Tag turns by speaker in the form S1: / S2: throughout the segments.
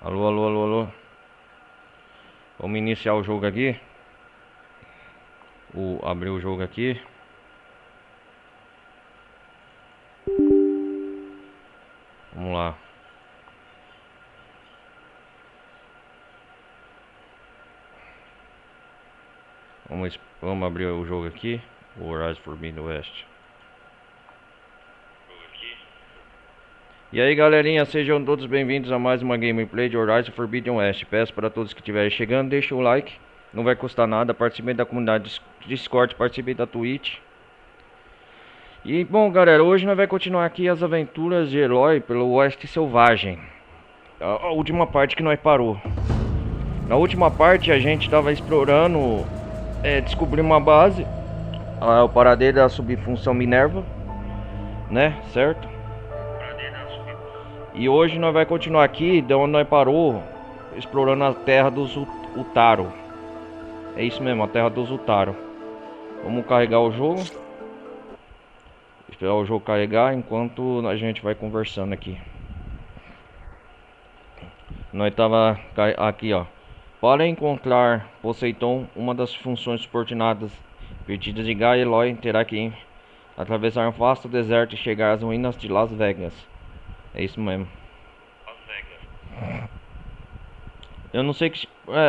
S1: Alô, alô, alô, alô. Vamos iniciar o jogo aqui. Abrir o jogo aqui. Vamos lá. Vamos abrir o jogo aqui. O Horizon Forbidden West. E aí, galerinha, sejam todos bem-vindos a mais uma gameplay de Horizon Forbidden West. Peço para todos que estiverem chegando, deixem o like. Não vai custar nada. Participem da comunidade Discord, participem da Twitch. E bom, galera, hoje nós vamos continuar aqui as aventuras de Eloy pelo Oeste Selvagem. A última parte que nós parou. Na última parte a gente estava explorando, descobrimos uma base, o paradeiro da subfunção Minerva, né, certo? E hoje nós vai continuar aqui de onde nós parou, explorando a terra dos Utaro. É isso mesmo, a terra dos Utaro. Vamos carregar o jogo. Esperar o jogo carregar enquanto a gente vai conversando aqui. Nós tava aqui, ó. Para encontrar Poseidon, uma das funções subordinadas pedidas de Gaia, Eloy terá que atravessar um vasto deserto e chegar às ruínas de Las Vegas. É isso mesmo. Las Vegas. Eu não sei que...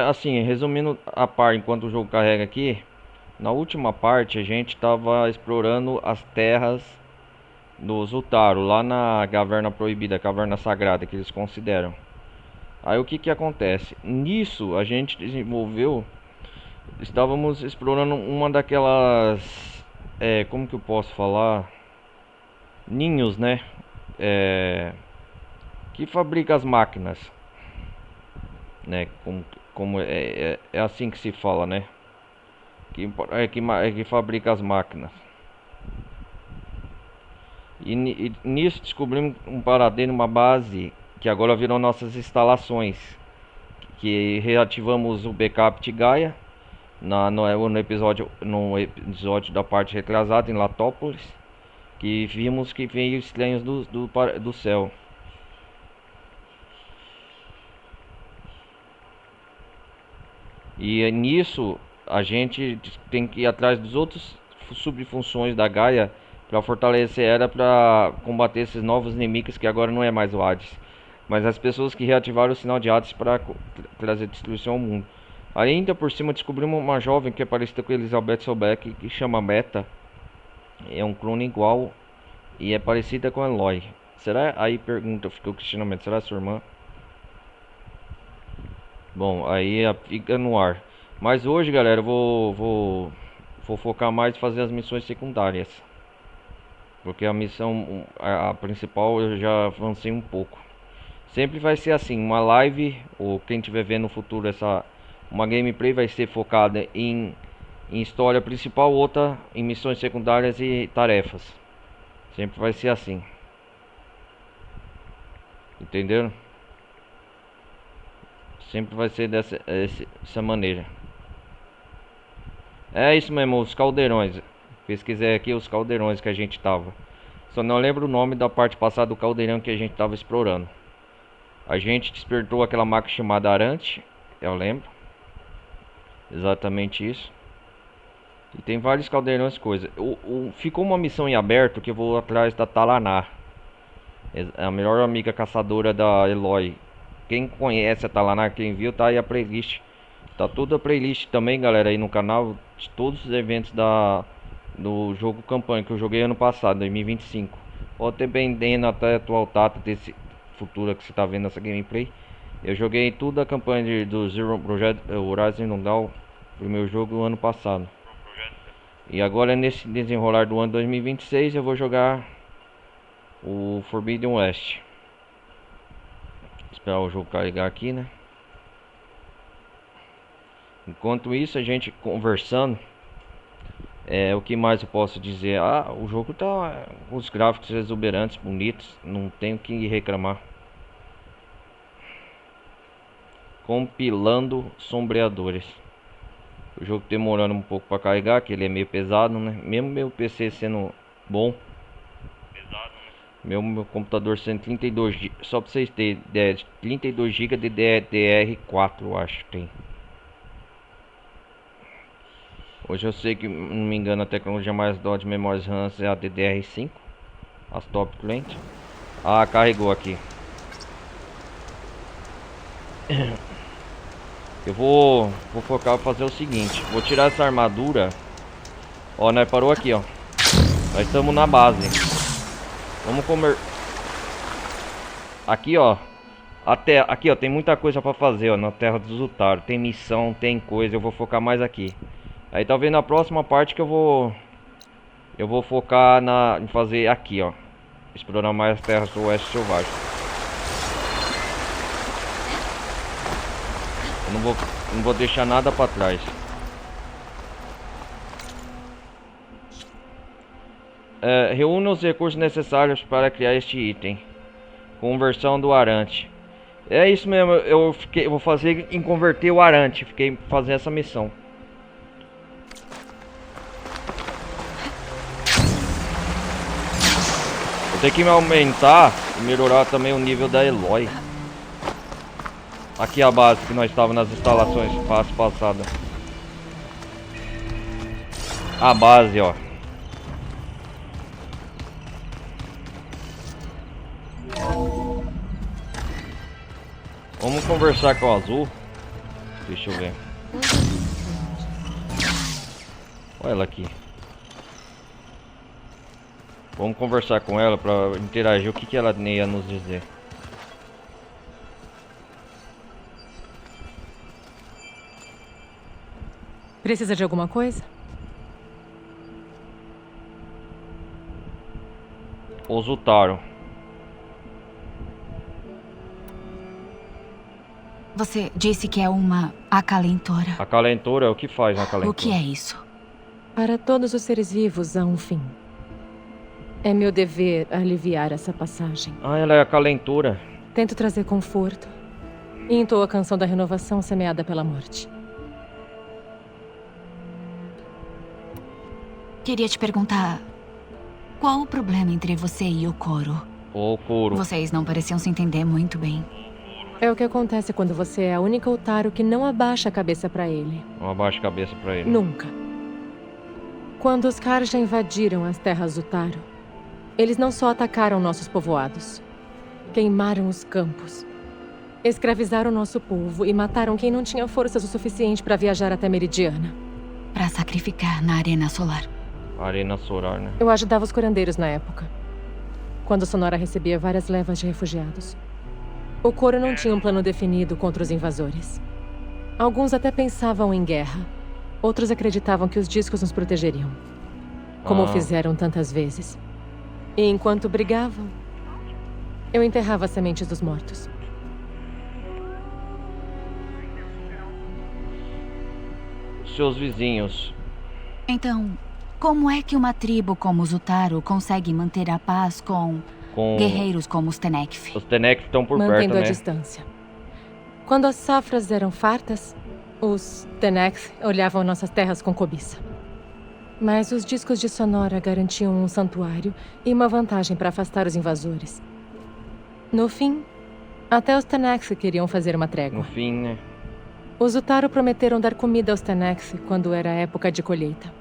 S1: assim, resumindo a parte enquanto o jogo carrega aqui. Na última parte a gente estava explorando as terras dos Utaro, lá na Caverna Proibida, Caverna Sagrada que eles consideram. Aí o que que acontece? Nisso a gente desenvolveu... Estávamos explorando uma daquelas... como que eu posso falar? Ninhos, né? Que fabrica as máquinas, né? Como é assim que se fala, né? Que fabrica as máquinas. E nisso descobrimos um paradeiro, uma base que agora virou nossas instalações. Que reativamos o backup de Gaia no episódio da parte retrasada em Latópolis. Que vimos que veio estranhos do céu. E nisso a gente tem que ir atrás dos outros subfunções da Gaia para fortalecer ela, para combater esses novos inimigos que agora não é mais o Hades, mas as pessoas que reativaram o sinal de Hades para trazer destruição ao mundo. Ainda por cima descobrimos uma jovem que é parecida com Elizabeth Sobeck, que chama Meta. É um clone igual e é parecida com Eloy. Será? Aí pergunta, ficou o questionamento, será sua irmã? Bom, aí fica no ar. Mas hoje, galera, eu vou focar mais em fazer as missões secundárias. Porque a missão, a principal, eu já avancei um pouco. Sempre vai ser assim, uma live, ou quem estiver vendo no futuro, uma gameplay vai ser focada em história principal, outra em missões secundárias e tarefas. Sempre vai ser assim. Entenderam? Sempre vai ser dessa maneira. É isso mesmo, os caldeirões. Pesquisei aqui os caldeirões que a gente tava. Só não lembro o nome da parte passada do caldeirão que a gente tava explorando. A gente despertou aquela máquina chamada Arante, eu lembro. Exatamente isso. E tem vários caldeirões, coisa. Ficou uma missão em aberto que eu vou atrás da Talaná. É a melhor amiga caçadora da Eloy. Quem conhece a Talaná, quem viu, tá aí a playlist. Tá toda a playlist também, galera, aí no canal de todos os eventos do jogo campanha que eu joguei ano passado, 2025. Pode dependendo até a atual data desse futuro que você tá vendo essa gameplay. Eu joguei tudo a campanha do Zero Project Horizon Dawn, pro meu jogo ano passado. E agora nesse desenrolar do ano 2026 eu vou jogar o Forbidden West. Esperar o jogo carregar aqui, né? Enquanto isso, a gente conversando, o que mais eu posso dizer? O jogo tá com os gráficos exuberantes, bonitos, não tenho que reclamar. Compilando sombreadores. O jogo demorando um pouco para carregar, que ele é meio pesado, né? Mesmo meu PC sendo bom, pesado, né? Meu computador 132 GB, só pra vocês terem ideia, 32 GB de DDR4, eu acho que tem. Hoje eu sei que, não me engano, a tecnologia mais nova de memórias RAM é a DDR5, as top client. Ah, carregou aqui. Eu vou focar pra fazer o seguinte, vou tirar essa armadura. Ó, nós parou aqui, ó. Nós estamos na base. Vamos comer. Aqui, ó. Até aqui, ó, tem muita coisa pra fazer, ó, na Terra dos Zutaro. Tem missão, tem coisa, eu vou focar mais aqui. Aí talvez na próxima parte que eu vou focar em fazer aqui, ó. Explorar mais as terras do Oeste Selvagem. Eu não vou deixar nada pra trás. Reúna os recursos necessários para criar este item. Conversão do Arante. É isso mesmo, eu vou fazer em converter o Arante. Fiquei fazendo essa missão. Eu tenho que me aumentar e melhorar também o nível da Eloy. Aqui a base que nós estávamos nas instalações passadas. A base, ó. Vamos conversar com o Azul. Deixa eu ver. Olha ela aqui. Vamos conversar com ela para interagir. O que ela ia nos dizer?
S2: Precisa de alguma coisa?
S1: O Zutaro.
S3: Você disse que é uma acalentora.
S1: Acalentora? O que faz uma acalentora?
S3: O que é isso?
S2: Para todos os seres vivos há um fim. É meu dever aliviar essa passagem.
S1: Ah, ela é acalentora.
S2: Tento trazer conforto. E entoo a canção da renovação semeada pela morte.
S3: Queria te perguntar... Qual o problema entre você e o Coro?
S1: O Coro.
S3: Vocês não pareciam se entender muito bem.
S2: É o que acontece quando você é a única Utaru que não abaixa a cabeça pra ele.
S1: Não abaixa a cabeça pra ele.
S2: Nunca. Quando os Karja invadiram as terras Utaru, eles não só atacaram nossos povoados, queimaram os campos, escravizaram nosso povo e mataram quem não tinha forças o suficiente pra viajar até Meridiana.
S3: Pra sacrificar na Arena Solar.
S1: Arena Solar, né?
S2: Eu ajudava os curandeiros na época, quando Sonora recebia várias levas de refugiados. O Coro não tinha um plano definido contra os invasores. Alguns até pensavam em guerra. Outros acreditavam que os discos nos protegeriam. Como fizeram tantas vezes. E enquanto brigavam, eu enterrava as sementes dos mortos.
S1: Seus vizinhos.
S3: Então, como é que uma tribo como os Utaru consegue manter a paz com guerreiros como os Tenekth?
S1: Os Tenekth estão por
S2: Mantendo
S1: perto, né?
S2: a distância. Quando as safras eram fartas, os Tenekth olhavam nossas terras com cobiça. Mas os discos de Sonora garantiam um santuário e uma vantagem para afastar os invasores. No fim, até os Tenekth queriam fazer uma trégua.
S1: No fim, né?
S2: Os Utaru prometeram dar comida aos Tenekth quando era época de colheita.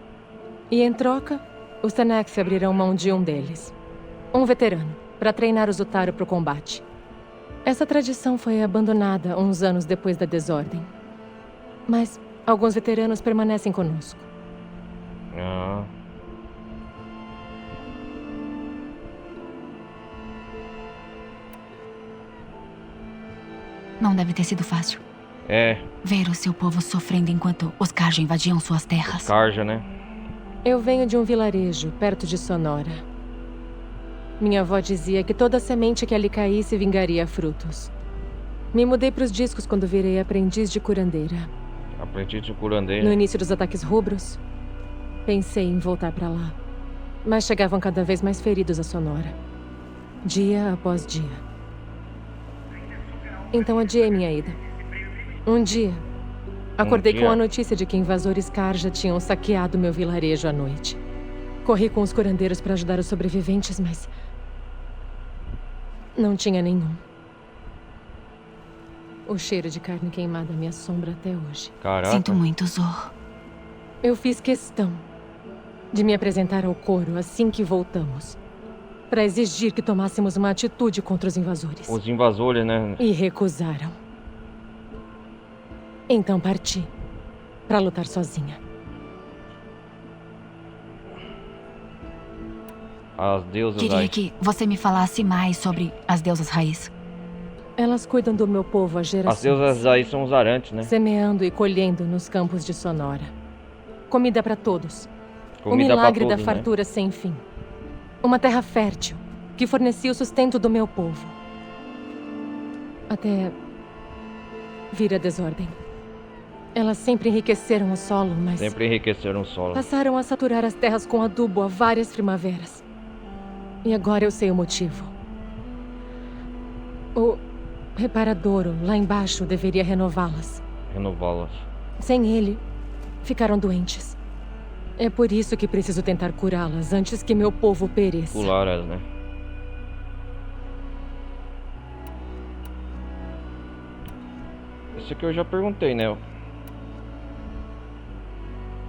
S2: E em troca, os Tenekth abriram mão de um deles. Um veterano, para treinar os Utaru para o combate. Essa tradição foi abandonada uns anos depois da desordem. Mas alguns veteranos permanecem conosco.
S1: Ah.
S3: Não deve ter sido fácil.
S1: É.
S3: Ver o seu povo sofrendo enquanto os Karja invadiam suas terras.
S1: Karja, né?
S2: Eu venho de um vilarejo perto de Sonora. Minha avó dizia que toda semente que ali caísse vingaria frutos. Me mudei para os discos quando virei aprendiz de curandeira.
S1: Aprendiz de curandeira.
S2: No início dos ataques rubros, pensei em voltar para lá. Mas chegavam cada vez mais feridos a Sonora. Dia após dia. Então adiei minha ida. Um dia, acordei com a notícia de que invasores Karja tinham saqueado meu vilarejo à noite. Corri com os curandeiros para ajudar os sobreviventes, mas Não tinha nenhum. O cheiro de carne queimada me assombra até hoje.
S1: Caraca.
S3: Sinto muito, Zor.
S2: Eu fiz questão de me apresentar ao coro assim que voltamos, para exigir que tomássemos uma atitude contra os invasores.
S1: Os invasores, né?
S2: E recusaram. Então parti para lutar sozinha.
S1: As deusas
S3: Queria
S1: aí.
S3: que você me falasse mais sobre as deusas raiz.
S2: Elas cuidam do meu povo há gerações.
S1: As deusas aí são os arantes, né?
S2: Semeando e colhendo nos campos de Sonora. Comida para todos. O
S1: Comida pra
S2: milagre da
S1: todos, né?
S2: fartura sem fim. Uma terra fértil que fornecia o sustento do meu povo. Até vir a desordem. Elas sempre enriqueceram o solo, mas
S1: Sempre enriqueceram o solo.
S2: passaram a saturar as terras com adubo há várias primaveras. E agora eu sei o motivo. O reparadouro lá embaixo deveria renová-las.
S1: Renová-las.
S2: Sem ele, ficaram doentes. É por isso que preciso tentar curá-las antes que meu povo pereça.
S1: Cularas, né? Isso aqui eu já perguntei, né?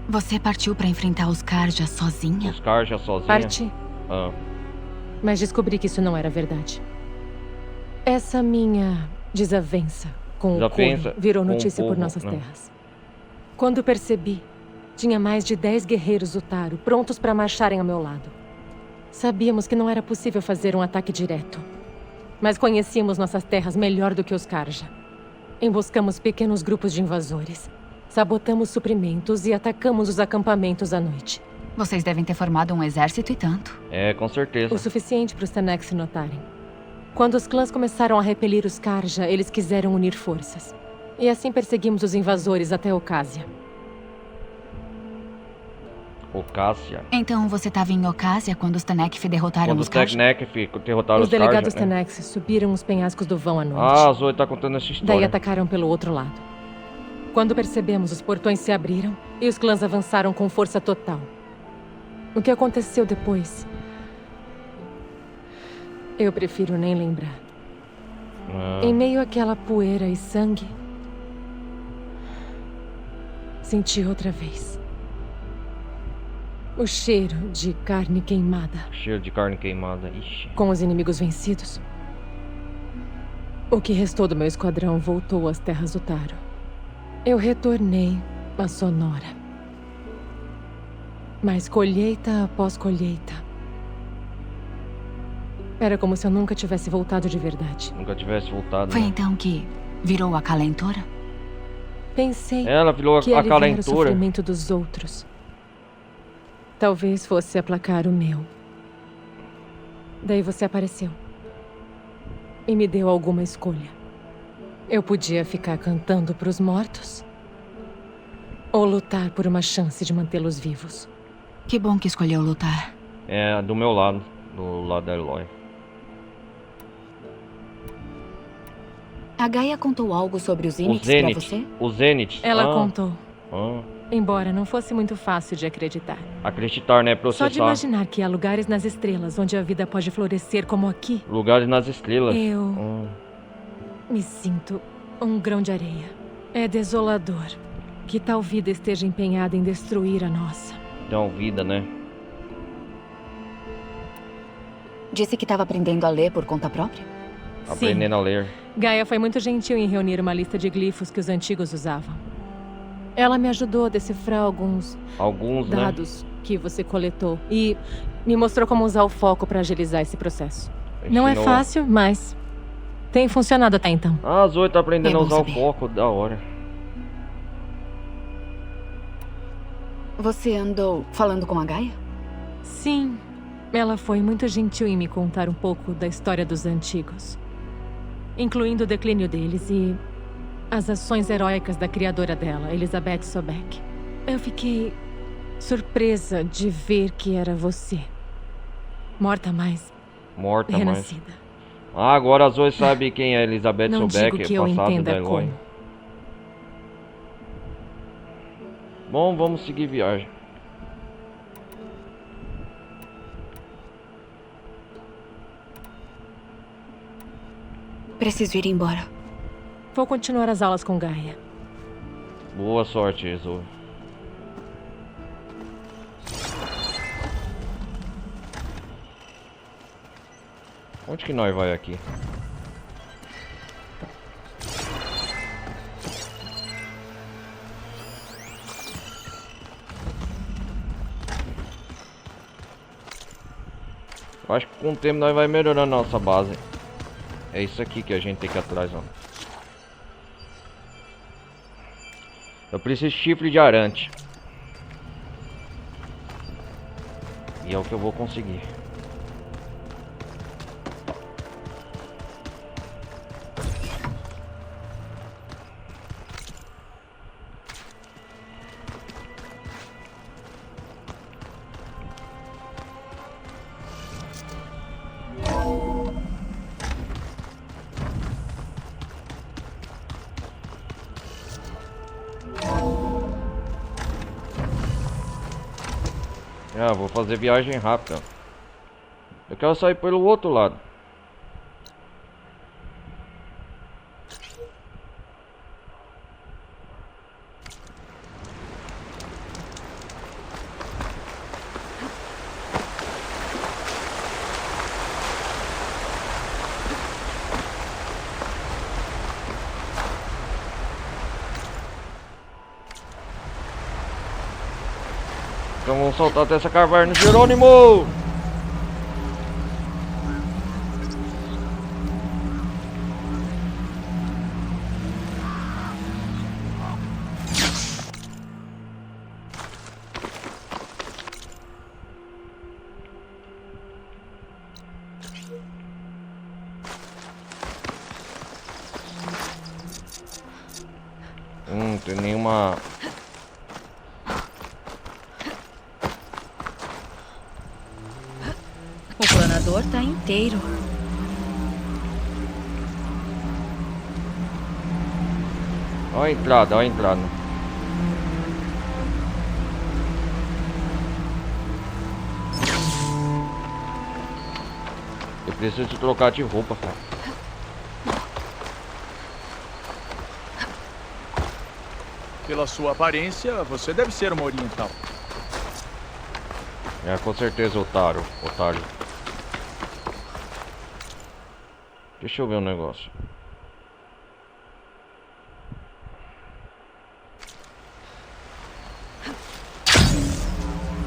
S3: Você partiu para enfrentar os Karja sozinha?
S1: Os Karja sozinha.
S2: Parti,
S1: Ah,
S2: mas descobri que isso não era verdade. Essa minha desavença com o
S1: Desavença
S2: Coro virou
S1: com o
S2: notícia por
S1: povo,
S2: nossas
S1: né?
S2: terras. Quando percebi, tinha mais de 10 guerreiros Utaro prontos para marcharem ao meu lado. Sabíamos que não era possível fazer um ataque direto, mas conhecíamos nossas terras melhor do que os Karja. Emboscamos pequenos grupos de invasores, sabotamos suprimentos e atacamos os acampamentos à noite.
S3: Vocês devem ter formado um exército e tanto.
S1: é, com certeza.
S2: O suficiente para os Tenex se notarem. Quando os clãs começaram a repelir os Karja, eles quiseram unir forças. E assim perseguimos os invasores até Ocásia.
S1: Ocásia.
S3: Então você estava em Ocásia quando os Tenekf derrotaram
S1: Quando
S3: os
S1: os
S3: Karja?
S1: Teknek derrotaram
S2: Os
S1: os Karja,
S2: delegados
S1: né?
S2: Tenex subiram os penhascos do vão à noite.
S1: Ah, a Zoe tá contando essa
S2: Daí
S1: história.
S2: atacaram pelo outro lado. Quando percebemos, os portões se abriram e os clãs avançaram com força total. O que aconteceu depois? Eu prefiro nem lembrar.
S1: Ah,
S2: Em meio àquela poeira e sangue, senti outra vez o cheiro de carne queimada.
S1: cheiro de carne queimada. Ixi.
S2: Com os inimigos vencidos, o que restou do meu esquadrão voltou às terras Utaro. Eu retornei a Sonora. Mas colheita após colheita, era como se eu nunca tivesse voltado de verdade.
S1: Nunca tivesse voltado.
S3: Foi
S1: Né?
S3: então que virou acalentora?
S2: Pensei
S1: Ela virou
S2: que
S1: a
S2: aliviar o
S1: calentura.
S2: sofrimento dos outros talvez fosse aplacar o meu. Daí você apareceu e me deu alguma escolha. Eu podia ficar cantando para os mortos ou lutar por uma chance de mantê-los vivos.
S3: Que bom que escolheu lutar.
S1: É, do meu lado. Do lado da Eloy.
S3: A Gaia contou algo sobre os
S1: O
S3: Zeniths pra
S1: Zenith.
S3: você?
S1: O Zenith.
S2: Ela
S1: Ah,
S2: contou,
S1: ah.
S2: embora não fosse muito fácil de acreditar.
S1: Acreditar, né?
S2: Só de
S1: Processar.
S2: imaginar que há lugares nas estrelas onde a vida pode florescer como aqui,
S1: Lugares nas estrelas.
S2: eu
S1: Ah,
S2: me sinto um grão de areia. É desolador que tal vida esteja empenhada em destruir a nossa.
S1: então, vida, né?
S3: Disse que estava aprendendo a ler por conta própria?
S1: Aprendendo a ler.
S2: Gaia foi muito gentil em reunir uma lista de glifos que os antigos usavam. Ela me ajudou a decifrar alguns
S1: Alguns, né?
S2: dados que você coletou e me mostrou como usar o foco para agilizar esse processo. Não é
S1: Ensinou-
S2: fácil, mas tem funcionado até então.
S1: Ah, a Zoe tá aprendendo
S3: É
S1: a
S3: bom
S1: usar
S3: saber.
S1: o foco. Da hora.
S3: Você andou falando com a Gaia?
S2: Sim, ela foi muito gentil em me contar um pouco da história dos antigos, incluindo o declínio deles e as ações heróicas da criadora dela, Elizabeth Sobek. Eu fiquei surpresa de ver que era você. Morta, mas
S1: Morta, mas...
S2: renascida.
S1: Ah, agora a Zoe sabe quem é Elizabeth
S2: Não
S1: Sobek,
S2: digo que eu
S1: passado da
S2: entenda
S1: Eloy.
S2: como.
S1: Bom, vamos seguir viagem.
S3: Preciso ir embora.
S2: Vou continuar as aulas com Gaia.
S1: Boa sorte, Zoe. Onde que nós vai aqui? Eu acho que com o tempo nós vai melhorando a nossa base. É isso aqui que a gente tem que ir atrás, ó. Eu preciso de chifre de arante. E é o que eu vou conseguir. Ah, vou fazer viagem rápida. Eu quero sair pelo outro lado. Então vamos soltar até essa caverna, Jerônimo! Tem nenhuma...
S3: O planador tá inteiro.
S1: Olha a entrada, olha a entrada. Eu preciso trocar de roupa, cara.
S4: Pela sua aparência, você deve ser uma oriental.
S1: É, com certeza, otário. Deixa eu ver um negócio.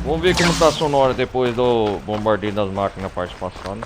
S1: Vamos ver como tá a sonora depois do bombardeio das máquinas na parte passada.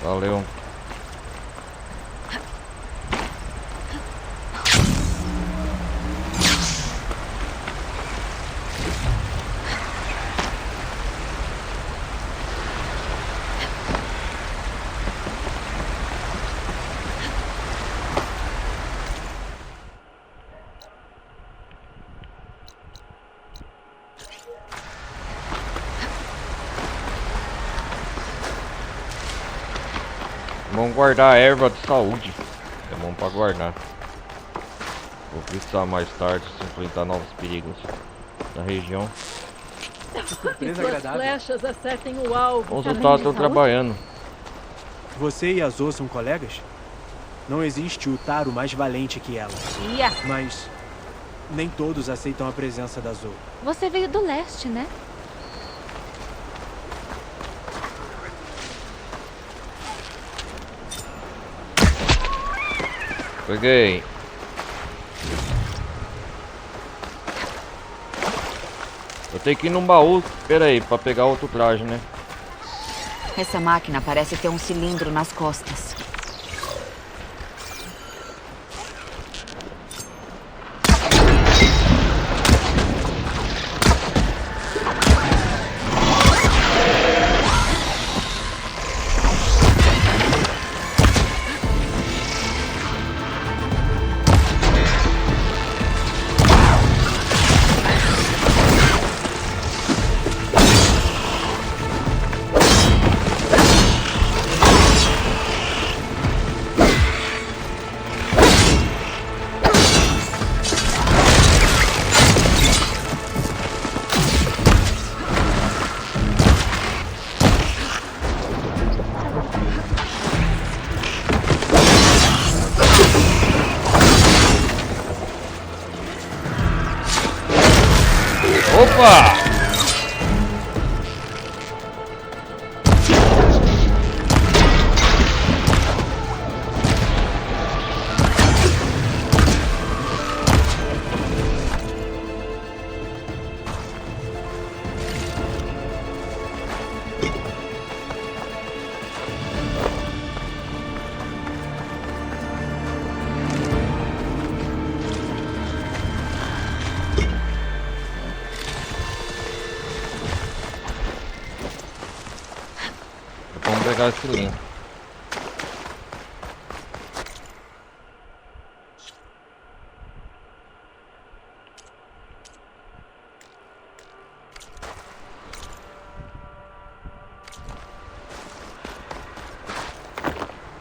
S1: Valeu. Vamos guardar a erva de saúde. É bom pra guardar. Vou precisar mais tarde se enfrentar novos perigos da região.
S5: Surpresa
S2: Suas
S5: agradável.
S2: flechas acertem o alvo.
S1: Os resultados estão trabalhando.
S5: Você e a Zoe são colegas? Não existe o Taro mais valente que ela.
S3: Tia,
S5: Mas nem todos aceitam a presença da Zoe.
S3: você veio do leste, né?
S1: Peguei. Eu tenho que ir num baú. Pera aí, pra pegar outro traje, né?
S3: Essa máquina parece ter um cilindro nas costas.
S1: Opa! Vamos pegar esse link.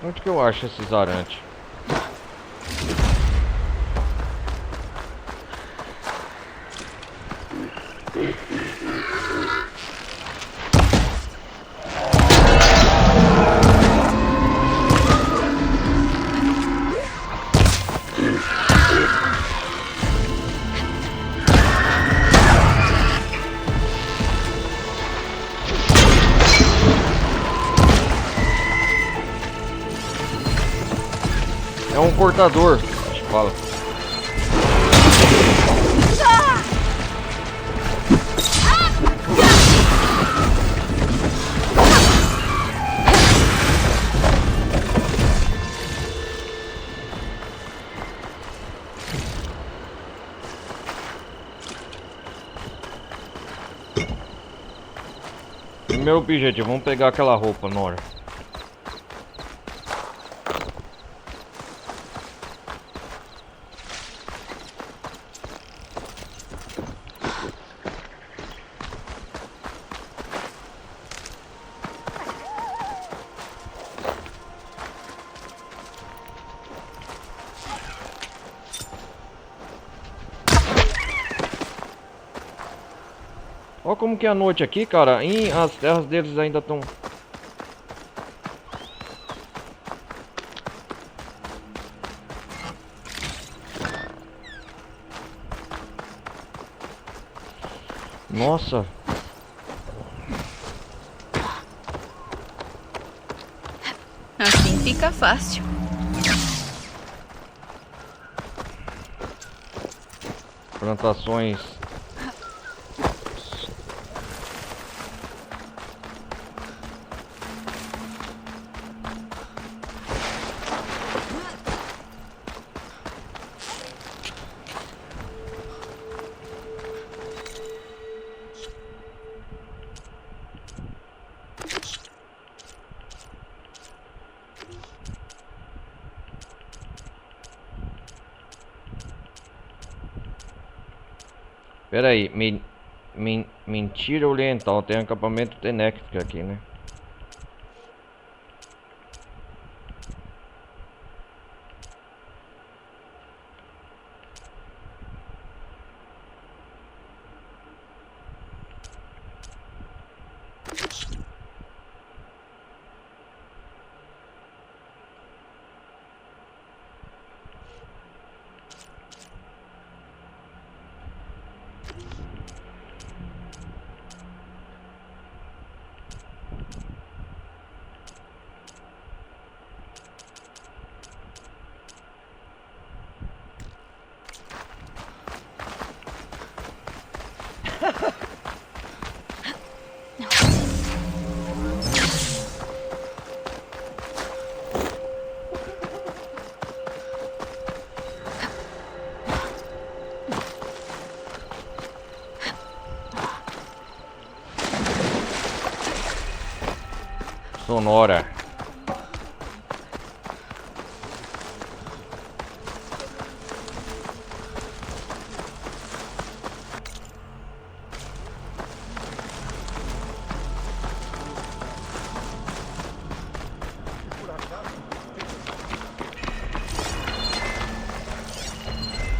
S1: Onde que eu acho esses arantes? É um cortador, acho que fala. Primeiro objetivo, vamos pegar aquela roupa, Nora. Olha como que é a noite aqui, cara. E as terras deles ainda estão... Nossa.
S3: Assim fica fácil.
S1: Plantações. Pera aí, mentira oriental, tem acampamento Tenéctrica aqui, né? Sonora.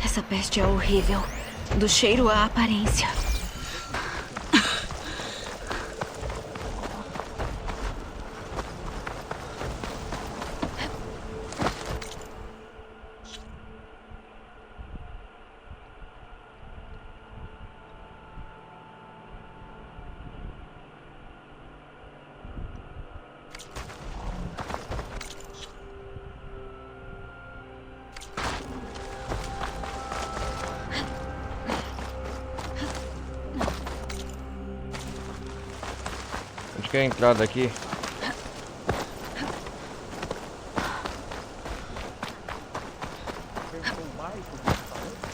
S3: Essa peste é horrível. Do cheiro à aparência.
S1: que é a entrada aqui?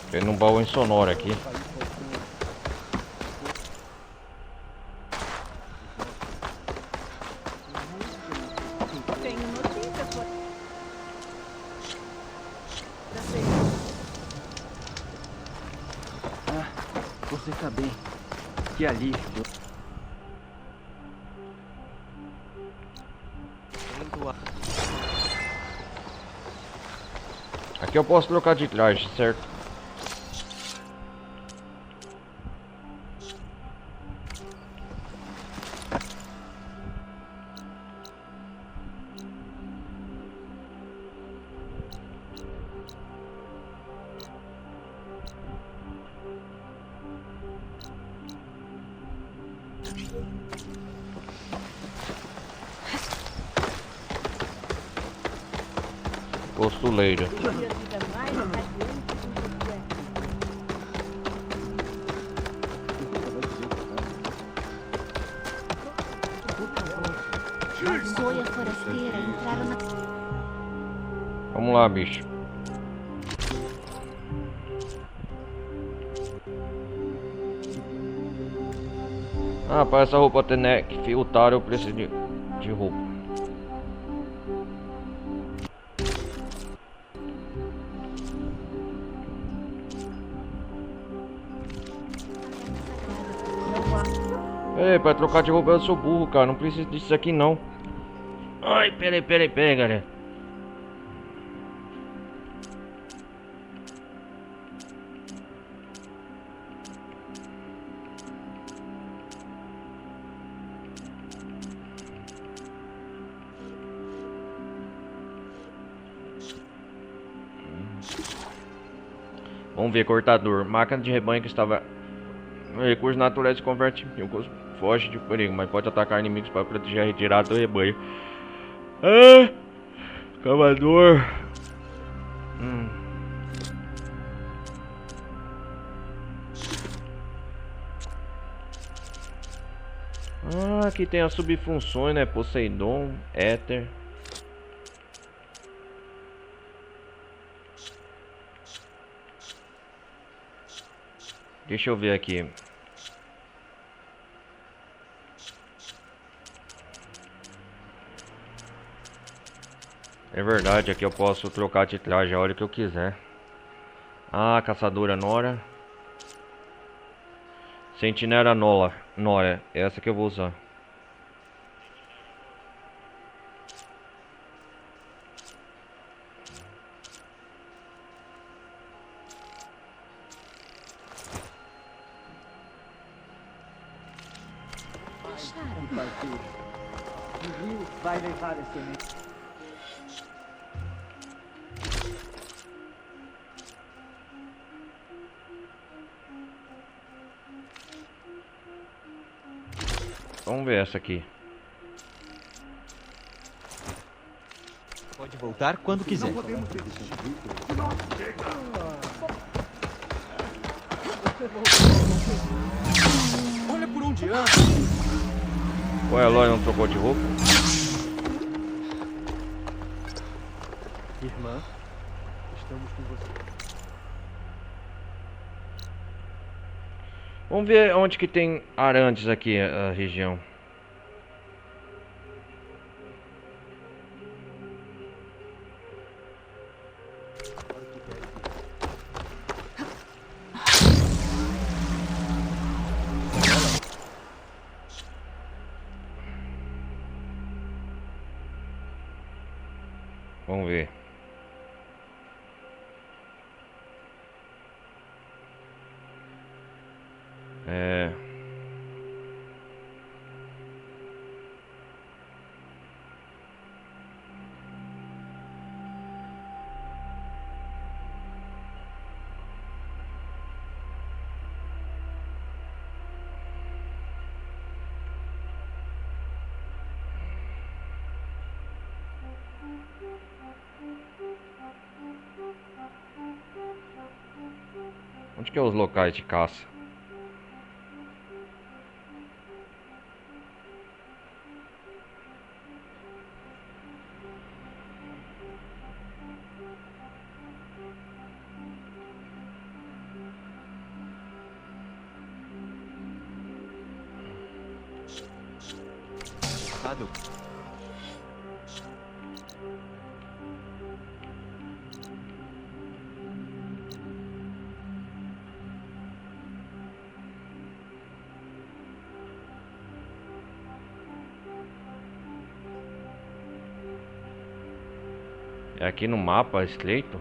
S1: Tem um baú insonoro aqui.
S6: Você tá bem. Que alívio.
S1: Aqui eu posso trocar de traje, certo? Costuleira.
S3: Zoia forasteira entraram na...
S1: Vamos lá, bicho. Ah, para essa roupa ter neck filtrar eu preciso de roupa. Ei, para trocar de roupa eu sou burro, cara. Não preciso disso aqui não. Ai, peraí, galera. Vamos ver, cortador. Máquina de rebanho que estava... Recursos naturais se converte em foge de perigo, mas pode atacar inimigos para proteger a retirada do rebanho. Ah, cavador. Ah, aqui tem as subfunções, né? Poseidon, Éter. Deixa eu ver aqui. É verdade, aqui eu posso trocar de traje a hora que eu quiser. Ah, caçadora Nora. Sentinela Nora, essa que eu vou usar.
S6: O rio vai levar a semente.
S1: Vamos ver essa aqui.
S7: Pode voltar quando quiser.
S5: Olha por onde anda.
S1: O Eloy não trocou de roupa?
S5: Irmã, estamos com você.
S1: Vamos ver onde que tem arantes aqui, a região. Vamos ver. Onde que é os locais de caça?
S5: passado.
S1: É aqui no mapa estreito?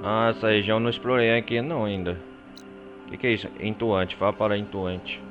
S1: Ah, essa região eu não explorei aqui não ainda. O que é isso? Entoante, vá para entoante.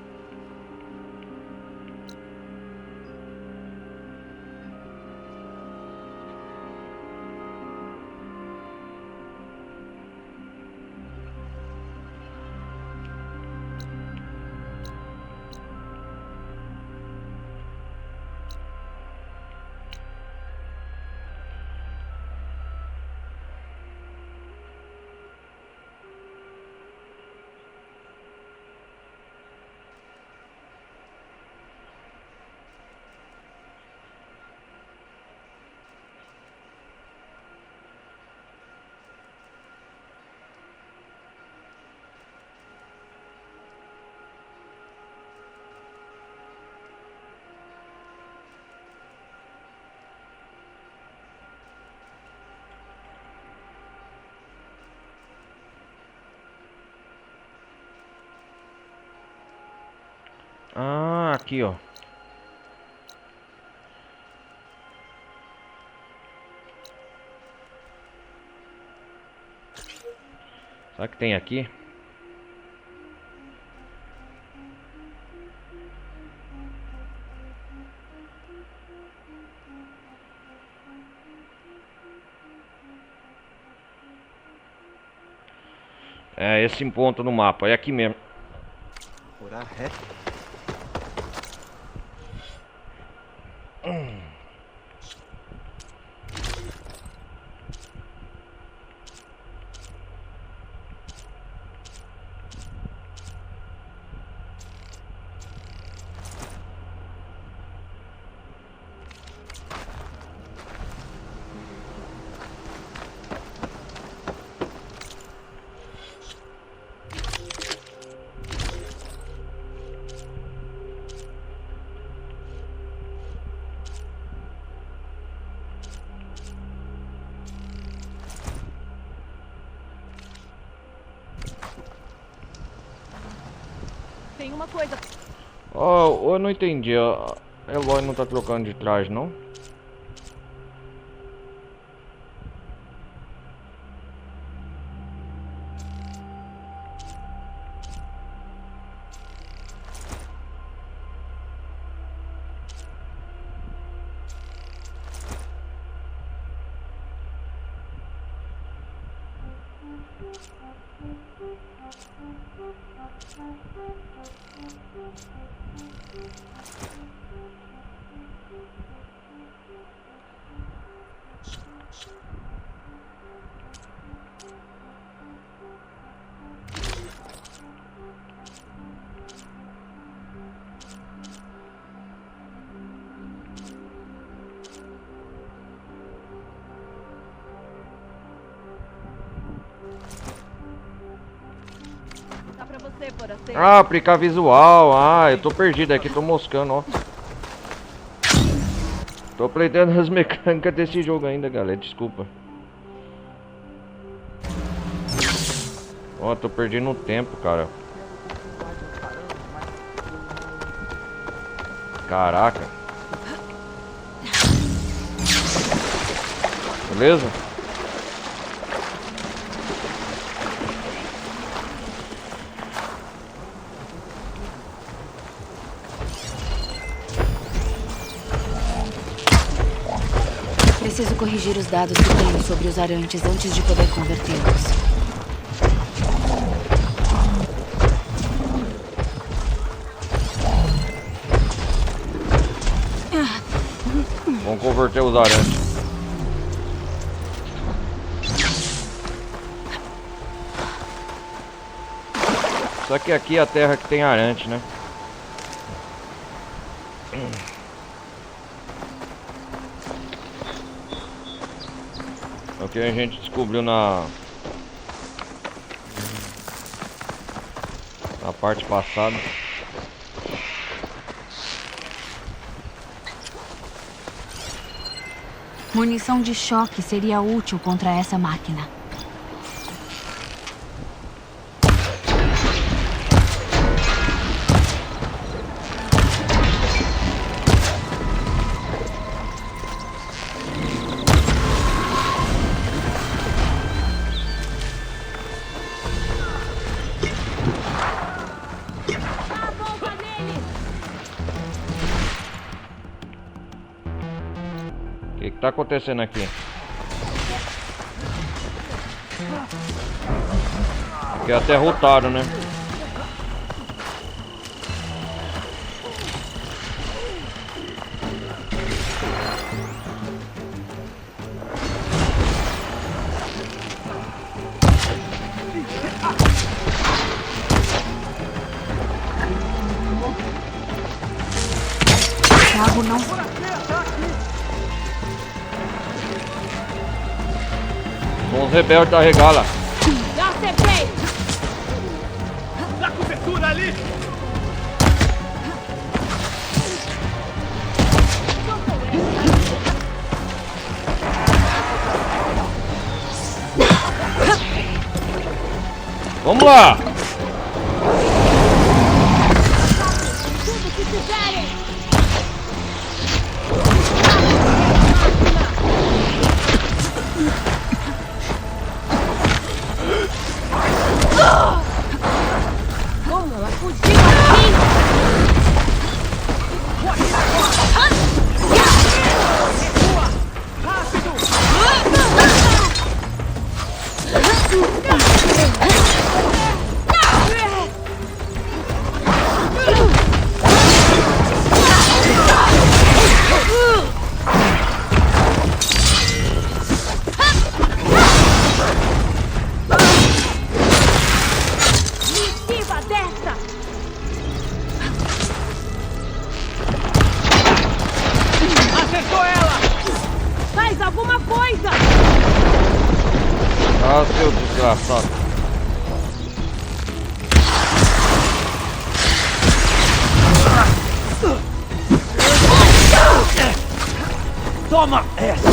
S1: Ah, aqui ó. Será que tem aqui? É esse ponto no mapa, é aqui mesmo.
S5: Orar reto.
S2: Tem uma coisa.
S1: Oh, eu não entendi. A Eloy não tá trocando de traje, não?
S2: Dá pra você, Forasteiro.
S1: Ah, aplicar visual. Ah, eu tô perdido aqui, tô moscando, ó. Tô aprendendo as mecânicas desse jogo ainda, galera. Desculpa. Ó, tô perdendo o tempo, cara. Caraca. Beleza?
S3: Preciso corrigir os dados que tenho sobre os arantes antes de poder convertê-los.
S1: Vamos converter os arantes. Só que aqui é a terra que tem arante, né? É o que a gente descobriu na parte passada.
S3: Munição de choque seria útil contra essa máquina.
S1: O que tá acontecendo aqui? Aqui é até rotado, né?
S3: O carro não...
S1: Com os rebeldes da regala.
S2: Já acertei!
S4: Dá cobertura ali!
S1: Vamos lá!
S2: Tudo que fizerem! Como ela fugiu assim? Viva dessa!
S4: Acertou ela!
S2: Faz alguma coisa!
S1: Ah, seu desgraçado.
S4: Toma essa!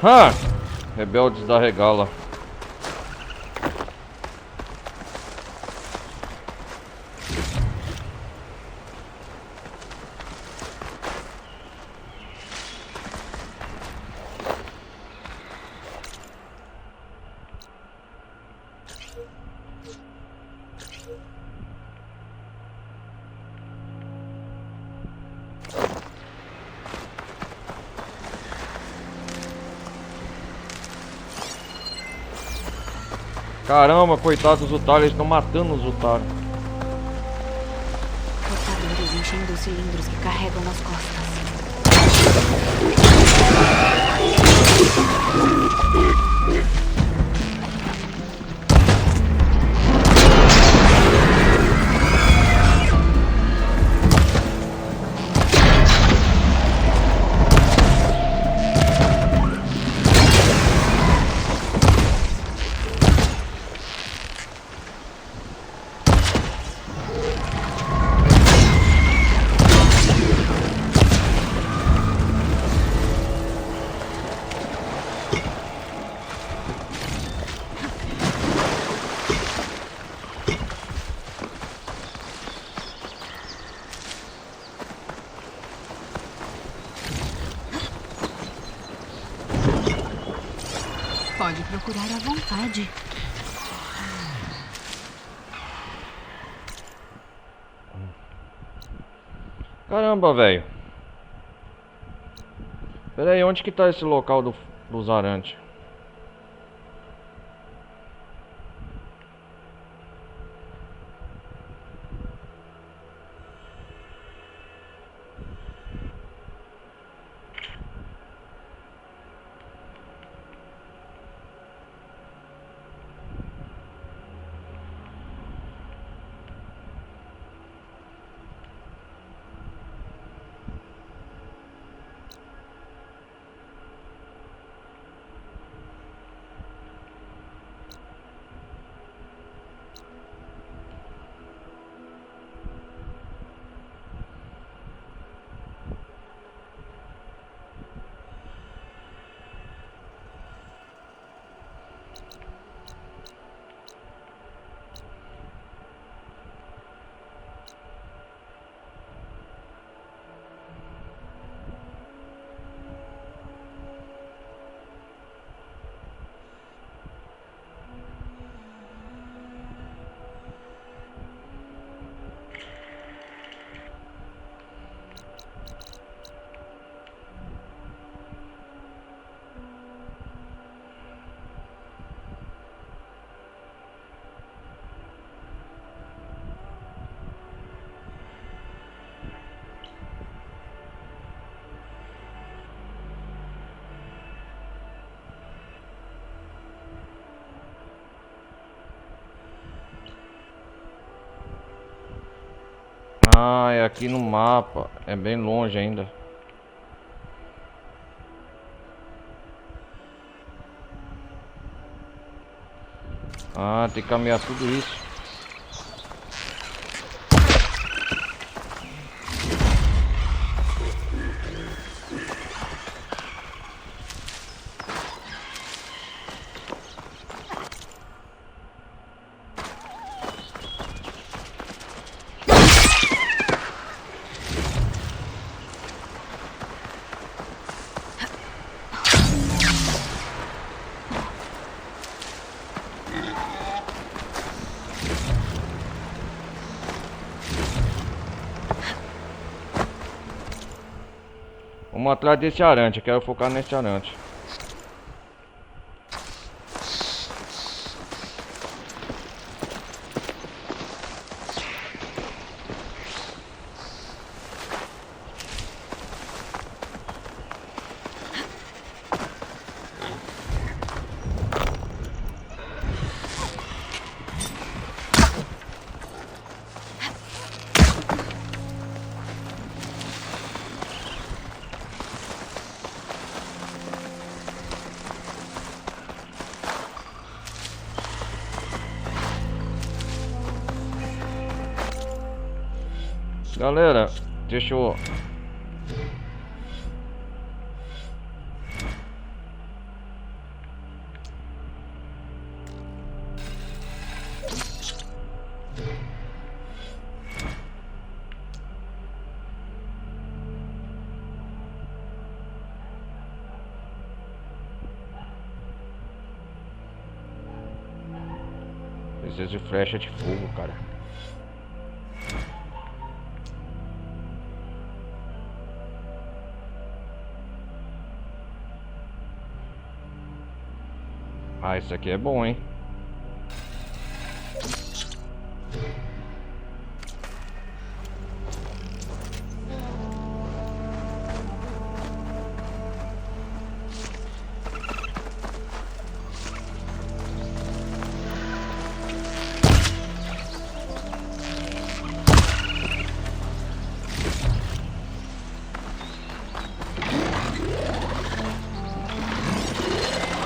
S1: Ah! Rebeldes da regala. Caramba, coitados dos Zutaru, eles estão matando os Zutaru.
S3: Portadores enchendo os cilindros que carregam nas costas. Pode procurar à vontade.
S1: Caramba, velho. Pera aí, onde que tá esse local dos arantes? Ah, é aqui no mapa. É bem longe ainda. Ah, tem que caminhar tudo isso. Vamos atrás desse arante, eu quero focar nesse arante. Galera, deixa eu... Precisa de flecha de fogo, cara. Ah, isso aqui é bom, hein?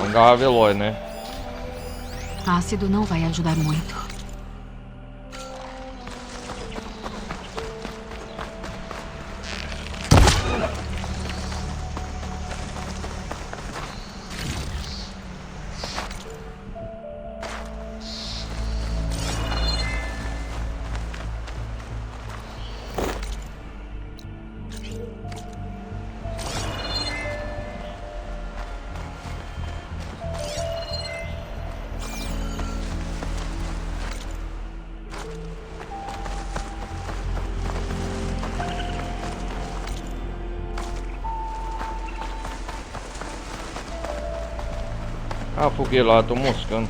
S1: Um garra veloz, né?
S3: Ácido não vai ajudar muito.
S1: Ah, foguei lá, tô moscando.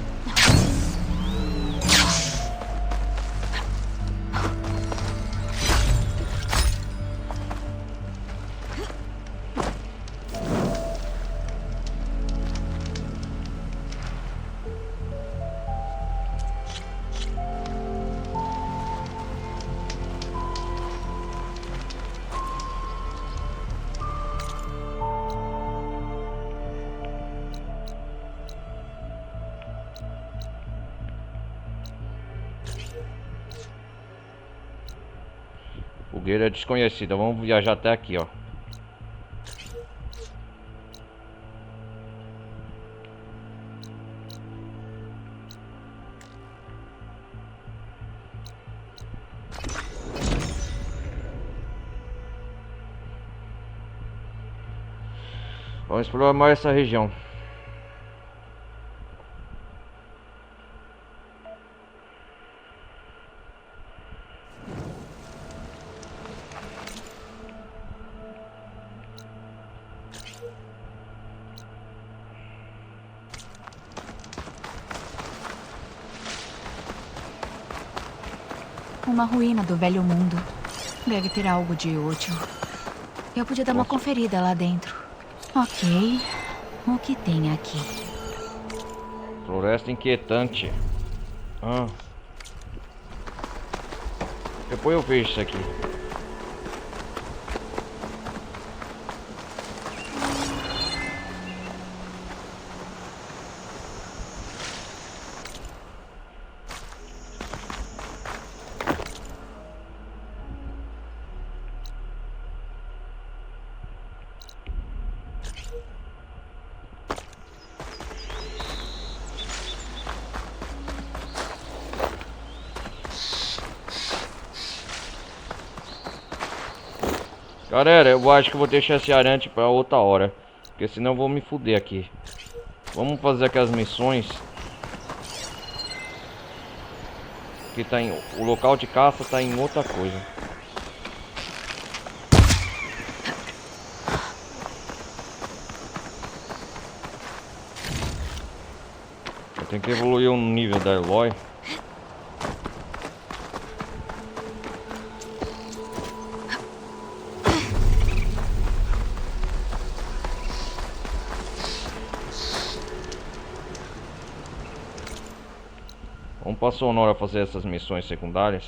S1: Fogueira desconhecida, vamos viajar até aqui, ó. Vamos explorar mais essa região.
S3: Uma ruína do velho mundo. Deve ter algo de útil. Eu podia dar uma conferida lá dentro. Ok. O que tem aqui?
S1: Floresta inquietante. Depois eu vejo isso aqui. Galera, eu acho que eu vou deixar esse arante pra outra hora, porque senão eu vou me fuder aqui. Vamos fazer aquelas missões que tá em... O local de caça tá em outra coisa. Eu tenho que evoluir o nível da Eloy. Vamos pra Sonora fazer essas missões secundárias.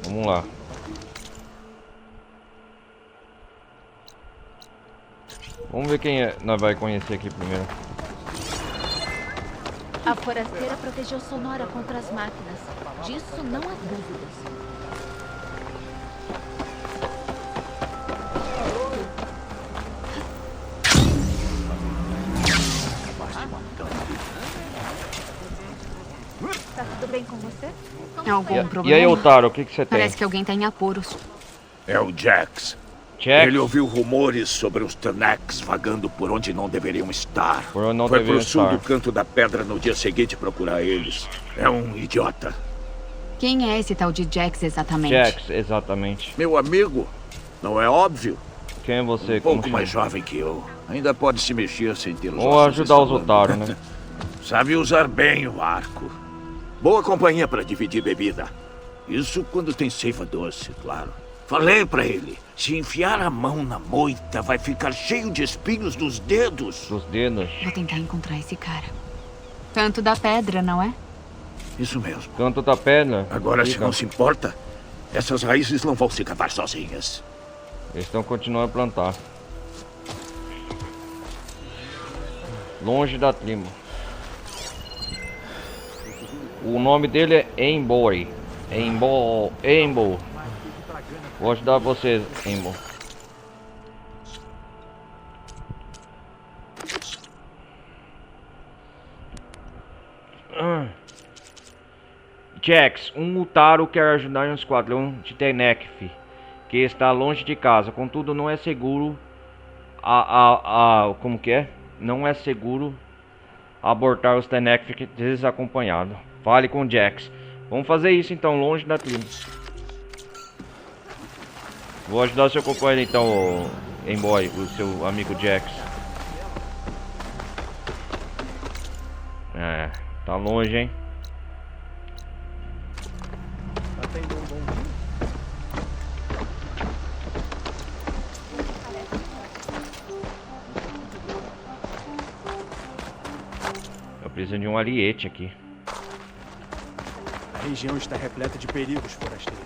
S1: Vamos lá. Vamos ver quem nós vai conhecer aqui primeiro.
S7: A forasteira protegeu Sonora contra as máquinas. Disso não há dúvidas. Tá tudo bem com você?
S3: Algum
S1: E
S3: problema?
S1: aí, Otaro, o que você tem?
S3: Parece que alguém tá em apuros.
S8: É o Jax.
S1: Jax?
S8: Ele ouviu rumores sobre os Tanax vagando por onde não deveriam estar.
S1: Por onde não
S8: Foi
S1: deveriam
S8: pro sul
S1: estar.
S8: do Canto da Pedra no dia seguinte procurar eles. É um idiota.
S3: Quem é esse tal de Jax exatamente?
S1: Jax, exatamente.
S8: Meu amigo, não é óbvio?
S1: Quem é você?
S8: Um
S1: Como
S8: pouco
S1: chama?
S8: mais jovem que eu. Ainda pode se mexer sem ter os
S1: Vamos
S8: ossos
S1: ajudar os
S8: estalando.
S1: otários, né?
S8: Sabe usar bem o arco. Boa companhia para dividir bebida. Isso quando tem seiva doce, claro. Falei pra ele, se enfiar a mão na moita, vai ficar cheio de espinhos nos dedos.
S1: Dos dedos.
S3: Vou tentar encontrar esse cara. Canto da Pedra, não é?
S8: Isso mesmo.
S1: Canto da pedra.
S8: Agora, se
S1: Fica.
S8: não se importa, essas raízes não vão se cavar sozinhas.
S1: Eles estão continuando a plantar. Longe da tribo. O nome dele é Emboy. Embo. Vou ajudar vocês, Embo. Jax, um Mutaro quer ajudar um esquadrão de Tenekth que está longe de casa. Contudo, não é seguro como que é? Não é seguro abortar os Tenekth desacompanhado. Fale com Jax. Vamos fazer isso então, longe da tribo. Vou ajudar o seu companheiro então, Emboy, o seu amigo Jax. É, tá longe, hein?
S5: Tá tendo um bom dia?
S1: Eu preciso de um ariete aqui.
S5: A região está repleta de perigos, forasteiro.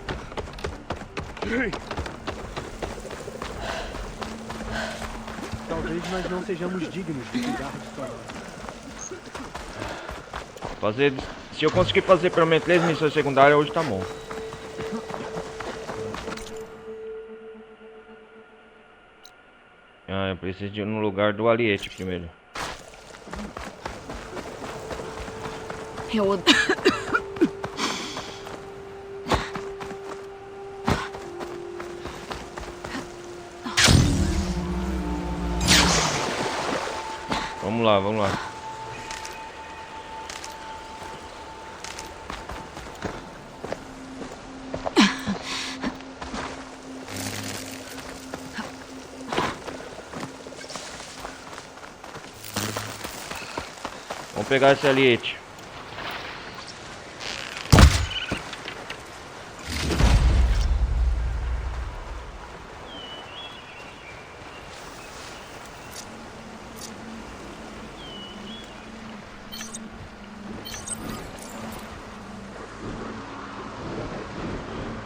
S5: Talvez nós não sejamos dignos de cuidar de Sonora.
S1: Se eu conseguir fazer pelo menos 3 missões secundárias, hoje tá bom. Ah, eu preciso de ir no lugar do ariete primeiro.
S3: Eu odeio.
S1: Vamos lá, vamos lá. Vamos pegar esse aliete.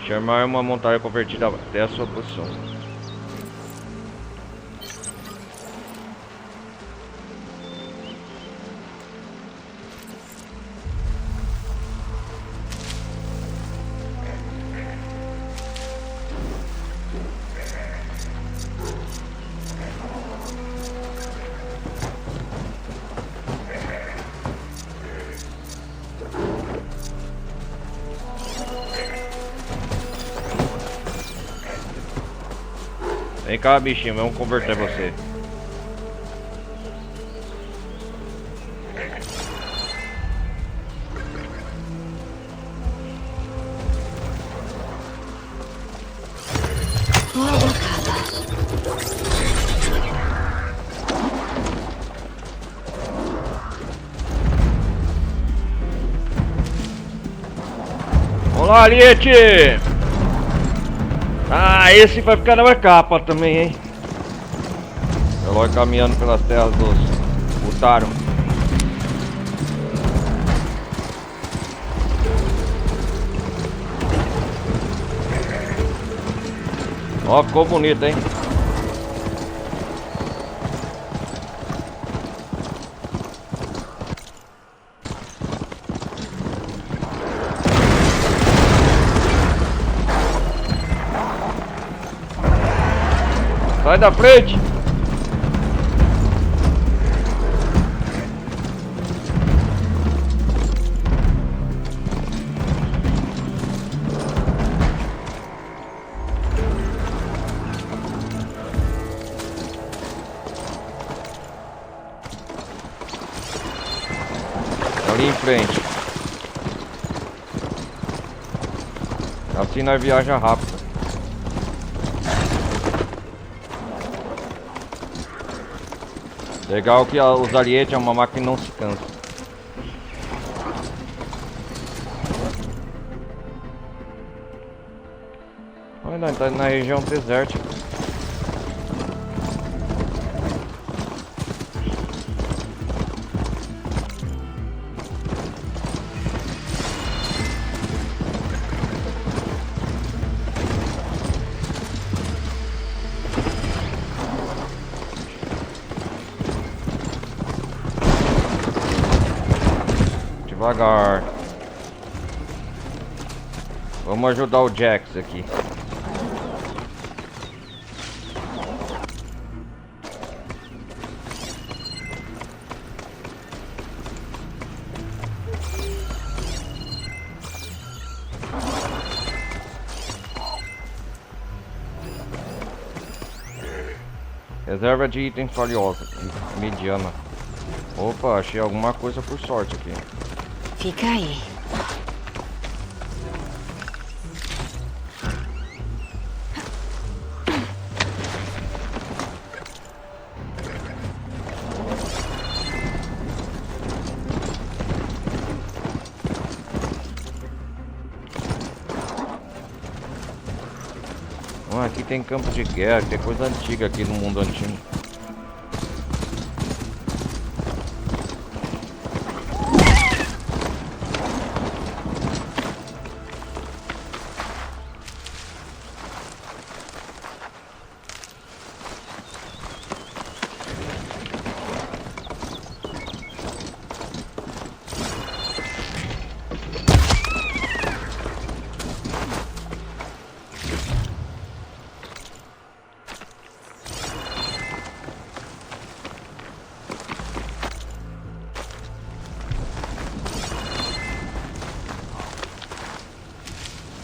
S1: Chamar uma montaria convertida até a sua posição. Vem cá, bichinho, vamos converter você. Vamos lá, Ariete! Ah, esse vai ficar na capa também, hein? Eloy caminhando pelas terras dos Mutaro. Ó, ficou bonito, hein? Sai da frente! Ali em frente. Assim nós viaja rápido. Legal que os Ariete é uma máquina que não se cansa. Olha, tá na região desértica. Devagar. Vamos ajudar o Jax aqui. Reserva de item valiosa. Mediana. Opa, achei alguma coisa por sorte aqui.
S3: Fica aí.
S1: Aqui tem campo de guerra, tem coisa antiga aqui no mundo antigo.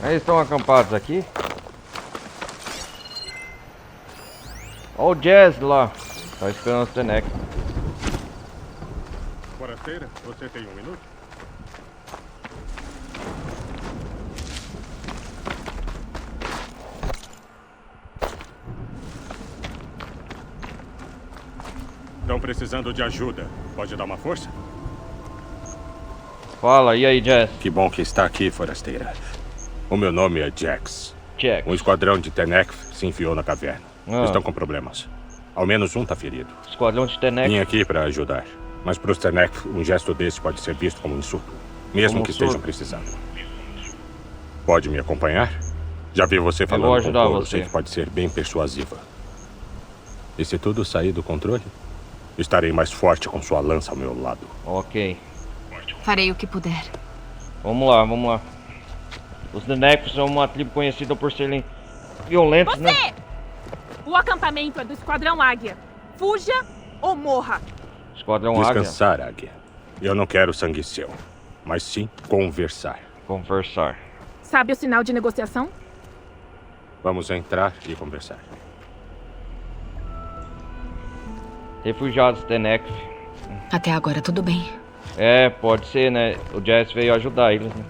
S1: Eles estão acampados aqui. Olha o Jazz lá. Tá esperando o Tenek.
S9: Forasteira, você tem 1 minuto? Estão precisando de ajuda. Pode dar uma força?
S1: Fala, e aí, Jazz?
S9: Que bom que está aqui, forasteira. O meu nome é Jax.
S1: Jax.
S9: Um esquadrão de Tenek se enfiou na caverna. Estão com problemas. Ao menos um está ferido.
S1: Esquadrão de Tenek.
S9: Vim aqui para ajudar. Mas para os Tenek, um gesto desse pode ser visto como um insulto. Mesmo
S1: Como
S9: que
S1: surdo.
S9: estejam precisando. Pode me acompanhar? Já vi você
S1: vou
S9: falando com
S1: ajudar
S9: Coro,
S1: você.
S9: sei que pode ser bem persuasiva. E se tudo sair do controle, estarei mais forte com sua lança ao meu lado.
S1: Ok.
S3: Farei o que puder.
S1: Vamos lá, vamos lá. Os Tenek são uma tribo conhecida por serem violentos, né?
S10: O acampamento é do Esquadrão Águia. Fuja ou morra.
S1: Esquadrão Águia.
S9: Descansar, Águia. Eu não quero sangue seu, mas sim conversar.
S1: Conversar.
S10: Sabe o sinal de negociação?
S9: Vamos entrar e conversar.
S1: Refugiados Tenek.
S3: Até agora tudo bem.
S1: É, pode ser, né? O Jazz veio ajudar eles, né?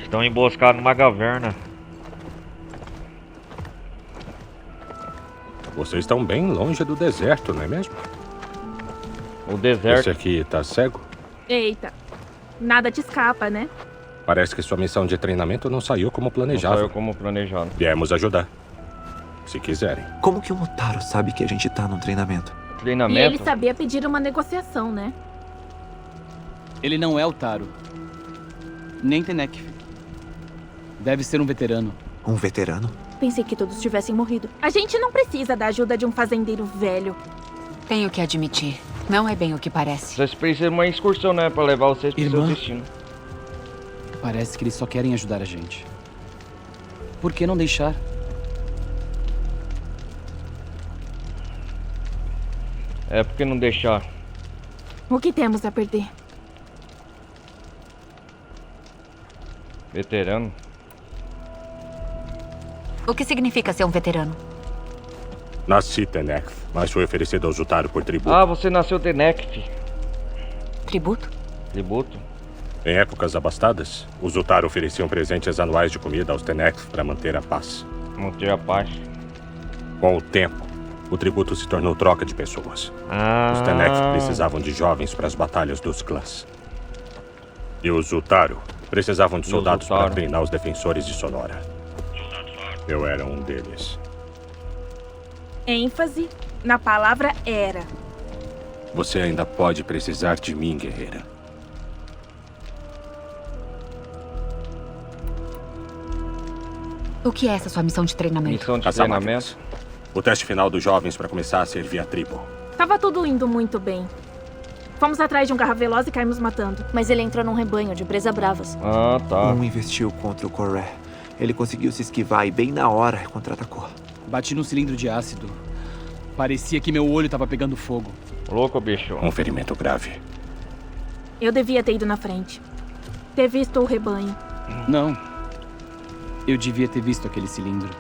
S1: Estão emboscados numa caverna.
S9: Vocês estão bem longe do deserto, não é mesmo?
S1: O deserto.
S9: Esse aqui tá cego?
S10: Eita. Nada te escapa, né?
S9: Parece que sua missão de treinamento não saiu como planejado.
S1: Saiu como planejado.
S9: Viemos ajudar. Se quiserem.
S11: Como que o Motaro sabe que a gente tá num treinamento?
S10: E
S1: Treinamento?
S10: ele sabia pedir uma negociação, né?
S12: Ele não é o Taro. Nem Tenek. Deve ser um veterano.
S11: Um veterano?
S10: Pensei que todos tivessem morrido. A gente não precisa da ajuda de um fazendeiro velho.
S3: Tenho que admitir, não é bem o que parece.
S1: Vocês precisam de uma excursão, né? Pra levar vocês pro seu
S12: Irmã?
S1: destino.
S12: Parece que eles só querem ajudar a gente. Por que não deixar?
S1: É, por que não deixar?
S10: O que temos a perder?
S1: Veterano?
S3: O que significa ser um veterano?
S9: Nasci Tenek, mas fui oferecido ao Zutaro por tributo.
S1: Ah, você nasceu Tenek, fi.
S3: Tributo?
S1: Tributo?
S9: Em épocas abastadas, os Zutaro ofereciam presentes anuais de comida aos Tenek para manter a paz.
S1: Manter a paz.
S9: Com o tempo, o tributo se tornou troca de pessoas.
S1: Ah.
S9: Os Tenek precisavam de jovens para as batalhas dos clãs. E os Zutaro precisavam de soldados para treinar os defensores de Sonora. Eu era um deles.
S10: ênfase na palavra era.
S9: Você ainda pode precisar de mim, guerreira.
S3: O que é essa sua missão de treinamento?
S1: Missão de
S9: Caçar
S1: treinamento?
S9: máquinas. O teste final dos jovens para começar a servir a tribo.
S10: Tava tudo indo muito bem. Fomos atrás de um garra veloz e caímos matando.
S7: Mas ele entrou num rebanho de presa bravas.
S1: Ah, tá.
S11: Um investiu contra o Coré. Ele conseguiu se esquivar e bem na hora contra-atacou.
S12: Bati num cilindro de ácido. Parecia que meu olho tava pegando fogo.
S1: Louco, bicho.
S9: Um ferimento grave.
S10: Eu devia ter ido na frente. Ter visto o rebanho.
S12: Não. Eu devia ter visto aquele cilindro.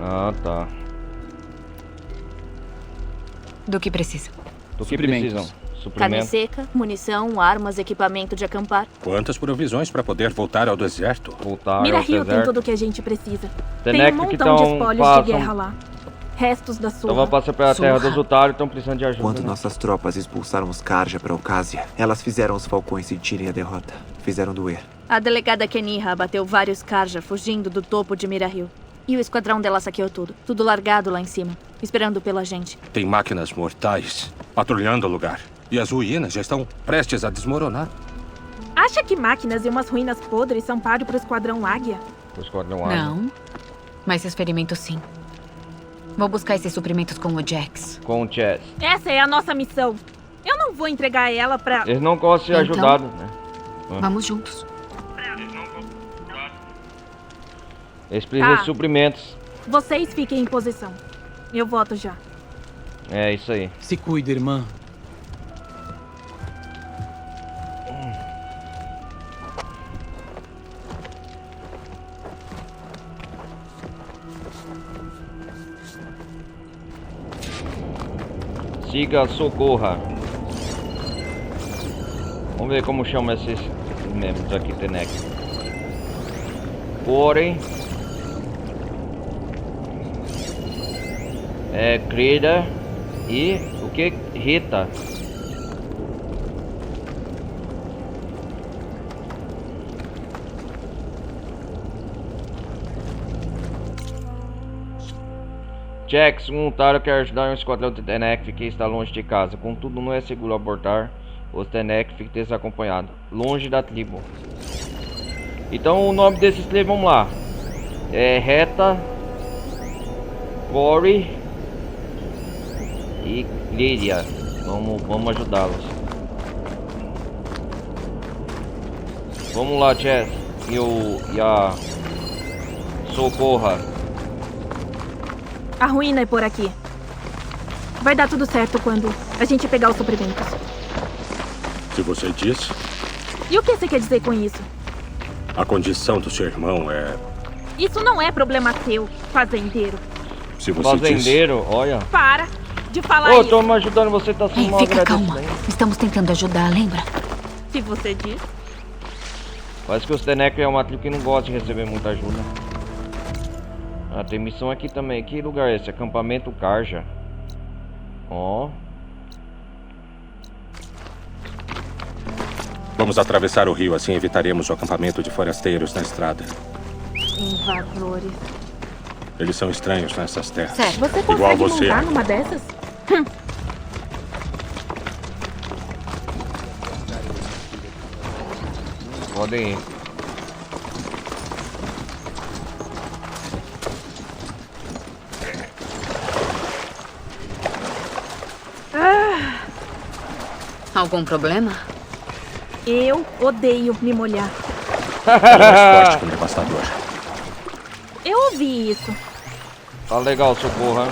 S1: Ah, tá.
S3: Do que precisa?
S1: Do que
S12: Suprimentos.
S1: precisam?
S13: Carne
S1: Suprimentos.
S13: seca, munição, armas, equipamento de acampar.
S9: Quantas provisões para poder voltar ao deserto?
S1: Voltar
S10: Mira
S1: ao
S10: Hill tem
S1: deserto.
S10: tudo o que a gente precisa. Tem
S1: Tenec
S10: um
S1: que
S10: montão de
S1: tão
S10: espólios
S1: passam-
S10: de guerra lá. Restos da
S1: Então
S10: surra.
S1: vamos passar pela terra
S3: Surra.
S1: dos Utários, estão precisando de ajuda.
S11: Quando
S1: né?
S11: nossas tropas expulsaram os Karja para Ocásia, elas fizeram os falcões sentirem a derrota. Fizeram doer.
S13: A delegada Keniha abateu vários Karja fugindo do topo de Mira Hill. E o esquadrão dela saqueou tudo. Tudo largado lá em cima, esperando pela gente.
S9: Tem máquinas mortais patrulhando o lugar. E as ruínas já estão prestes a desmoronar.
S10: Acha que máquinas e umas ruínas podres são páreo pro esquadrão Águia?
S1: O esquadrão Águia.
S3: Não. Mas seus ferimentos, sim. Vou buscar esses suprimentos com o Jax.
S1: Com o Chess.
S10: Essa é a nossa missão. Eu não vou entregar ela pra...
S1: Eles não gostam de ser
S3: Então-
S1: ajudados, né?
S3: Vamos juntos.
S1: Eles precisam
S10: Tá.
S1: de suprimentos.
S10: Vocês fiquem em posição. Eu volto já.
S1: É isso aí.
S12: Se cuida, irmã.
S1: Siga, socorra. Vamos ver como chama esses membros aqui, Tenec. Porém. Crida e o que? Rita. Jax, um otário quer ajudar um esquadrão de Tenec que está longe de casa. Contudo, não é seguro abortar os Tenec que desacompanhado, longe da tribo. Então, o nome desses três, vamos lá. É Reta, Corey e Lydia. Vamos ajudá-los. Vamos lá, Chess. E a Socorra.
S10: A ruína é por aqui. Vai dar tudo certo quando a gente pegar os suprimentos.
S9: Se você diz,
S10: E o que você quer dizer com isso?
S9: a condição do seu irmão é...
S10: Isso não é problema seu, fazendeiro.
S9: Se você diz...
S1: Fazendeiro, olha.
S10: Para de falar
S1: Ô,
S10: isso.
S1: tô me ajudando, você tá sendo
S3: Ei,
S1: mal
S3: fica
S1: agradecido.
S3: calma. Estamos tentando ajudar, lembra?
S10: Se você diz.
S1: Parece que os Tenec é uma tribo que não gosta de receber muita ajuda. Ah, tem missão aqui também. Que lugar é esse? Acampamento Karja. Ó.
S9: Vamos atravessar o rio, assim evitaremos o acampamento de forasteiros na estrada.
S10: Invasores.
S9: Eles são estranhos nessas terras.
S10: Certo. Você
S9: Igual
S10: consegue
S9: você.
S10: montar numa dessas?
S1: Podem ir.
S3: Algum problema?
S10: Eu odeio me molhar.
S9: Ele é mais forte que um devastador.
S10: Eu ouvi isso.
S1: Tá legal, Socorro, hein?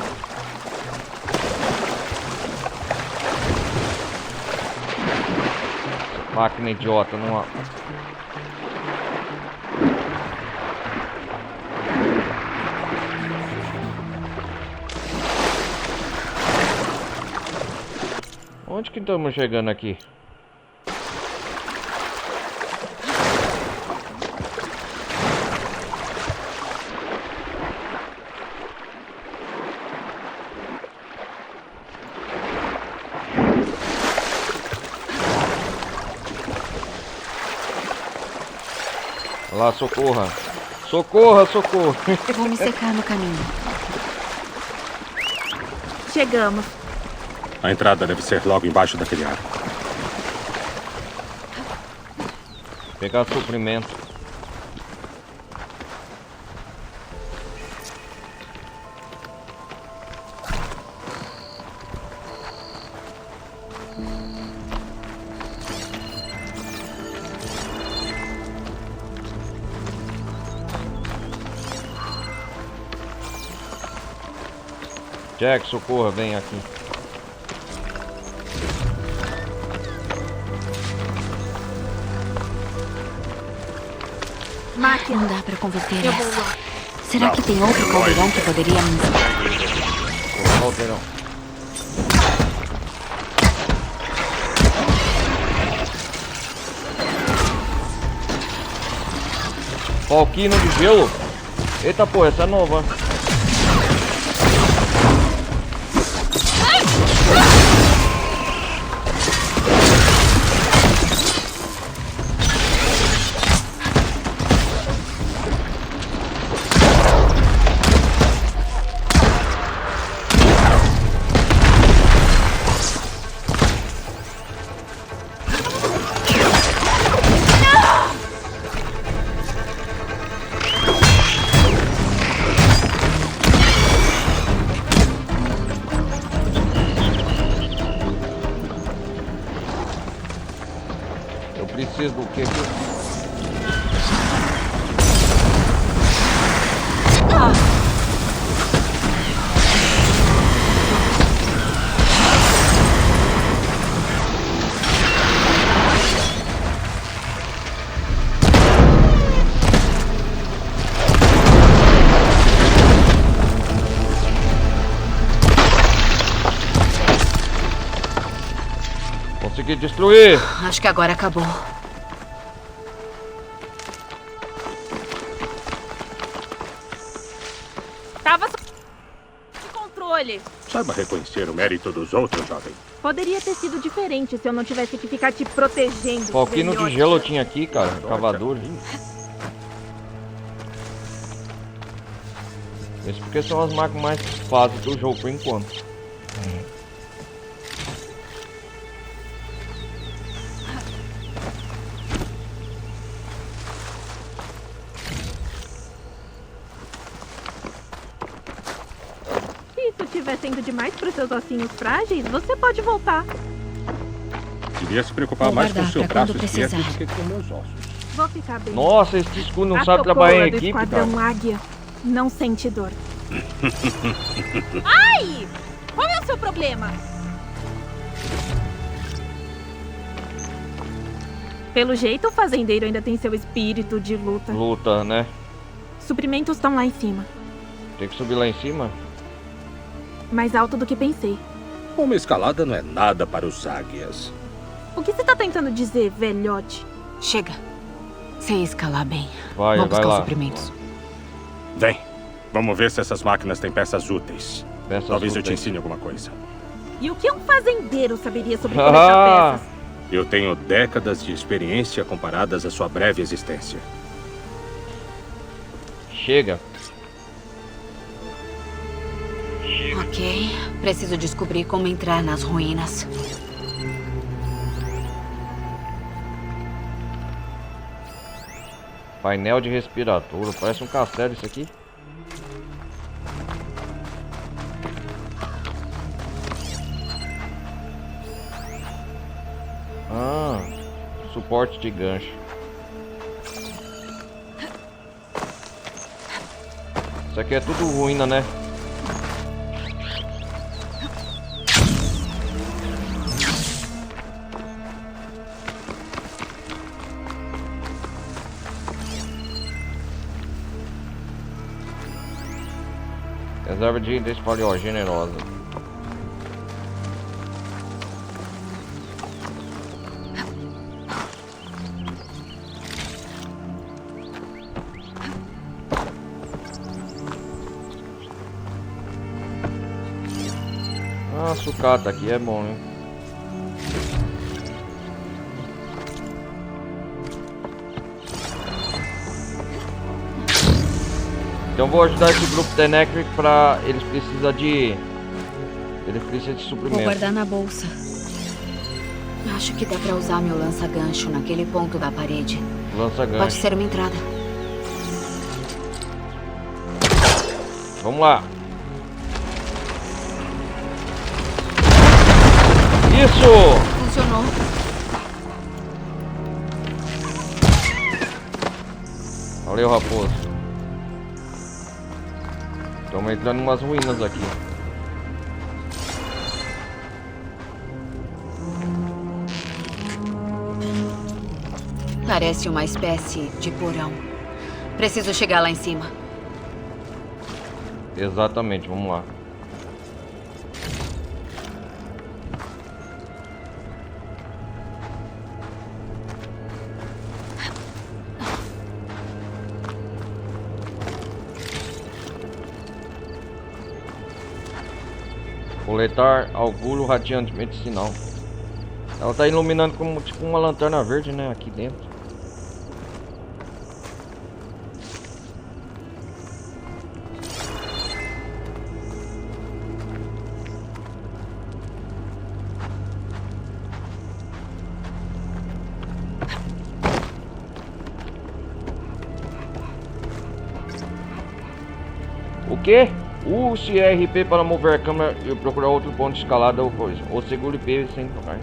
S1: Máquina idiota, não há. Onde que estamos chegando aqui? Lá, socorra. Socorra, socorro.
S3: Vou me secar no caminho.
S10: Chegamos.
S9: A entrada deve ser logo embaixo daquele arco.
S1: Pegar suprimento. Jack, socorra, vem aqui.
S10: Máquina.
S3: Não dá pra converter
S10: Eu vou
S3: essa.
S10: lá.
S3: Será que tem outro caldeirão que poderia me...
S1: Caldeirão. Falquino de gelo. Eita, pô, essa é nova. Preciso do que aqui? Consegui destruir.
S3: Acho que agora acabou.
S10: Tava sob controle.
S9: Saiba reconhecer o mérito dos outros, jovem.
S10: Poderia ter sido diferente se eu não tivesse que ficar te protegendo.
S1: Falquino de
S10: velhote.
S1: gelo eu tinha aqui, cara. Cavadura. Isso porque são as máquinas mais fáceis do jogo por enquanto.
S10: Se isso estiver sendo demais para os seus ossinhos frágeis, você pode voltar.
S9: Devia se preocupar
S3: Vou
S9: mais com
S3: guardar
S9: seu
S3: pra
S9: braço
S3: quando
S9: esquerdo
S3: precisar.
S9: do que com meus ossos.
S10: Vou ficar bem.
S1: Nossa, esse escudo não
S10: A
S1: sabe trabalhar em
S10: Socorro do
S1: equipe,
S10: Esquadrão
S1: cara.
S10: Águia não sente dor. Ai! Qual é o seu problema? Pelo jeito, o fazendeiro ainda tem seu espírito de luta.
S1: Luta, né?
S10: Suprimentos estão lá em cima.
S1: Tem que subir lá em cima?
S10: Mais alto do que pensei.
S9: Uma escalada não é nada para os águias.
S10: O que você tá tentando dizer, velhote?
S3: Chega. Sei escalar bem.
S1: Vai,
S3: Vou
S1: vai
S3: buscar os
S1: lá.
S3: suprimentos.
S9: Vem, vamos ver se essas máquinas têm peças úteis.
S1: Peças
S9: Talvez eu te
S1: úteis.
S9: ensine alguma coisa.
S10: E o que um fazendeiro saberia sobre coletar peças?
S9: Eu tenho décadas de experiência comparadas à sua breve existência.
S1: Chega.
S3: Ok. Preciso descobrir como entrar nas ruínas.
S1: Painel de respiratório. Parece um castelo isso aqui. Ah, suporte de gancho. Isso aqui é tudo ruína, né? Reserva de espalhou generosa. Ah, sucata aqui é bom, hein? Então vou ajudar esse grupo Tenectric pra... Eles precisam de
S3: Vou
S1: suprimento.
S3: guardar na bolsa. Acho que dá pra usar meu lança-gancho naquele ponto da parede.
S1: Lança-gancho.
S3: Pode ser uma entrada.
S1: Vamos lá. Isso!
S3: Funcionou.
S1: Valeu, raposo. Estamos entrando em umas ruínas aqui.
S3: Parece uma espécie de porão. Preciso chegar lá em cima.
S1: Exatamente, vamos lá. Coletar auguro radiante medicinal. Ela tá iluminando como tipo uma lanterna verde, né? Aqui dentro. O que? Use RP para mover a câmera e procurar outro ponto de escalada ou coisa. Ou segure P sem tocar.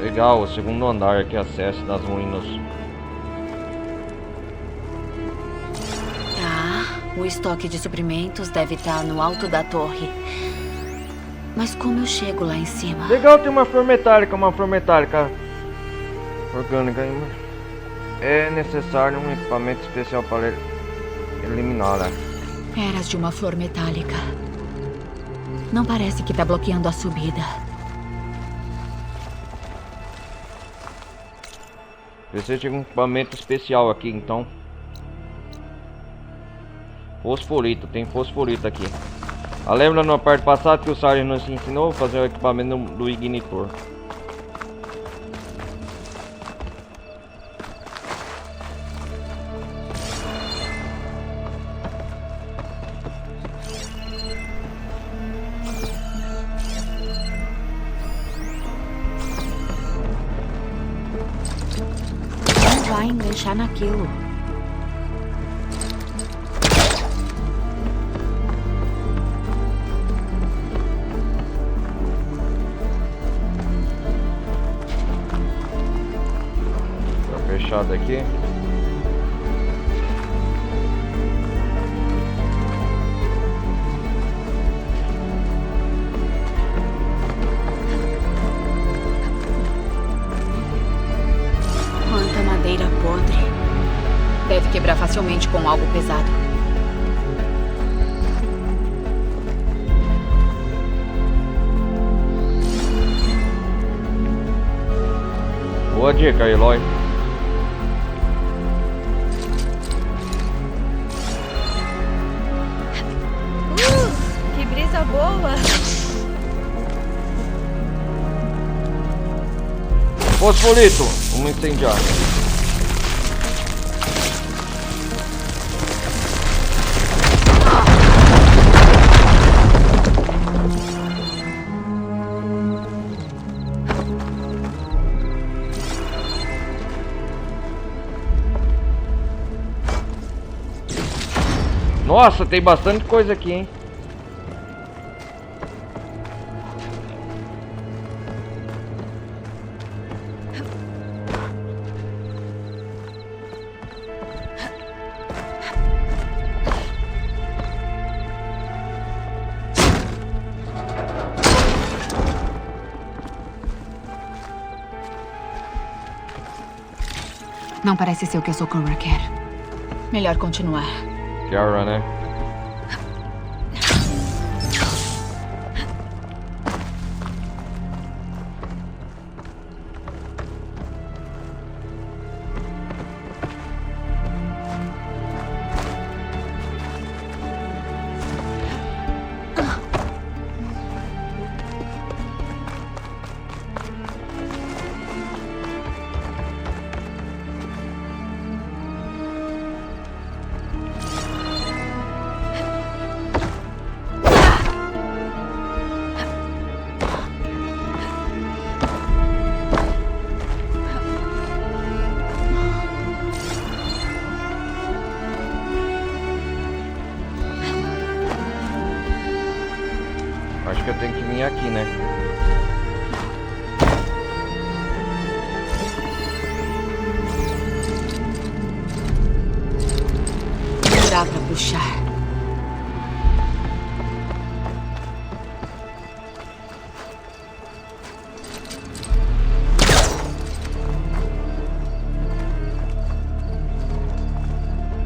S1: Legal, o segundo andar que acessa das ruínas.
S3: O estoque de suprimentos deve estar no alto da torre. Mas como eu chego lá em cima?
S1: Legal, tem uma flor metálica orgânica. É necessário um equipamento especial para eliminá-la.
S3: Eras de uma flor metálica. Não parece que tá bloqueando a subida.
S1: Precisa de um equipamento especial aqui, então. Fosforito, tem fosforito aqui. Lembra na parte passada que o Sarge nos ensinou a fazer o equipamento do ignitor.
S3: Não vai enganchar naquilo.
S1: Fechado aqui.
S3: Quanta madeira podre. Deve quebrar facilmente com algo pesado.
S1: Boa dica, Eloy.
S13: Que brisa boa!
S1: Fosforito, vamos incendiar. Nossa, tem bastante coisa aqui, hein?
S3: Não parece ser o que a Socorro quer. Melhor continuar.
S1: Kiara, né? Acho que eu tenho que vir aqui, né?
S3: Dá pra puxar.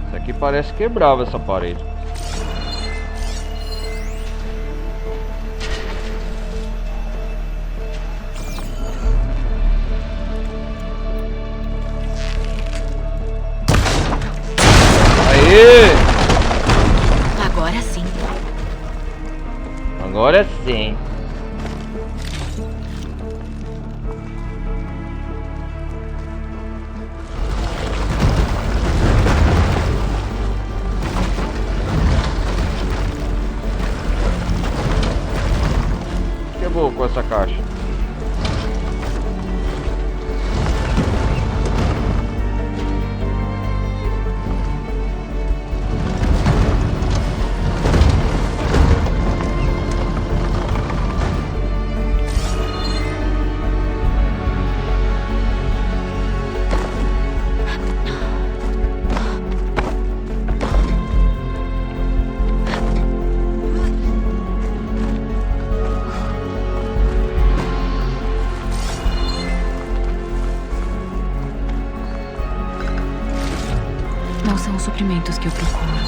S1: Isso aqui parece quebrável, essa parede. É sim. Que vou com essa caixa?
S3: Não são os suprimentos que eu procuro.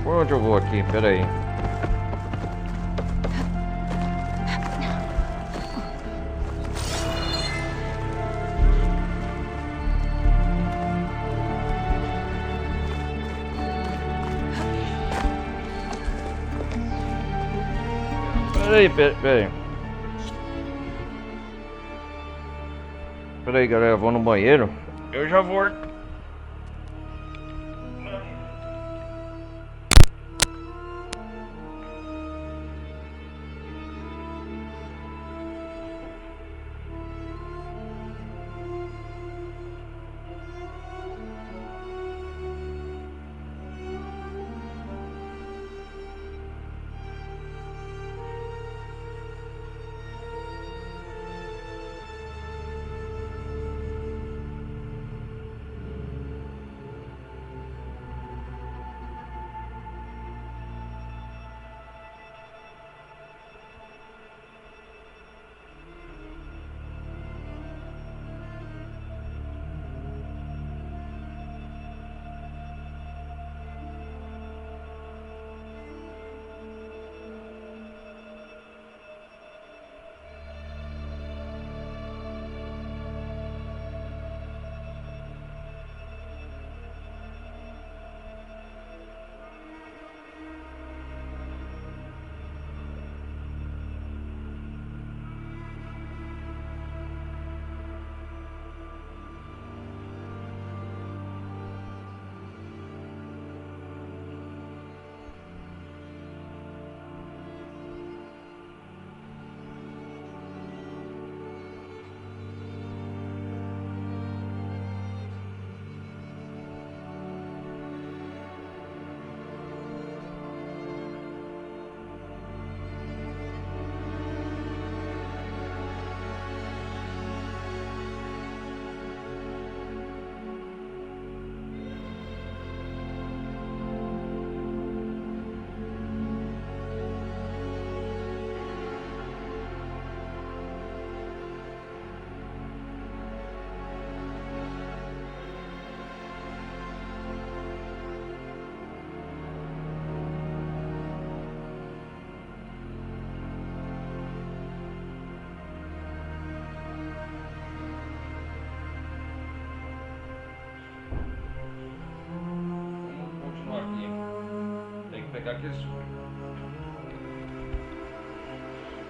S3: Por onde eu vou aqui? Pera aí. Pera aí. Pera aí, galera, eu vou no banheiro. Eu já vou.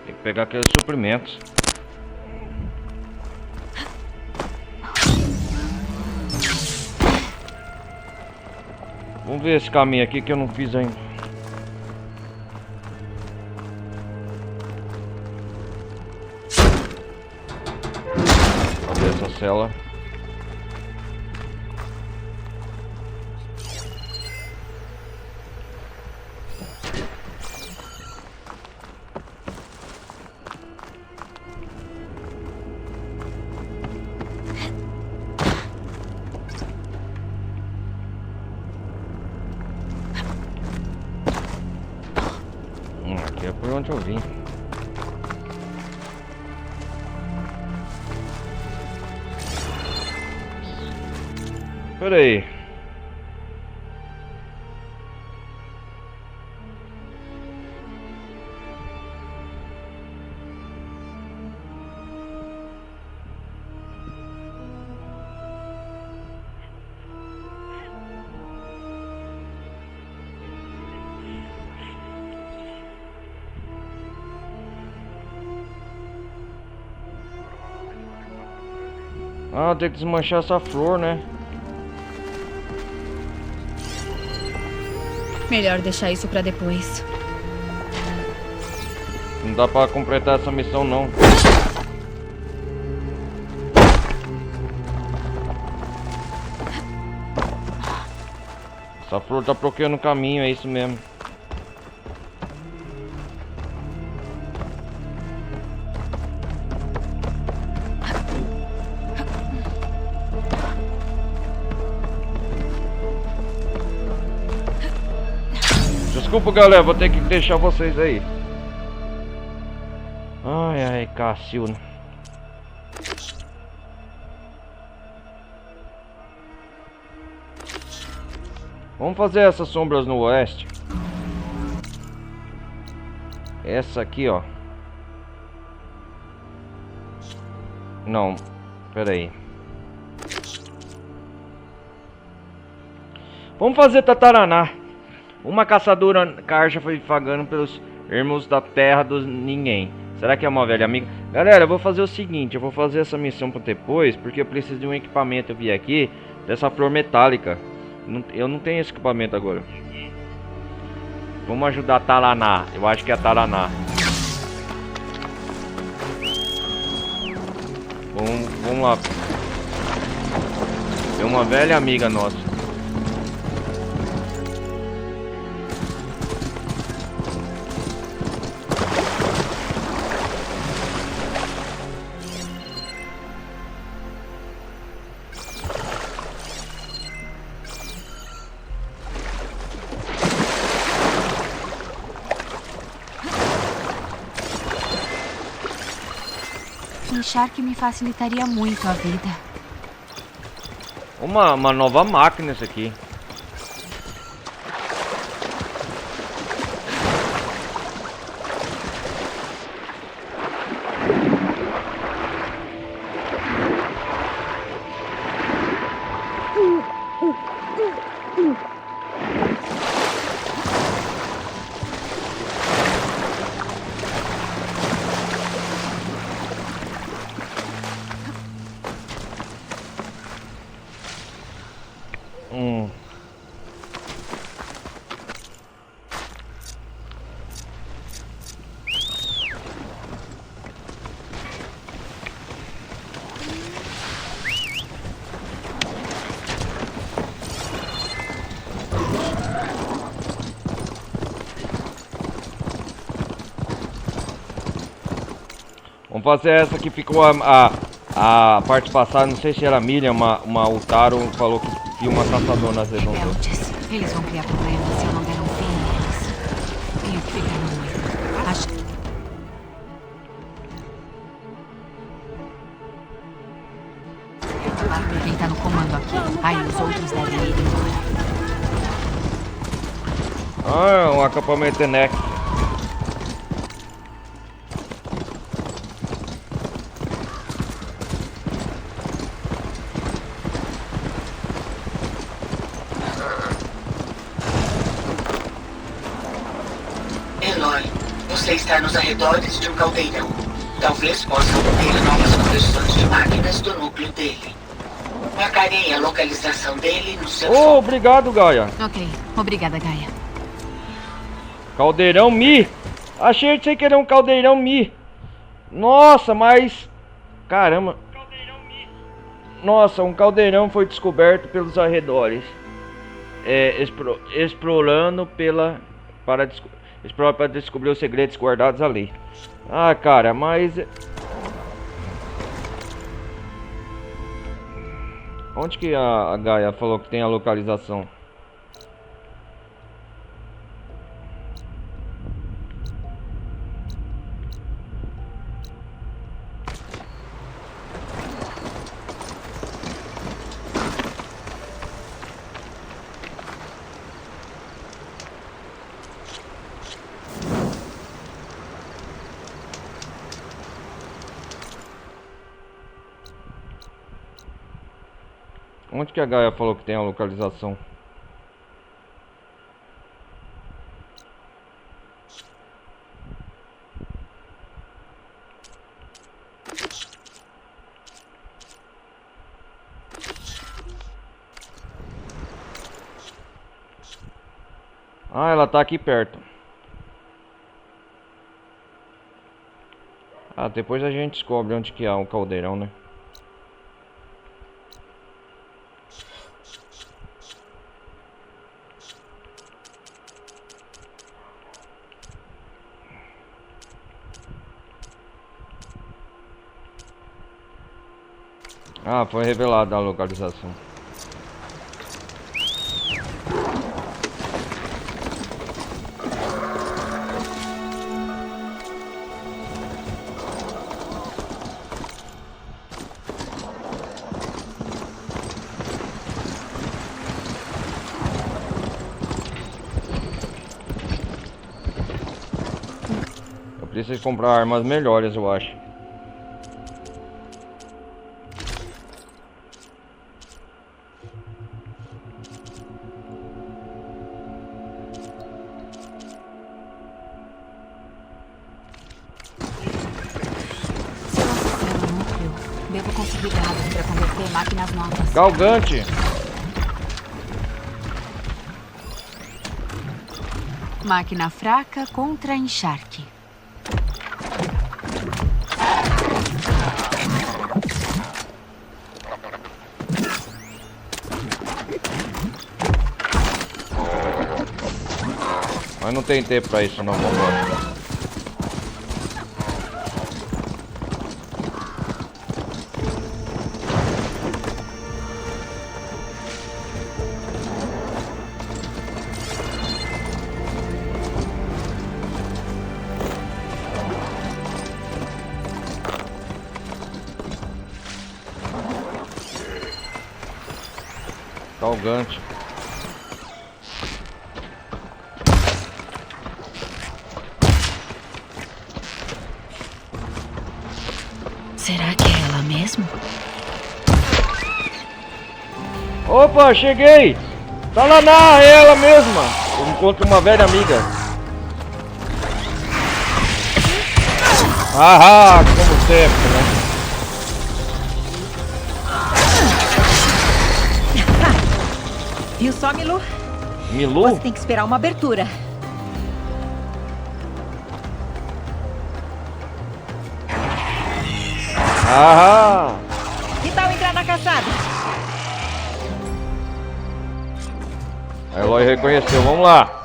S3: Tem que pegar aqueles suprimentos. Vamos ver esse caminho aqui que eu não fiz ainda.
S1: fazer essa cela. Aqui é por onde eu vim. Pera aí. Ah, tem que desmanchar essa flor, né?
S3: Melhor deixar isso pra depois.
S1: Não dá pra completar essa missão, não. Essa flor tá bloqueando o caminho, é isso mesmo. Desculpa, galera, vou ter que deixar vocês aí. Ai, ai, Cássio. Vamos fazer essas sombras no oeste. Essa aqui, ó. Não, pera aí. Vamos fazer Tataraná. Uma caçadora carja foi vagando pelos ermos da terra dos ninguém. Será que é uma velha amiga? Galera, eu vou fazer o seguinte. Eu vou fazer essa missão para depois, porque eu preciso de um equipamento. Eu vi aqui dessa flor metálica. Eu não tenho esse equipamento agora. Vamos ajudar a Taraná. Eu acho que é a Taraná. Vamos lá. É uma velha amiga nossa.
S3: Shark me facilitaria muito a vida.
S1: Uma nova máquina isso aqui. Vamos fazer essa que ficou a parte passada, não sei se era a Miriam, uma Utaro falou que viu uma caçadora nas redondas.
S3: Eles vão criar problemas se eu não der um fim neles. Tenho que ficar no meio. Acho... Quem tá no comando aqui? Aí os outros devem ir embora.
S1: Ah, um acampamento Tenex.
S14: Você está nos arredores de um caldeirão. Talvez possa obter novas conversões de máquinas do núcleo dele. Marcarei a localização dele no seu...
S1: Oh, obrigado, Gaia.
S3: Ok, obrigada, Gaia.
S1: Caldeirão Mi. Achei sem querer um caldeirão Mi. Nossa, mas... Caramba. Caldeirão Mi. Nossa, um caldeirão foi descoberto pelos arredores. Explorando para descobrir os segredos guardados ali. Ah, cara, mas... Onde que a Gaia falou que tem a localização? Onde que a Gaia falou que tem a localização? Ah, ela tá aqui perto. Ah, depois a gente descobre onde que é o caldeirão, né? Ah, foi revelada a localização. Eu preciso comprar armas melhores, eu acho.
S3: Devo conseguir dados para converter máquinas novas.
S1: Galgante!
S3: Máquina fraca contra encharque.
S1: Mas não tem tempo pra isso não, vambora. Galgante.
S3: Será que é ela mesmo?
S1: Opa, cheguei! Tá lá na ela mesma! Eu encontro uma velha amiga. Ah, como sempre, né?
S15: Viu só, Milu?
S1: Milu?
S15: Você tem que esperar uma abertura.
S1: Ah!
S15: Que tal entrar na caçada?
S1: A Eloy reconheceu, vamos lá!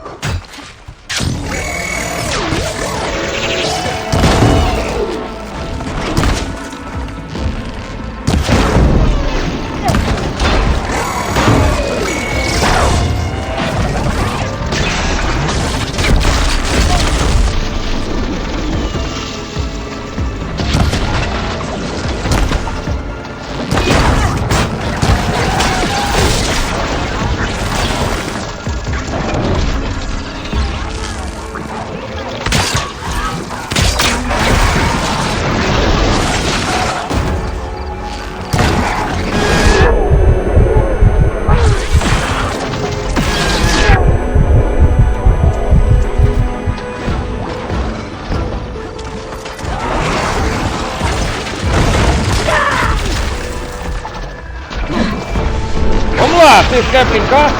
S1: Vocês querem brincar?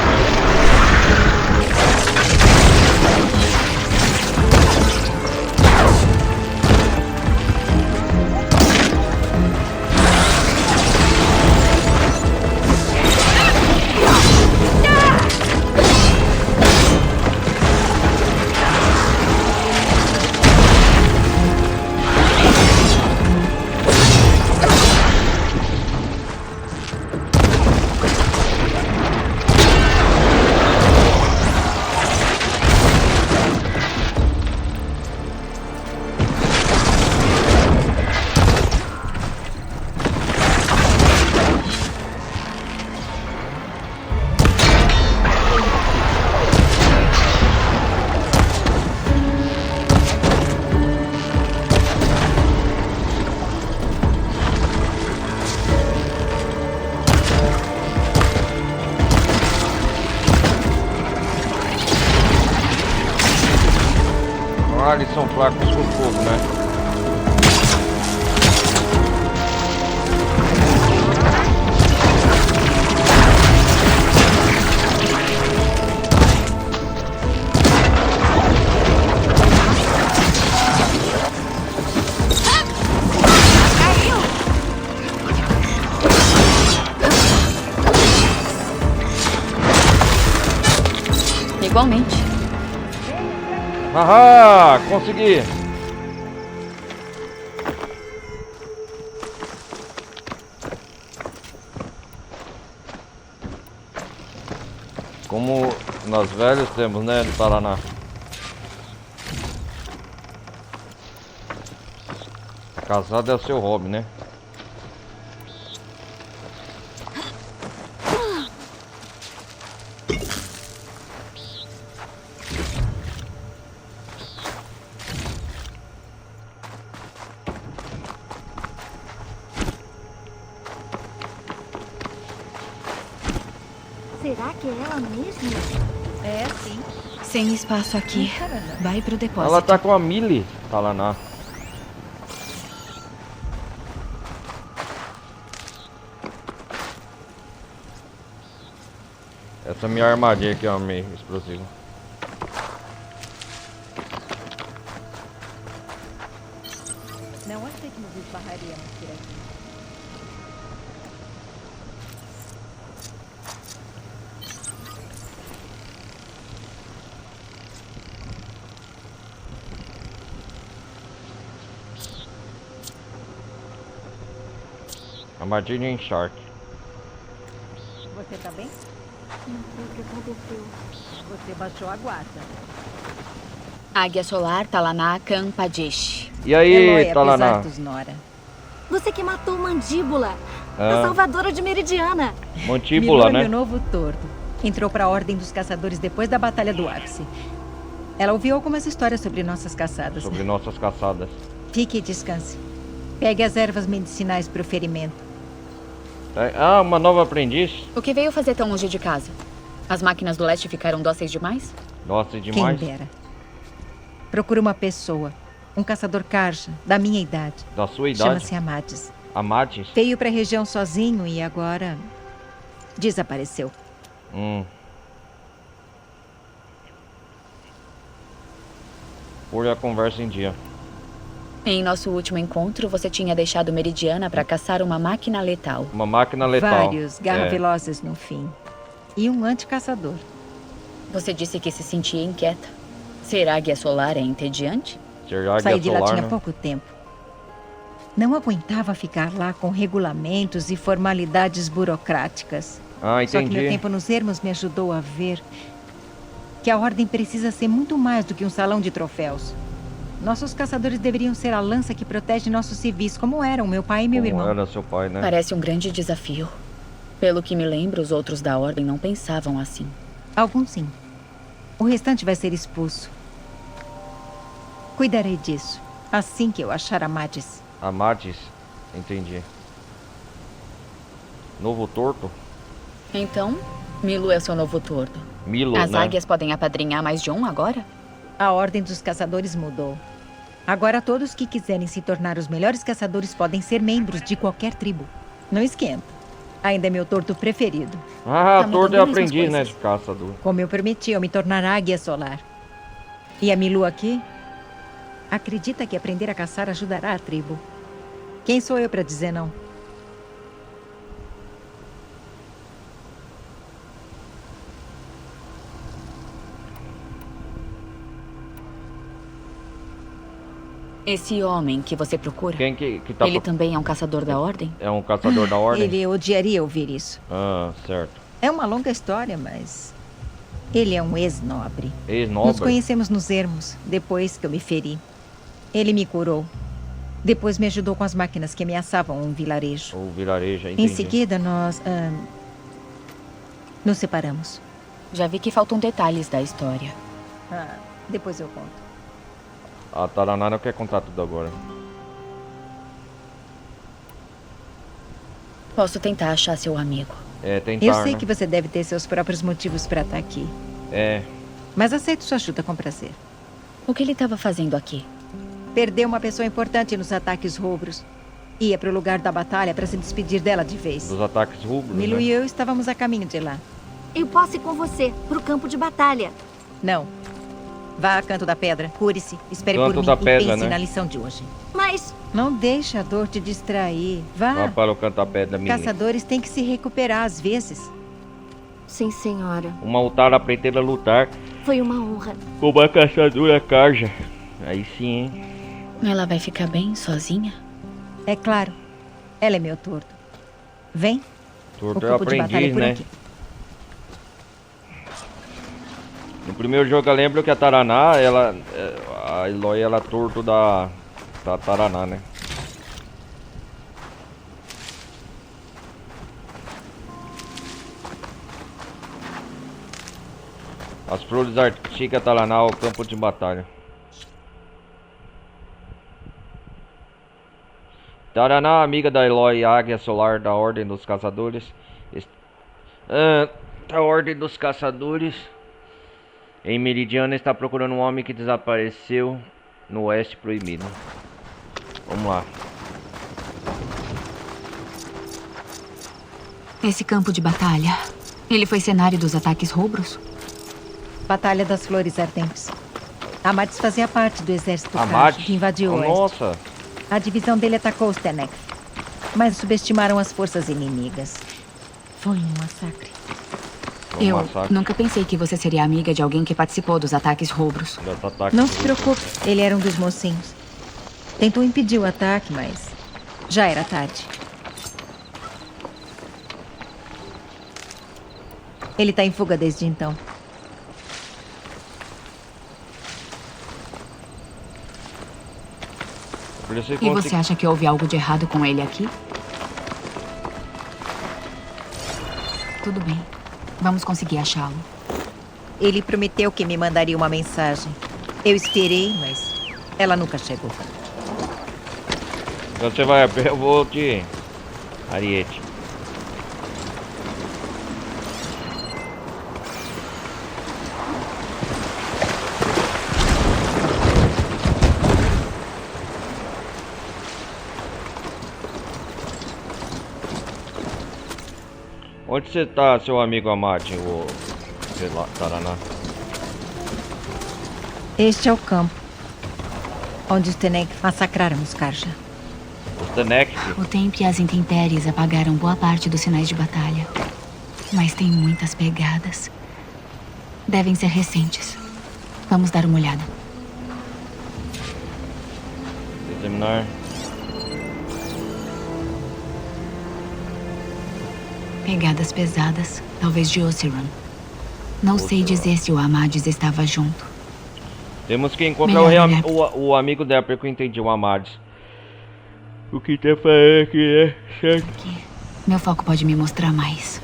S1: Ah, eles são fracos com fogo, né?
S13: Igualmente.
S1: Haha, consegui! Como nós velhos temos, né, do Paraná. Casado é o seu hobby, né?
S7: Será que é ela mesmo?
S15: É, sim.
S3: Sem espaço aqui. Vai pro depósito.
S1: Ela tá com a Millie, Talaná. Essa é a minha armadilha aqui, ó, meio explosivo.
S15: Não achei que nos esbarraríamos por aqui.
S1: Armadilha em Shark.
S15: Você tá bem?
S7: Não sei o que aconteceu.
S15: Você baixou a guarda.
S13: Águia Solar, Talaná, Campadesh.
S1: E aí,
S15: Eloy,
S1: Talaná?
S15: apesar dos Nora.
S7: Você que matou Mandíbula,
S1: Ah.
S7: a salvadora de Meridiana.
S1: Mantíbula,
S15: Milu é
S1: né?
S15: meu novo tordo. Entrou para a Ordem dos Caçadores depois da Batalha do Ápice. Ela ouviu algumas histórias sobre nossas caçadas.
S1: Sobre nossas caçadas.
S15: Fique e descanse. Pegue as ervas medicinais para o ferimento.
S1: Ah, uma nova aprendiz?
S13: O que veio fazer tão longe de casa? As máquinas do leste ficaram dóceis demais?
S1: Nossa, demais.
S15: Quem dera. Procura uma pessoa. Um caçador Karja, da minha idade.
S1: Da sua idade?
S15: Chama-se Amadis.
S1: Amadis?
S15: Veio para a região sozinho e agora desapareceu.
S1: Pôr a conversa em dia.
S13: Em nosso último encontro, você tinha deixado Meridiana para caçar uma máquina letal.
S1: Uma máquina letal.
S15: Vários garra-velozes no fim. E um anticaçador.
S13: Você disse que se sentia inquieta. Ser águia solar é entediante?
S1: Ser águia
S15: Saí de lá
S1: solar,
S15: tinha
S1: né?
S15: pouco tempo. Não aguentava ficar lá com regulamentos e formalidades burocráticas.
S1: Ah,
S15: Só que
S1: entendi.
S15: meu tempo nos ermos me ajudou a ver que a Ordem precisa ser muito mais do que um salão de troféus. Nossos caçadores deveriam ser a lança que protege nossos civis, como eram meu pai e meu
S1: Como
S15: irmão.
S1: era seu pai, né?
S13: Parece um grande desafio. Pelo que me lembro, os outros da Ordem não pensavam assim.
S15: Alguns sim. O restante vai ser expulso. Cuidarei disso, assim que eu achar Amadis.
S1: Amadis? Entendi. Novo torto?
S13: Então, Milu é seu novo tordo.
S1: Milo,
S13: As
S1: né?
S13: águias podem apadrinhar mais de um agora?
S15: A Ordem dos Caçadores mudou. Agora todos que quiserem se tornar os melhores caçadores podem ser membros de qualquer tribo. Não esquenta. Ainda é meu tordo preferido.
S1: Ah,
S15: Tá me
S1: torto
S15: dando
S1: é
S15: mesmas
S1: aprendiz, né?
S15: coisas.
S1: De caçador.
S15: Como eu prometi, eu me tornar águia solar. E a Milu aqui acredita que aprender a caçar ajudará a tribo. Quem sou eu para dizer não?
S13: Esse homem que você procura,
S1: Quem que tá...
S13: ele também é um caçador da Ordem?
S1: É um caçador da Ordem?
S15: Ele odiaria ouvir isso.
S1: Ah, certo.
S15: É uma longa história, mas ele é um ex-nobre.
S1: Ex-nobre?
S15: Nos conhecemos nos ermos, depois que eu me feri. Ele me curou. Depois me ajudou com as máquinas que ameaçavam um vilarejo.
S1: O vilarejo, entendi.
S15: Em seguida, nós nos separamos.
S13: Já vi que faltam detalhes da história.
S15: Depois eu conto.
S1: A Talaná não quer contar tudo agora.
S13: Posso tentar achar seu amigo.
S1: É, tentar,
S15: Eu sei
S1: né?
S15: que você deve ter seus próprios motivos para estar aqui.
S1: É.
S15: Mas aceito sua ajuda com prazer.
S3: O que ele estava fazendo aqui?
S15: Perdeu uma pessoa importante nos ataques rubros. Ia para o lugar da batalha para se despedir dela de vez.
S1: Dos ataques rubros,
S15: Milo
S1: né?
S15: e eu estávamos a caminho de lá.
S13: Eu posso ir com você, pro campo de batalha.
S15: Não. Vá a Canto da Pedra, cure-se, espere
S1: Canto
S15: por mim
S1: da
S15: e
S1: Pedra,
S15: pense
S1: né?
S15: na lição de hoje.
S13: Mas...
S15: Não deixe a dor te distrair.
S1: Vá
S15: Vá.
S1: para o Canto da Pedra, menina.
S15: Caçadores têm que se recuperar às vezes.
S13: Sim, senhora.
S1: Uma Utara aprender a lutar
S13: Foi uma honra.
S1: com uma caçadora Karja. Aí sim, hein?
S3: Ela vai ficar bem sozinha?
S15: É claro. Ela é meu tordo. Vem.
S1: Tordo
S15: O
S1: é
S15: campo de batalha
S1: aprendiz,
S15: é por
S1: né?
S15: aqui.
S1: No primeiro jogo eu lembro que a Taraná, ela... A Eloy, ela é torto da Taraná, né? As flores articas Taraná, o campo de batalha. Taraná, amiga da Eloy, águia solar da Ordem dos Caçadores. Da Ordem dos Caçadores. Em Meridiana está procurando um homem que desapareceu no Oeste Proibido. Vamos lá.
S3: Esse campo de batalha, ele foi cenário dos ataques rubros?
S15: Batalha das Flores Ardentes. Amadis fazia parte do exército
S1: Amadis?
S15: Karja que invadiu o Oeste.
S1: Nossa!
S15: A divisão dele atacou os Tenek, mas subestimaram as forças inimigas. Foi um massacre.
S3: Eu nunca pensei que você seria amiga de alguém que participou dos ataques rubros.
S15: Não se preocupe, ele era um dos mocinhos. Tentou impedir o ataque, mas já era tarde. Ele tá em fuga desde então.
S3: E você acha que houve algo de errado com ele aqui? Tudo bem. Vamos conseguir achá-lo.
S15: Ele prometeu que me mandaria uma mensagem. Eu esperei, mas ela nunca chegou.
S1: Quando você vai a pé, eu vou de Ariete. Onde você tá, seu amigo Amati, o Taraná?
S15: Este é o campo onde os Tenek massacraram os Karja.
S1: Os Tenek?
S3: O tempo e as intempéries apagaram boa parte dos sinais de batalha. Mas tem muitas pegadas. Devem ser recentes. Vamos dar uma olhada.
S1: Examinar.
S3: Pegadas pesadas, talvez de Oseram. Não sei dizer se o Amadis estava junto.
S1: Temos que encontrar o amigo dela, porque eu entendi, o Amadis. O que tá falando aqui, né? Certo?
S3: Meu foco pode me mostrar mais.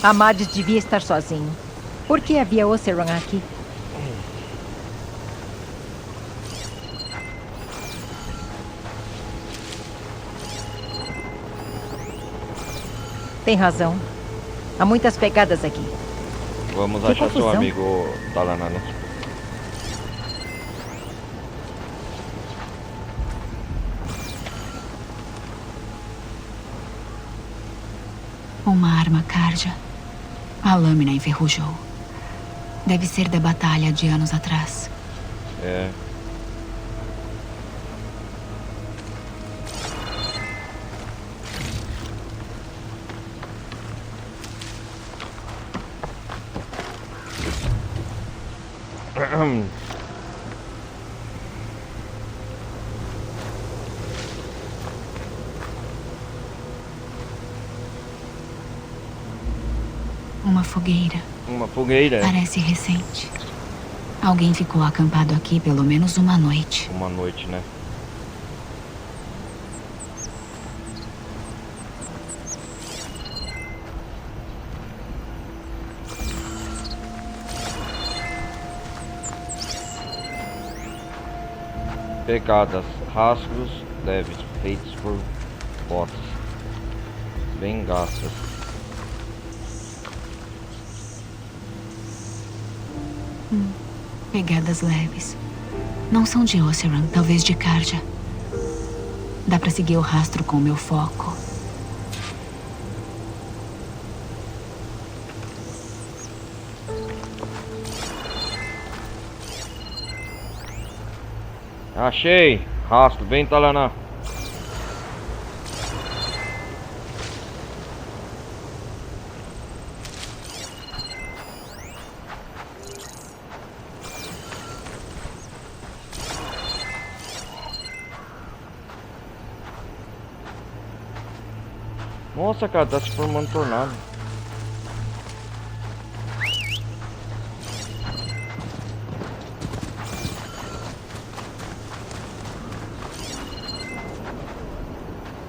S15: Amadis devia estar sozinho. Por que havia Oseram aqui? Tem razão. Há muitas pegadas aqui.
S1: Vamos
S15: Que
S1: achar seu
S15: confusão.
S1: amigo Taraná, né?
S3: Uma arma Karja. A lâmina enferrujou. Deve ser da batalha de anos atrás.
S1: É.
S3: Uma fogueira.
S1: Uma fogueira.
S3: Parece recente. Alguém ficou acampado aqui pelo menos uma noite.
S1: Uma noite, né? Pegadas, rastros leves, feitos por botas bem gastas.
S3: Pegadas leves. Não são de Oseram, talvez de Carja. Dá pra seguir o rastro com o meu foco.
S1: Achei! Rastro, vem, Talaná. Nossa, cara, tá se formando tornado.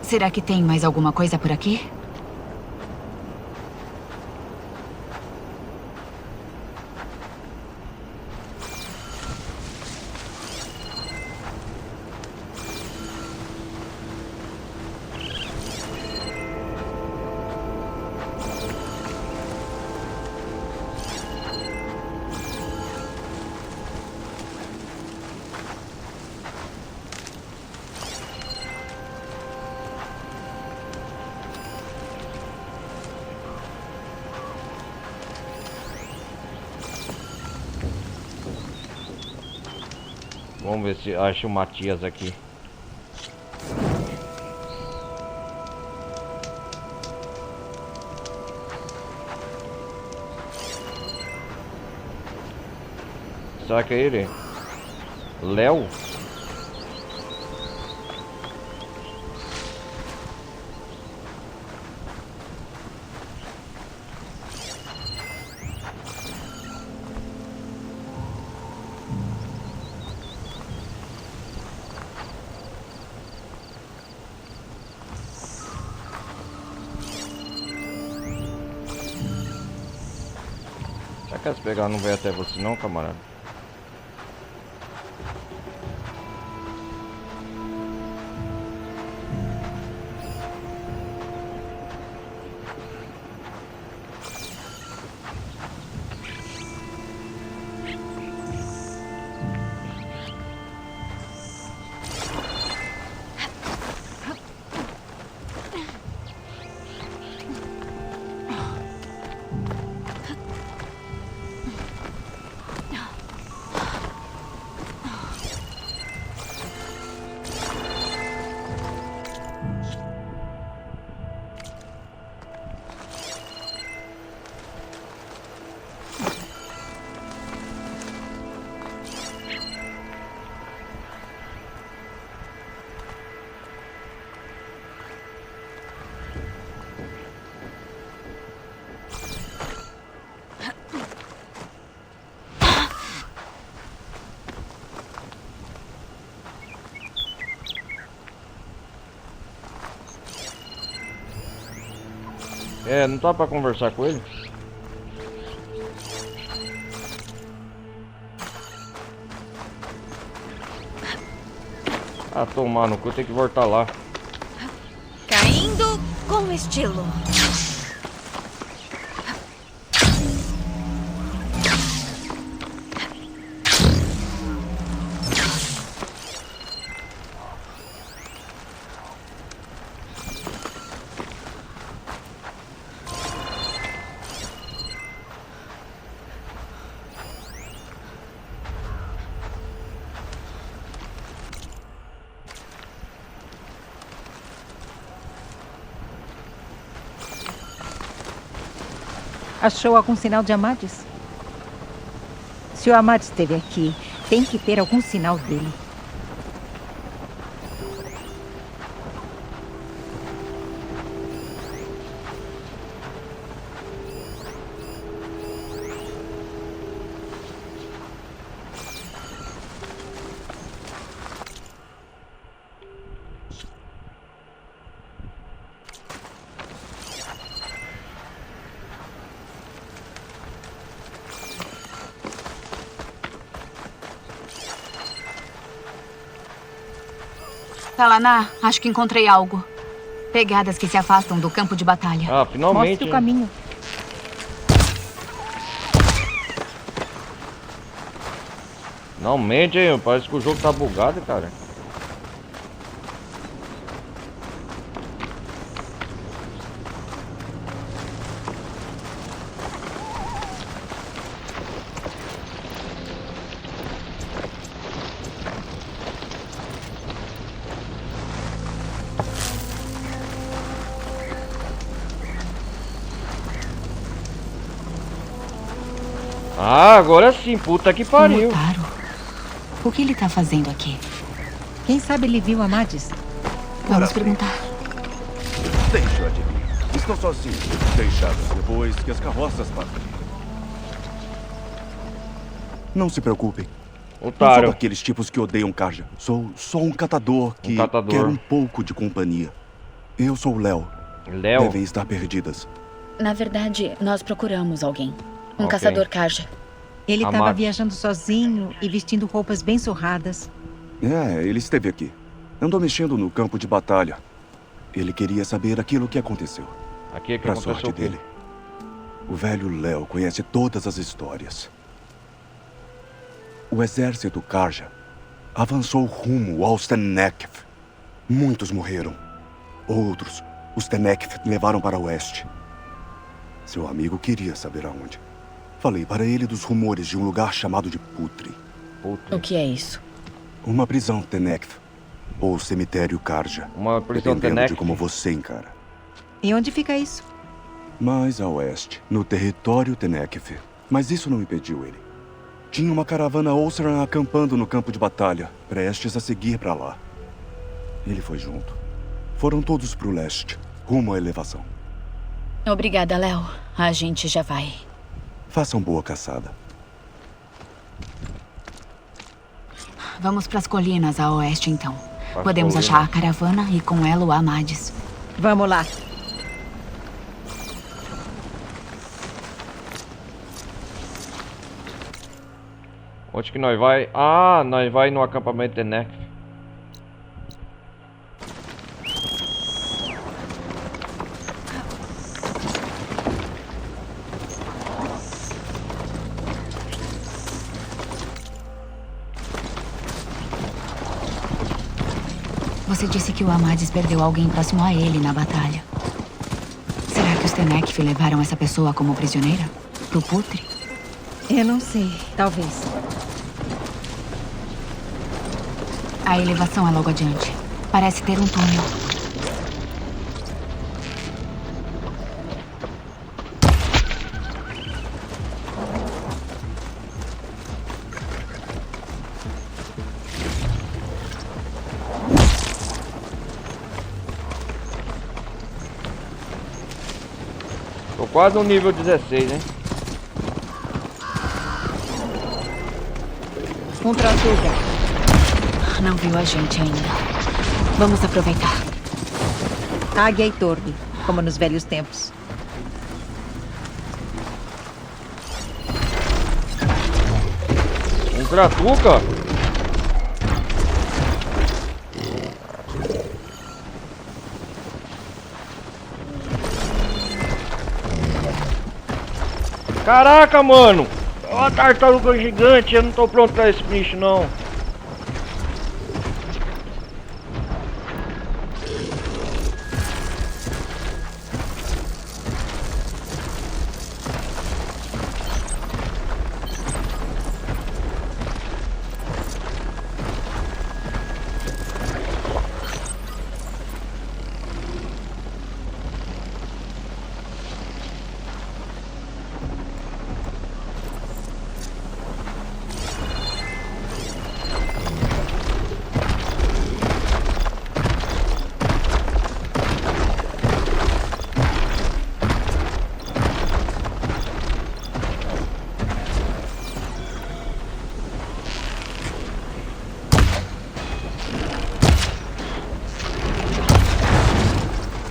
S3: Será que tem mais alguma coisa por aqui?
S1: Vamos ver se acho o Matias aqui. Será que é ele? Léo? Será que as pegar não vai até você não, camarada? É, não tá pra conversar com ele? Ah, tomar no cu, tem que voltar lá.
S16: Caindo com estilo.
S15: Achou algum sinal de Amades? Se o Amades esteve aqui, tem que ter algum sinal dele.
S3: Talaná, acho que encontrei algo. Pegadas que se afastam do campo de batalha.
S1: Ah, finalmente.
S15: Mostre o caminho.
S1: Não mente, hein? Parece que o jogo tá bugado, cara. Ah, agora sim, puta que pariu.
S3: Motaro. O que ele tá fazendo aqui?
S15: Quem sabe ele viu a Madis?
S3: Vamos perguntar.
S16: Deixa eu adivinhar. Estão sozinhos, deixados depois que as carroças partiram.
S11: Não se preocupem.
S16: Não
S1: Otário.
S16: sou daqueles tipos que odeiam Karja. Sou só um catador que quer um pouco de companhia. Eu sou o Léo.
S1: Léo?
S16: Devem estar perdidas.
S17: Na verdade, nós procuramos alguém. Um
S15: Ok.
S17: caçador Karja.
S15: Ele estava
S16: Amado.
S15: viajando sozinho e vestindo roupas bem surradas.
S16: É, ele esteve aqui. Andou mexendo no campo de batalha. Ele queria saber aquilo que aconteceu.
S1: Aqui é que
S16: Pra
S1: aconteceu
S16: sorte
S1: o quê?
S16: dele, o velho Léo conhece todas as histórias. O exército Karja avançou rumo aos Tenekth. Muitos morreram. Outros, os Tenekth levaram para o oeste. Seu amigo queria saber aonde. Falei para ele dos rumores de um lugar chamado de Putri.
S17: O que é isso?
S16: Uma prisão Tenekth. Ou cemitério Karja.
S1: Uma prisão
S16: dependendo
S1: Tenekth.
S16: de como você encara.
S15: E onde fica isso?
S16: Mais a oeste, no território Tenekth. Mas isso não impediu ele. Tinha uma caravana Ulceran acampando no campo de batalha, prestes a seguir para lá. Ele foi junto. Foram todos pro leste, rumo à elevação.
S17: Obrigada, Léo. A gente já vai.
S16: Façam boa caçada.
S3: Vamos pras colinas a oeste, então.
S1: Pras
S3: Podemos
S1: colinas.
S3: achar a caravana e com ela o Amadis.
S15: Vamos lá.
S1: Onde que nós vai? Ah, nós vai no acampamento de Tenekth.
S3: Você disse que o Amadis perdeu alguém próximo a ele na batalha. Será que os Tenekth levaram essa pessoa como prisioneira? Pro Putri?
S15: Eu não sei. Talvez.
S3: A elevação é logo adiante. Parece ter um túnel.
S1: Tô quase no nível 16, hein?
S15: Um Tratuga.
S3: Não viu a gente ainda. Vamos aproveitar.
S15: Águia e torre, como nos velhos tempos.
S1: Um Tratuca? Caraca, mano! Ó, tartaruga gigante, eu não tô pronto pra esse bicho, não.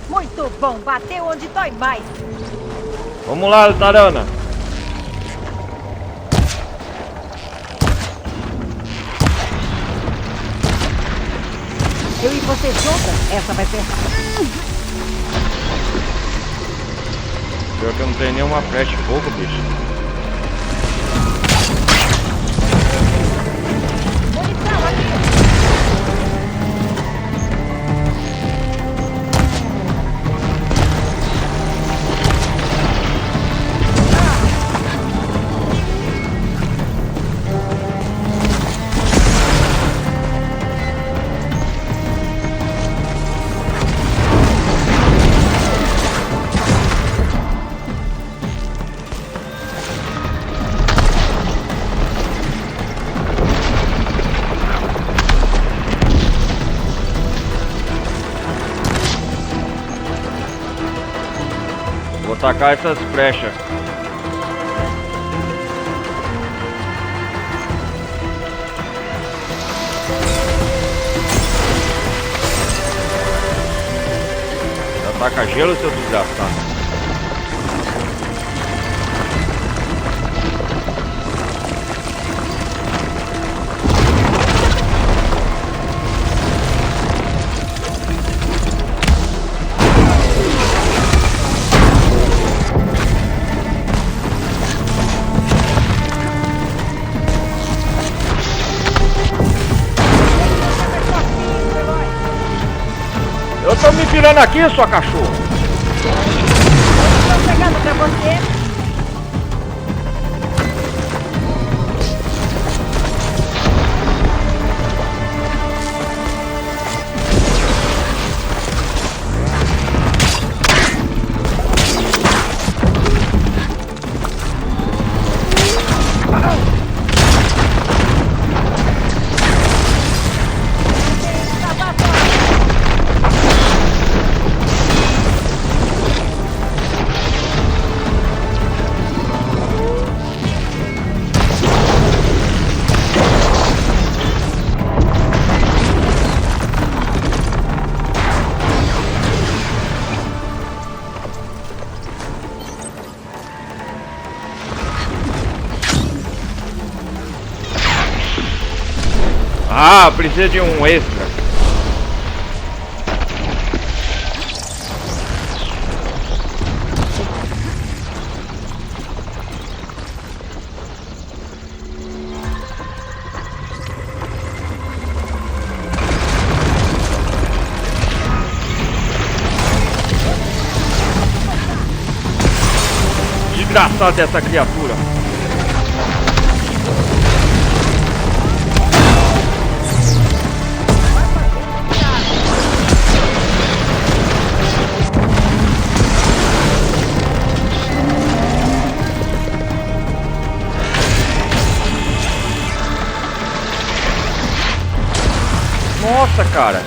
S15: Muito bom. Bateu onde dói mais.
S1: Vamos lá, Tarana.
S15: Eu e você juntas, essa vai ser rápida.
S1: Pior que eu não tenho nenhuma flecha de fogo, bicho. Vou tacar essas flechas. Taca gelo, seu desgraçado. Eu tô me virando aqui, sua cachorra.
S15: Tô chegando pra você.
S1: Ah, precisa de um extra. Desgraçado dessa criatura. Nossa, cara.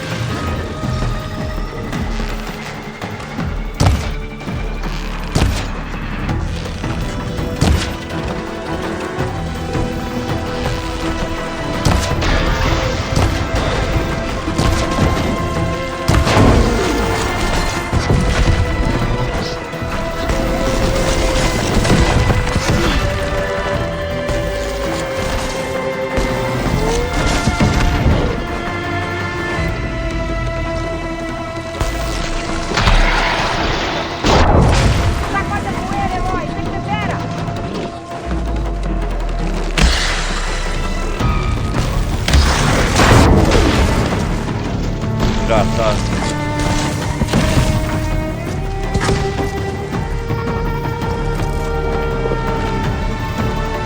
S1: Engraçado.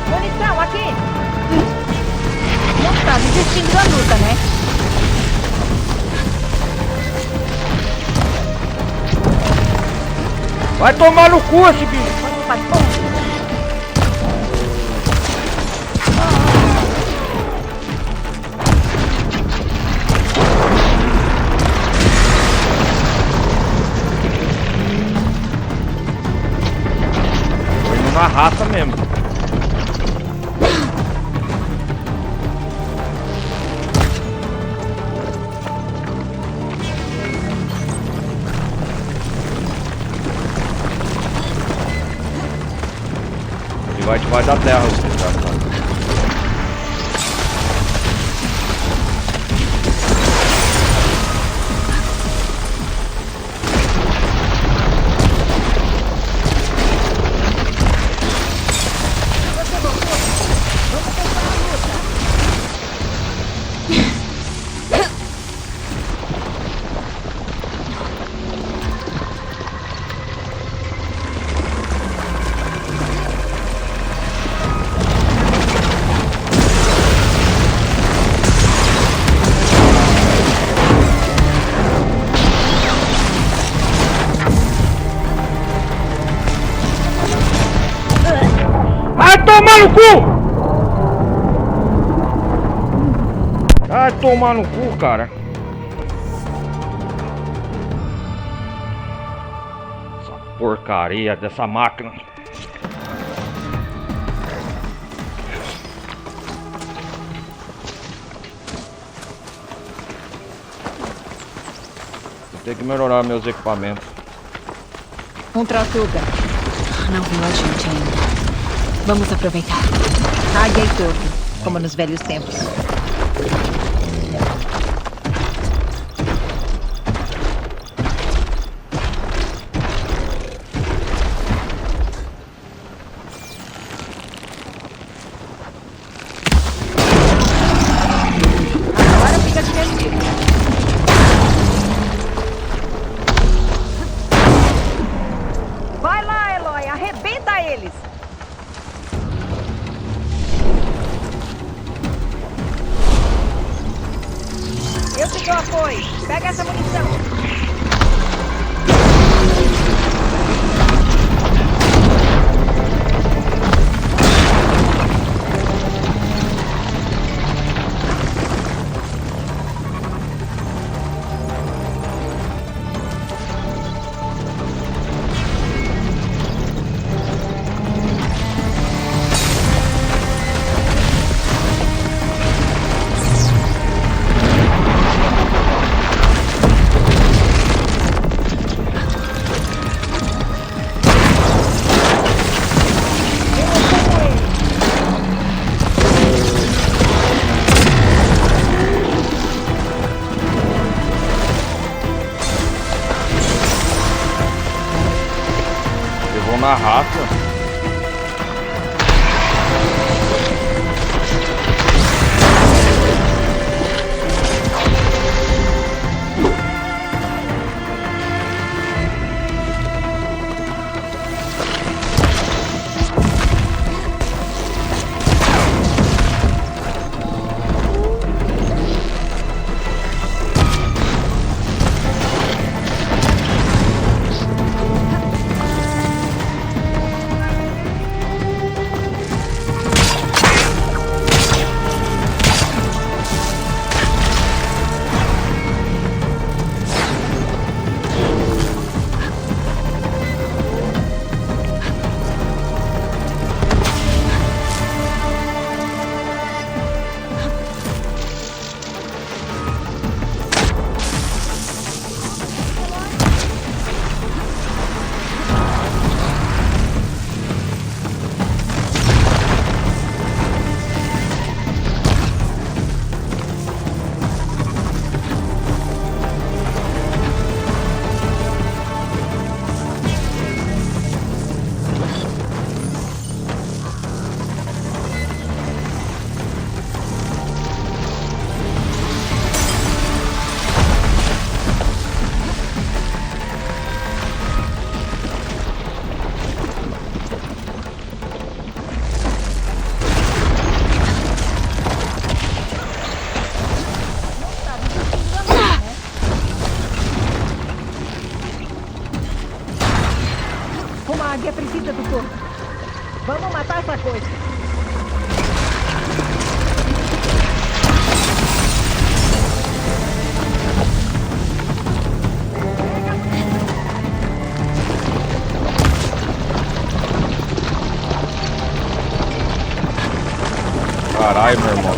S15: Munição, aqui! Não tá desistindo da luta, né?
S1: Vai tomar no cu esse bicho! Na raça mesmo. Ele vai debaixo da terra, o desgraçado. Vai tomar no cu! Vai tomar no cu, cara. Essa porcaria dessa máquina. Eu tenho que melhorar meus equipamentos.
S15: Um Tratuga.
S17: Não viu a gente ainda. Vamos aproveitar.
S15: Águia e tordo, como nos velhos tempos. Agora fica divertido. Vai lá, Eloy, arrebenta eles! Eu te dou apoio. Pega essa munição.
S1: Na raça.
S15: Uma águia precisa do corpo. Vamos matar essa coisa.
S1: Caralho, meu irmão.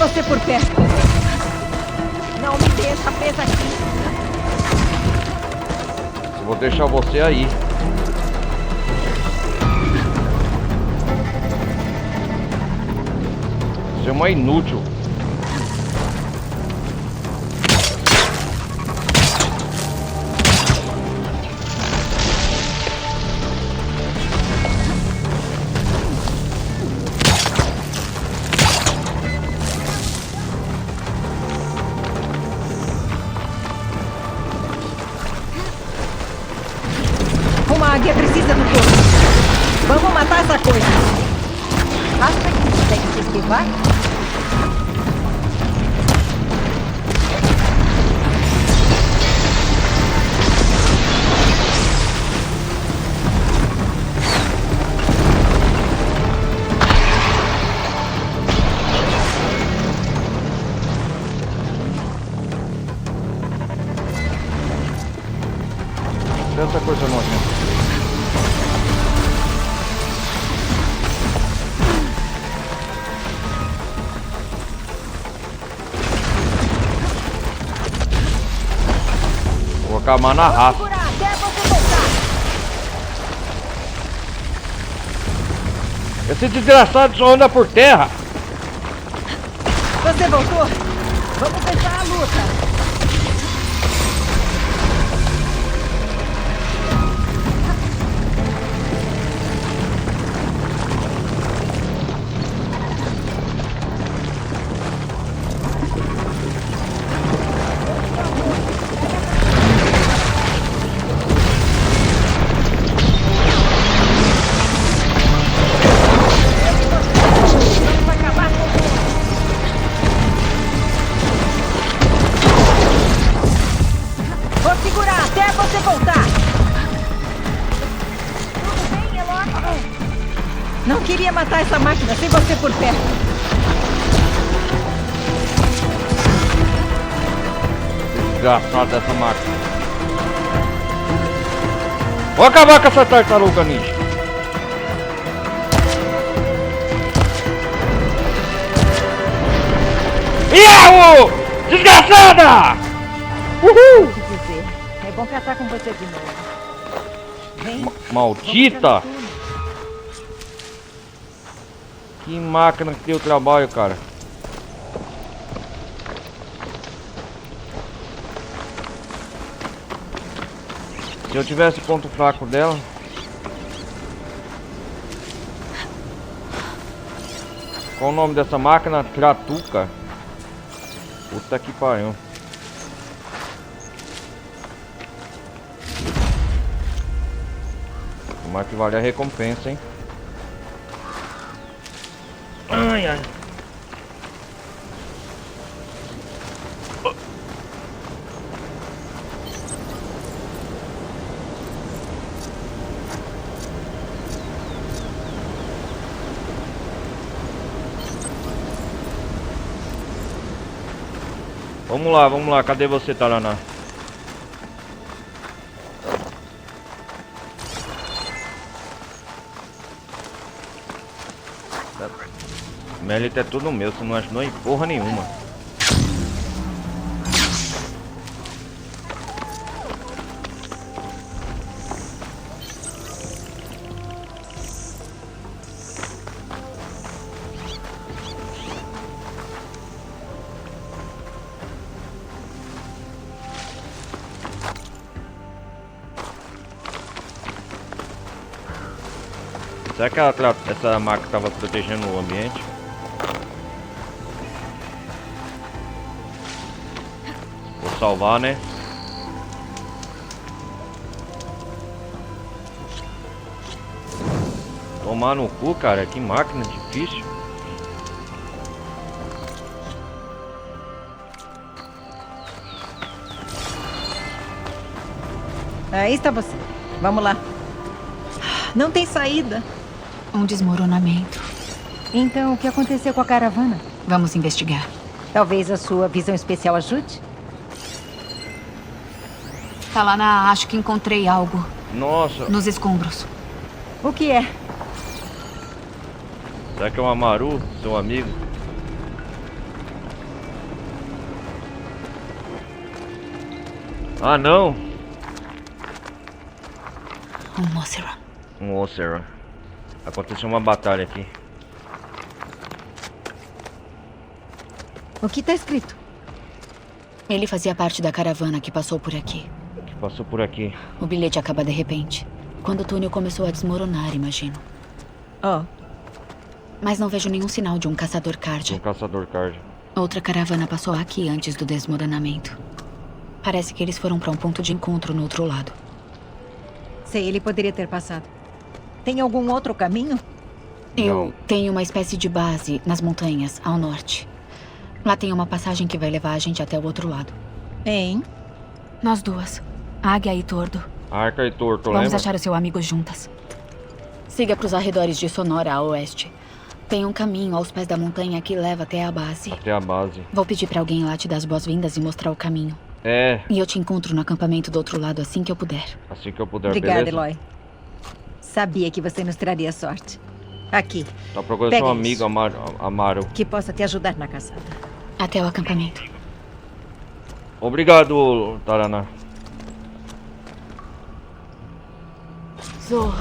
S15: Você por perto. Não me deixa presa aqui.
S1: Eu vou deixar você aí. Você é uma inútil.
S15: águia precisa do corpo. Vamos matar essa coisa. Acha que consegue se esquivar?
S1: Essa coisa nojenta. Vou colocar a mão na raça. Esse desgraçado só anda por terra.
S15: Você voltou? Vamos tentar a luta. Não queria matar essa máquina sem você por perto.
S1: Desgraçado dessa máquina. Vou acabar com essa tartaruga ninja. Iau! Desgraçada! Uhul!
S15: O que dizer? É bom catar com você de novo. Vem.
S1: Maldita! Que máquina que deu trabalho, cara. Se eu tivesse ponto fraco dela. Qual o nome dessa máquina? Tratuca. Puta que pariu. Tomara que vale a recompensa, hein? Ai, ai. Vamos lá. Cadê você, Taraná? Mérito é tudo meu, você não ajudou em porra nenhuma. Será que essa máquina estava protegendo o ambiente? Vou salvar, né? Tomar no cu, cara. Que máquina difícil.
S15: Aí está você. Vamos lá. Não tem saída.
S3: Um desmoronamento.
S15: Então, o que aconteceu com a caravana?
S3: Vamos investigar.
S15: Talvez a sua visão especial ajude?
S3: Talana, acho que encontrei algo.
S1: Nossa.
S3: Nos escombros.
S15: O que é?
S1: Será que é o Amaru, seu amigo? Ah, não.
S3: Um Mossera.
S1: Um Mossera. Aconteceu uma batalha aqui.
S15: O que está escrito?
S3: Ele fazia parte da caravana que passou por aqui.
S1: Passou por aqui.
S3: O bilhete acaba de repente. Quando o túnel começou a desmoronar, imagino.
S15: Oh.
S3: Mas não vejo nenhum sinal de um caçador Carja.
S1: Um caçador Carja.
S3: Outra caravana passou aqui antes do desmoronamento. Parece que eles foram para um ponto de encontro no outro lado.
S15: Sei, ele poderia ter passado. Tem algum outro caminho?
S17: Eu tenho uma espécie de base nas montanhas, ao norte. Lá tem uma passagem que vai levar a gente até o outro lado.
S15: Hein?
S17: Nós duas, Águia e Tordo.
S1: Arca e Torto,
S17: Vamos
S1: lembra?
S17: achar o seu amigo juntas. Siga para os arredores de Sonora, a oeste. Tem um caminho aos pés da montanha que leva até a base.
S1: Até a base.
S17: Vou pedir para alguém lá te dar as boas-vindas e mostrar o caminho.
S1: É.
S17: E eu te encontro no acampamento do outro lado assim que eu puder.
S1: Assim que eu puder,
S15: Obrigada,
S1: beleza?
S15: Eloy. Sabia que você nos traria sorte. Aqui.
S1: Tá procurando
S15: Pega
S1: seu
S15: isso.
S1: amigo, Amaro.
S15: Que possa te ajudar na caçada.
S17: Até o acampamento.
S1: Obrigado, Taraná.
S17: Zo,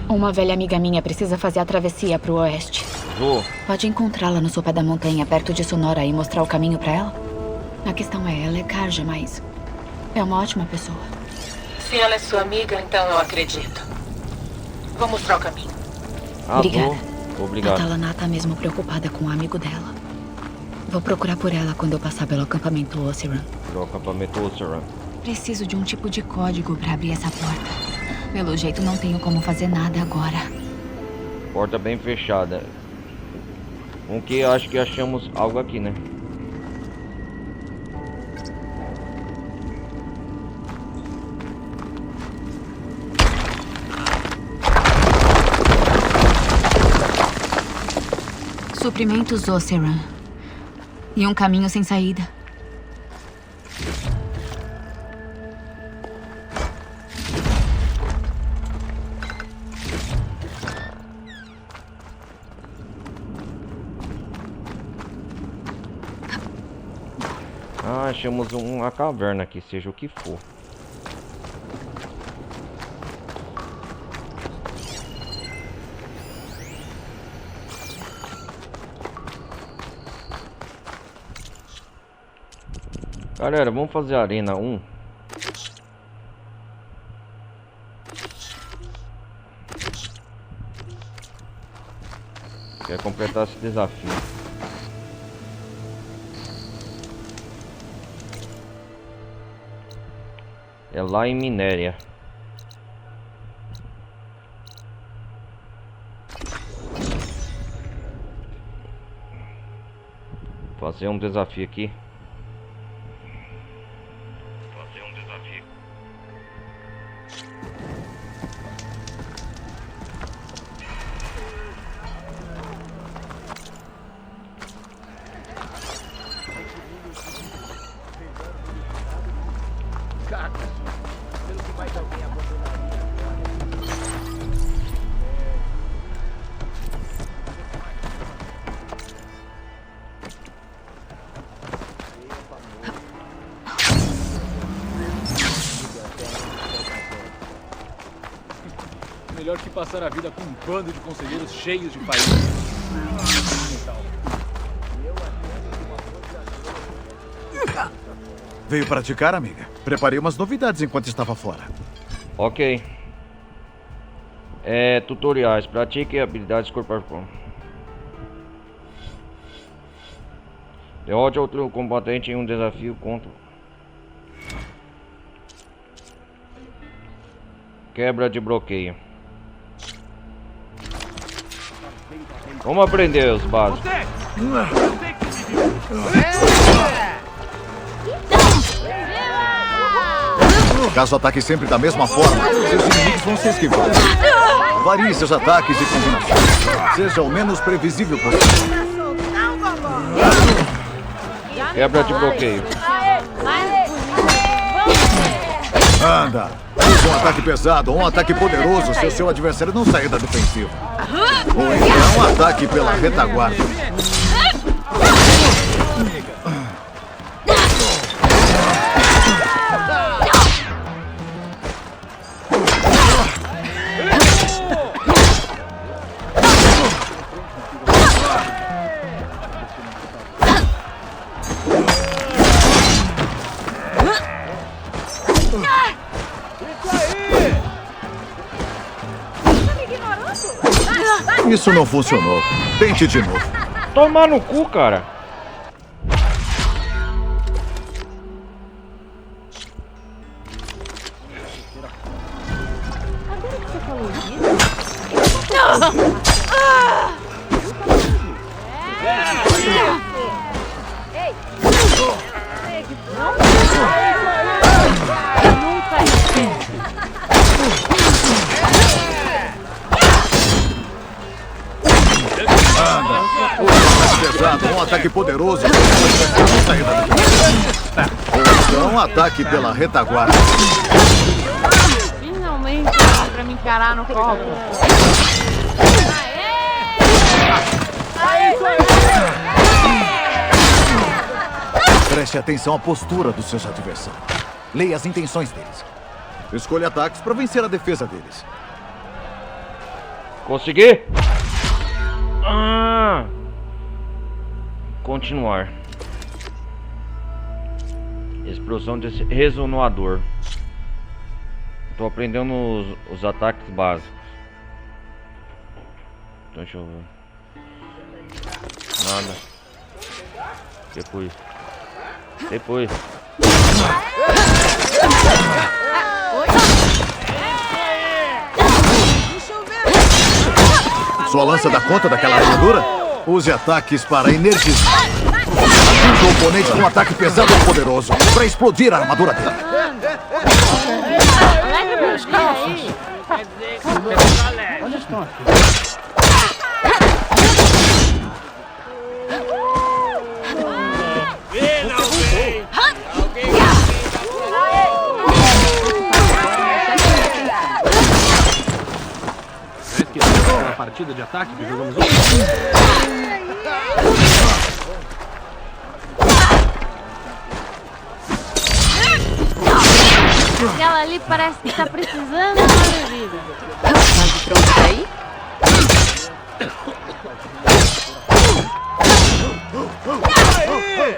S17: uma velha amiga minha precisa fazer a travessia pro oeste.
S1: Zo.
S17: Pode encontrá-la no sopé da montanha, perto de Sonora, e mostrar o caminho pra ela? A questão é, ela é Karja, mas é uma ótima pessoa.
S2: Se ela é sua amiga, então eu acredito. Vou mostrar o caminho.
S17: Obrigada.
S1: Obrigado.
S17: A Talaná tá mesmo preocupada com o amigo dela. Vou procurar por ela quando eu passar pelo acampamento Oseram.
S1: Pelo acampamento Oseram.
S17: Preciso de um tipo de código pra abrir essa porta. Pelo jeito, não tenho como fazer nada agora.
S1: Porta bem fechada. Com que acho que achamos algo aqui, né?
S17: Suprimentos Oseram. E um caminho sem saída.
S1: Ah, achamos uma caverna aqui, seja o que for. Galera, vamos fazer a Arena 1. Quer completar esse desafio. É lá em Minéria. Fazer um desafio aqui.
S4: Melhor que passar a vida com um bando de conselheiros cheios de faíscas.
S18: Veio praticar, amiga? Preparei umas novidades enquanto estava fora.
S1: Ok. Tutoriais. Pratique habilidades corpo a corpo. Derrote outro combatente em um desafio contra... Quebra de bloqueio. Vamos aprender os básicos.
S18: Caso ataque sempre da mesma forma, seus inimigos vão se esquivar. Varie seus ataques e combinações. Seja o menos previsível possível.
S1: Quebra de bloqueio.
S18: Anda! Use um ataque pesado ou um ataque poderoso se o seu adversário não sair da defensiva. Ou então um ataque pela retaguarda. Isso não funcionou. Tente de novo.
S1: Tomar no cu, cara.
S18: Pesado, um ataque poderoso. Não sair da defesa. Ou então um ataque pela retaguarda.
S19: Finalmente pra me encarar no copo.
S18: Preste atenção à postura dos seus adversários. Leia as intenções deles. Escolha ataques para vencer a defesa deles.
S1: Consegui? Ah! Continuar. Explosão de resonoador. Tô aprendendo os ataques básicos. Então deixa eu ver. Nada. Depois.
S18: Sua lança dá conta daquela armadura? Use ataques para energizar. Atinja o oponente com um ataque pesado e poderoso para explodir a armadura dele.
S6: Olha só.
S5: A partida de ataque que jogamos hoje.
S19: Aquela ali parece que tá precisando de uma bebida. Tá pronto aí?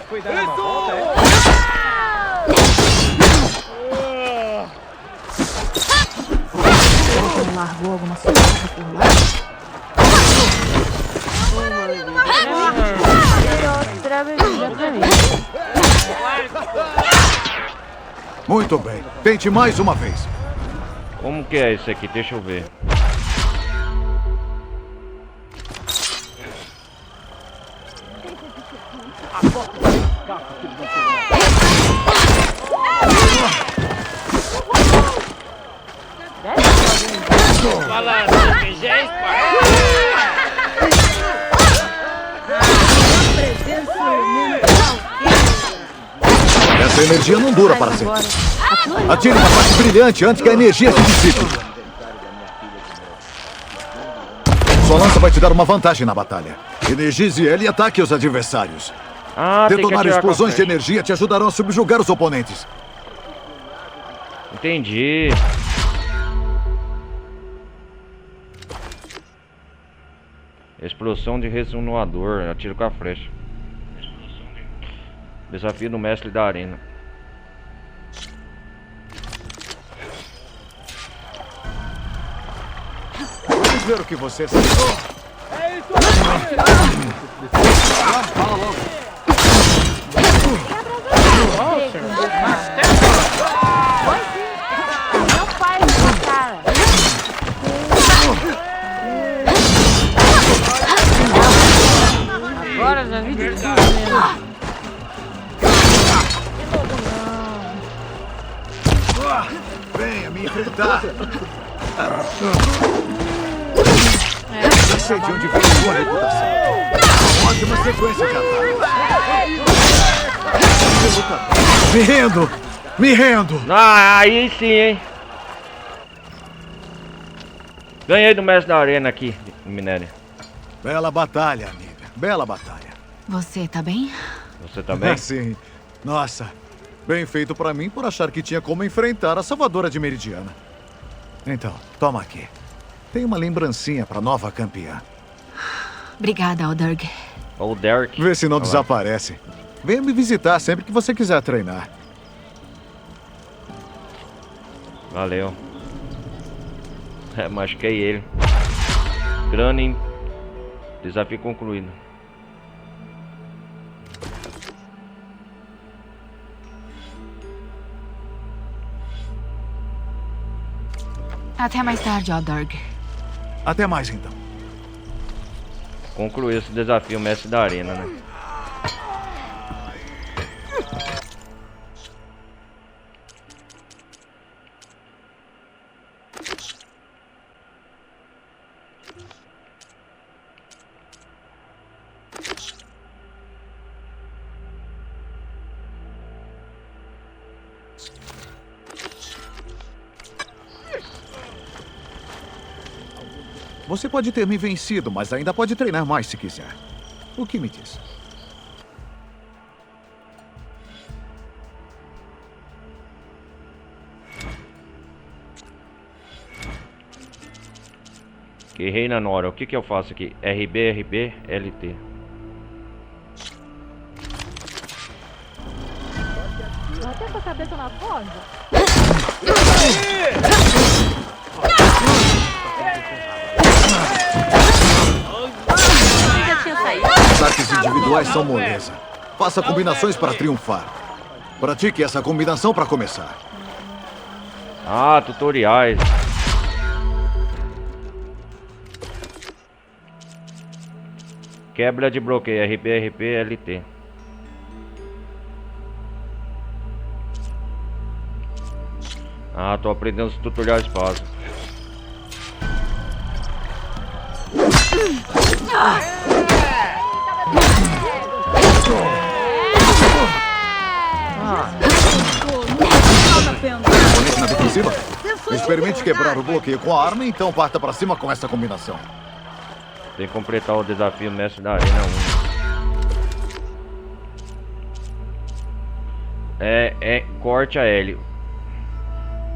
S6: Cuidado, volta aí.
S19: Não largou alguma surpresa por lá? Outra bebida pra mim.
S18: Muito bem. Tente mais uma vez.
S1: Como que é isso aqui? Deixa eu ver.
S18: Essa energia não dura para sempre. Atire uma parte brilhante antes que a energia se dissipe. Sua lança vai te dar uma vantagem na batalha. Energize ela e ataque os adversários. Detonar explosões de energia te ajudarão a subjugar os oponentes.
S1: Entendi. Explosão de resonoador. Atiro com a flecha. Desafio do mestre da arena.
S18: Vamos ver o que você sabe.
S6: É isso aí! Fala logo.
S19: Não faz essa cara. Agora já vi de tudo mesmo.
S18: Venha me enfrentar. Eu sei de onde vem sua reputação. Ótima sequência de ataques. Me rendo! Me rendo!
S1: Ah, aí sim, hein? Ganhei do mestre da arena aqui, minério.
S18: Bela batalha, amiga. Bela batalha.
S3: Você tá bem?
S1: Você também?
S18: Sim. Nossa, bem feito pra mim por achar que tinha como enfrentar a Salvadora de Meridiana. Então, toma aqui. Tem uma lembrancinha pra nova campeã.
S3: Obrigada, Alderg.
S1: Ou Derek.
S18: Vê se não desaparece. Venha me visitar sempre que você quiser treinar.
S1: Valeu. Machuquei ele. Granin. Desafio concluído.
S3: Até mais tarde, Aldorg.
S18: Até mais, então.
S1: Concluiu esse desafio, mestre da arena, né?
S18: Você pode ter me vencido, mas ainda pode treinar mais se quiser. O que me diz?
S1: Guerrei na Nora. O que eu faço aqui? RB, RB, LT.
S19: Bota essa cabeça na corda.
S18: Ataques individuais são moleza. Faça combinações para triunfar. Pratique essa combinação para começar.
S1: Ah, tutoriais. Quebra de bloqueio, RB, RB, LT. Ah, tô aprendendo os tutoriais básicos.
S18: Oponente na defensiva? Experimente quebrar o bloqueio com a arma, então parta para cima com essa combinação.
S1: Tem que completar o desafio mestre da arena 1. É corte a L.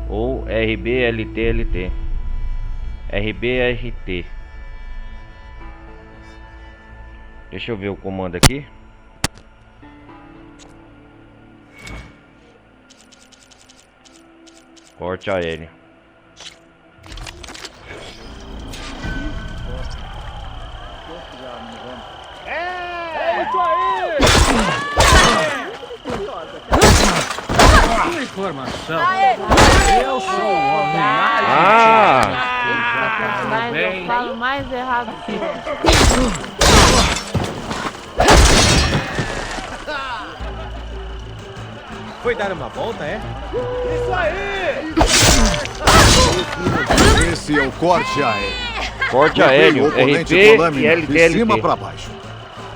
S1: Ou RB, LT, LT. RB, RT. Deixa eu ver o comando aqui. Corte aéreo.
S6: É isso aí! Informação. Eu sou o homem mais
S19: Mas eu falo mais errado que você.
S5: Foi dar uma volta, é?
S6: Isso aí!
S18: Esse é o corte aéreo.
S1: Corte aéreo,
S18: oponente
S1: RP
S18: com lâmina
S1: e LT,
S18: de cima
S1: LT.
S18: para baixo.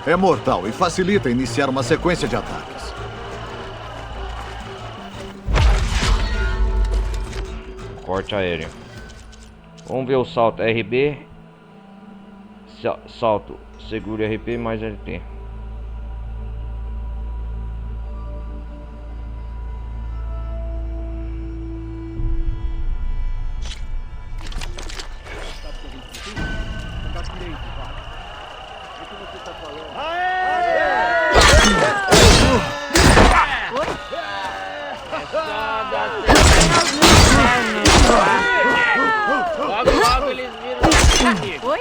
S18: É mortal e facilita iniciar uma sequência de ataques.
S1: Corte aéreo. Vamos ver o salto RB. Salto. Seguro RP mais LT.
S6: Logo eles viram.
S19: Oi?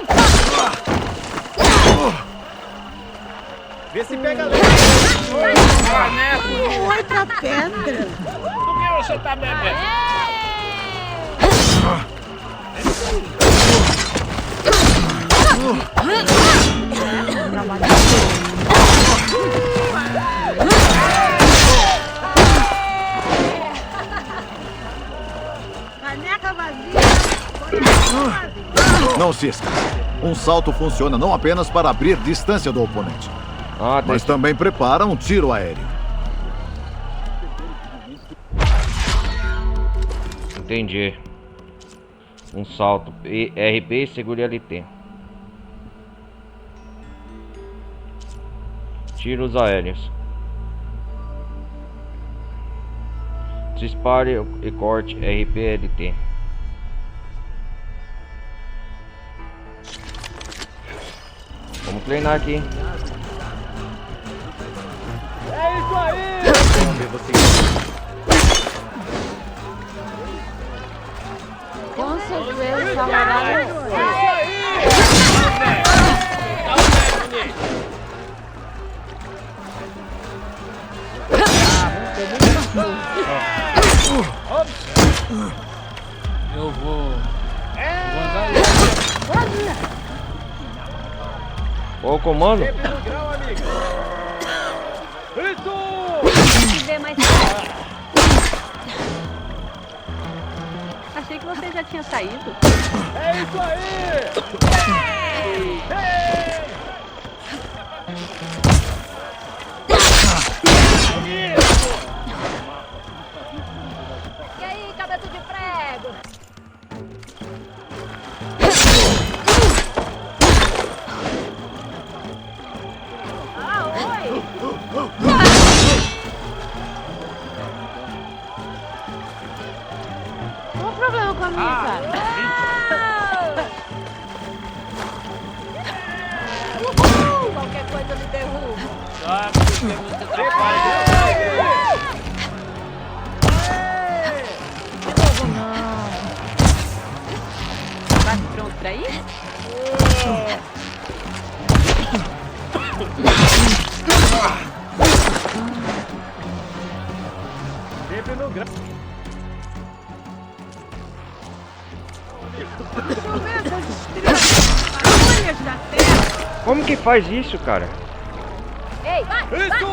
S5: Vê se pega leve.
S6: Oi pra pedra. Do que você tá bebendo?
S19: Caneca vazia.
S18: Não se esqueça. Um salto funciona não apenas para abrir distância do oponente, mas também prepara um tiro aéreo.
S1: Entendi. Um salto RB e segure LT. Tiros aéreos. Dispare e corte RP LT. Vamos treinar aqui.
S6: É isso aí!
S5: Vamos ver você.
S19: Com certeza, camarada.
S4: Eu vou
S1: Qual o comando?
S6: Sempre no grau, amiga. Isso!
S19: Se vê mais tarde. Achei que você já tinha saído.
S6: É isso aí!
S19: E aí, cabeça de prego? Ah, oi! Qual o problema com a minha cara? Uhul! Qualquer coisa me derruba.
S15: De novo não.
S19: Quase pronto pra ir?
S6: Sempre no grau.
S1: Como que faz isso, cara?
S19: Ei, vai!
S6: Isso!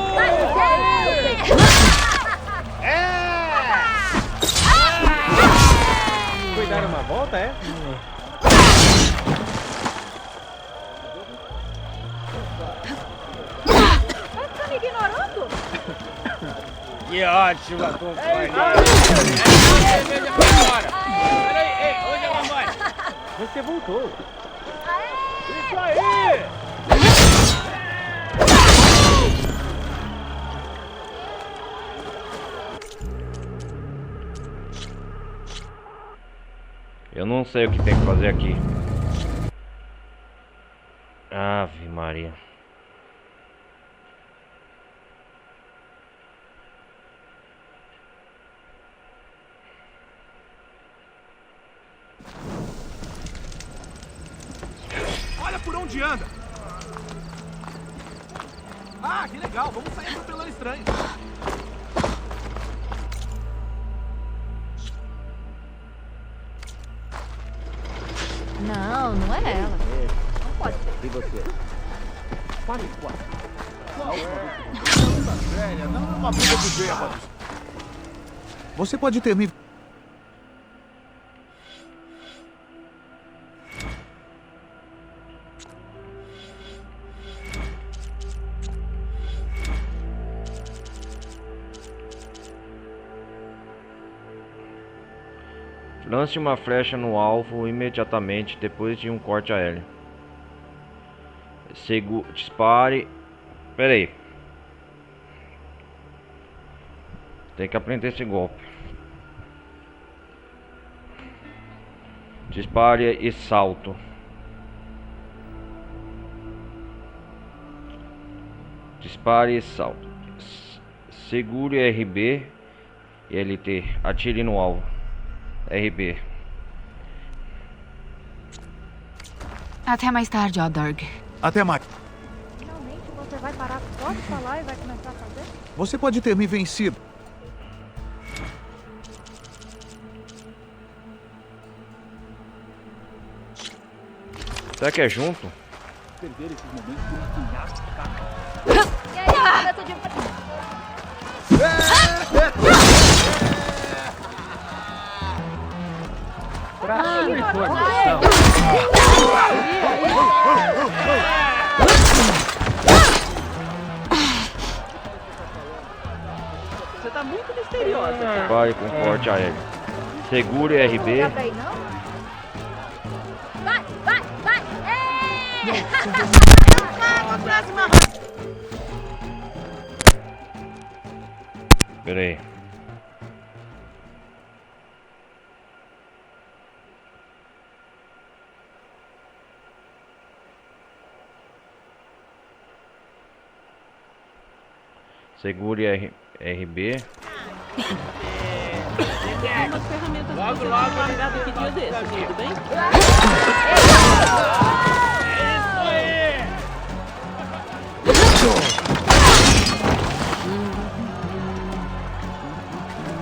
S6: Foi dar uma volta, é?
S19: Tá me ignorando?
S6: Que ótima companhia! Peraí, onde ela vai? Você voltou. Isso aí!
S1: Eu não sei o que tem que fazer aqui. Ave Maria.
S6: Olha por onde anda! Ah, que legal! Vamos sair atropelando estranho.
S19: Não, não é ela. Não pode ser.
S6: E você? Pare quase. Velha, não é uma briga de bêbados.
S18: Você pode ter me...
S1: Lance uma flecha no alvo imediatamente depois de um corte aéreo. Dispare. Pera aí. Tem que aprender esse golpe. Dispare e salto. Dispare e salto. Segure RB e LT. Atire no alvo. RB.
S3: Até mais tarde, Odorg.
S18: Até mais.
S19: Finalmente você vai parar só de falar e vai começar a fazer?
S18: Você pode ter me vencido.
S1: Será que é junto?
S4: Perder esses momentos por um penhasco, cara.
S19: E aí, cabeça de prego?
S6: Pra sua informação.
S19: Você tá muito misteriosa.
S1: Vai com corte aéreo. Segure RB.
S19: Não dá pra ir, não? Vai, vai, vai!
S1: Pera aí. Segure RB.
S19: Umas ferramentas logo, logo, largado que dia desse, tudo bem?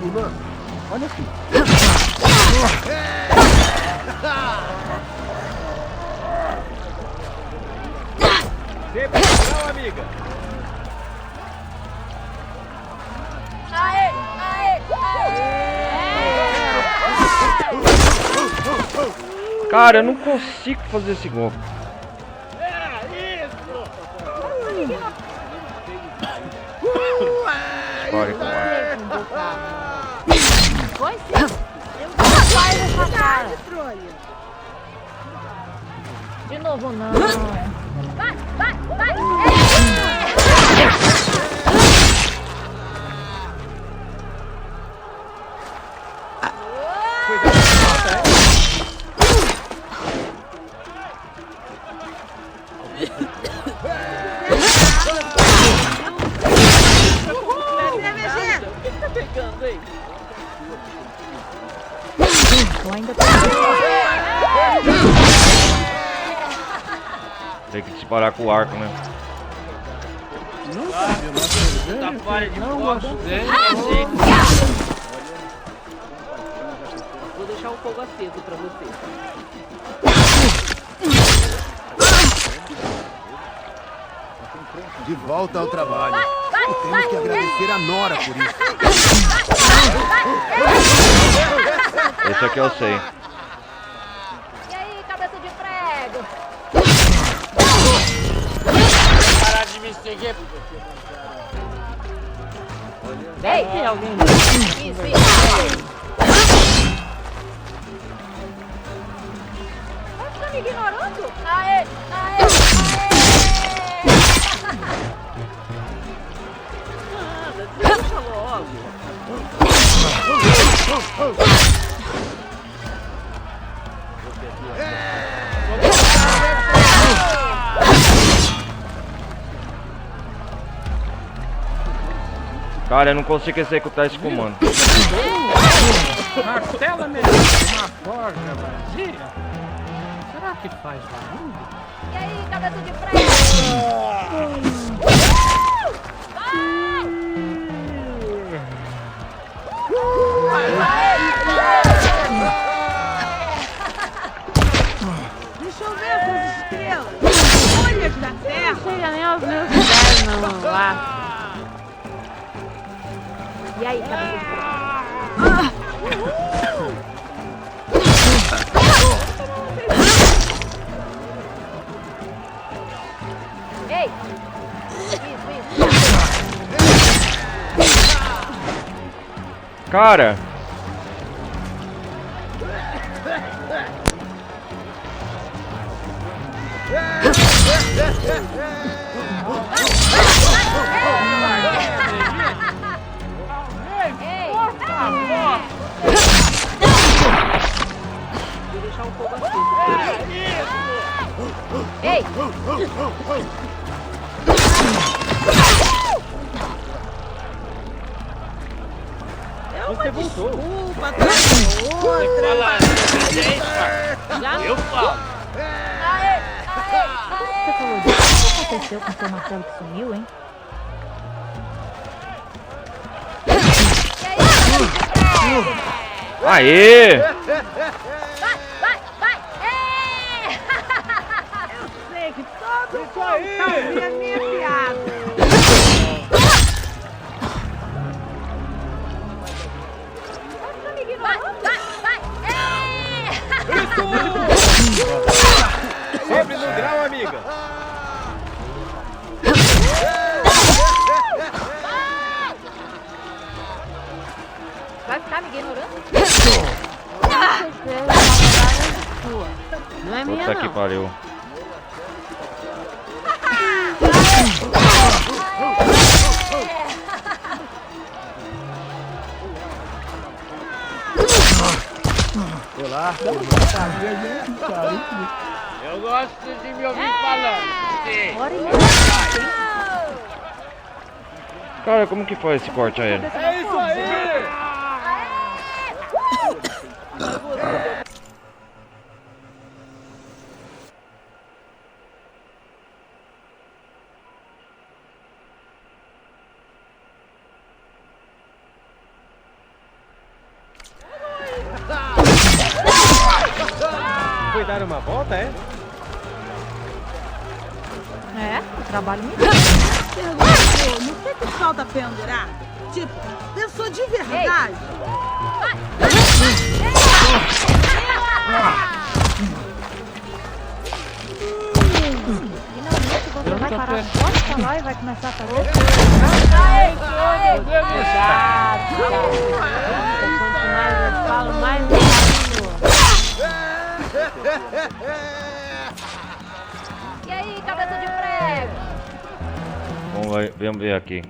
S6: Irmã, olha aqui.
S4: amiga.
S6: Aê, aê,
S1: Cara, eu não consigo fazer esse golpe. História com ar.
S19: Foi sim. Vai nessa cara. De novo não.
S6: vai, vai, vai.
S1: Tem que disparar com o arco, né?
S19: Vou deixar o fogo aceso pra você.
S20: De volta ao trabalho. Temos que agradecer a Nora por isso.
S1: Esse aqui eu sei.
S6: E aí, cabeça de prego? Parar de me seguir. Ei, tem alguém? Isso. Tá me ignorando? Aê, aê,
S19: Deixa logo.
S1: Cara, eu não consigo executar esse comando.
S6: Martelo é melhor que uma forja vazia? Será que faz barulho? E aí, cabeça de prego?
S19: Deixa eu ver essas estrelas. Olhas da terra. Não chega nem aos meus pés, não. Lá.
S6: E aí, cabeça de prego? Ei!
S1: Cara!
S19: Vou deixar o fogo aceso.
S6: Ei!
S19: Você voltou.
S6: Desculpa,
S19: Eu falo.
S6: Aê, aê,
S3: Você falou disso? O que aconteceu com seu martelo que sumiu, hein?
S1: Aê!
S6: Vai, vai!
S19: Eu sei que todo mundo sabia a minha piada.
S4: Sempre no grau, amiga.
S6: Vai ficar me ignorando?
S19: Não é minha,
S1: Puta que
S19: não.
S1: pariu.
S4: Olá. Eu gosto de me ouvir falando.
S1: Cara, como que foi esse corte aéreo?
S4: É isso aí! Foi dar uma volta, é?
S19: É, o trabalho me
S6: Perguntou, no que o sol tá pendurado? Tipo, pensou de verdade?
S19: Finalmente você vai parar de falar e vai começar a fazer. Quanto mais eu falo, mais eu
S7: E aí, cabeça de prego?
S1: Vamos ver aqui.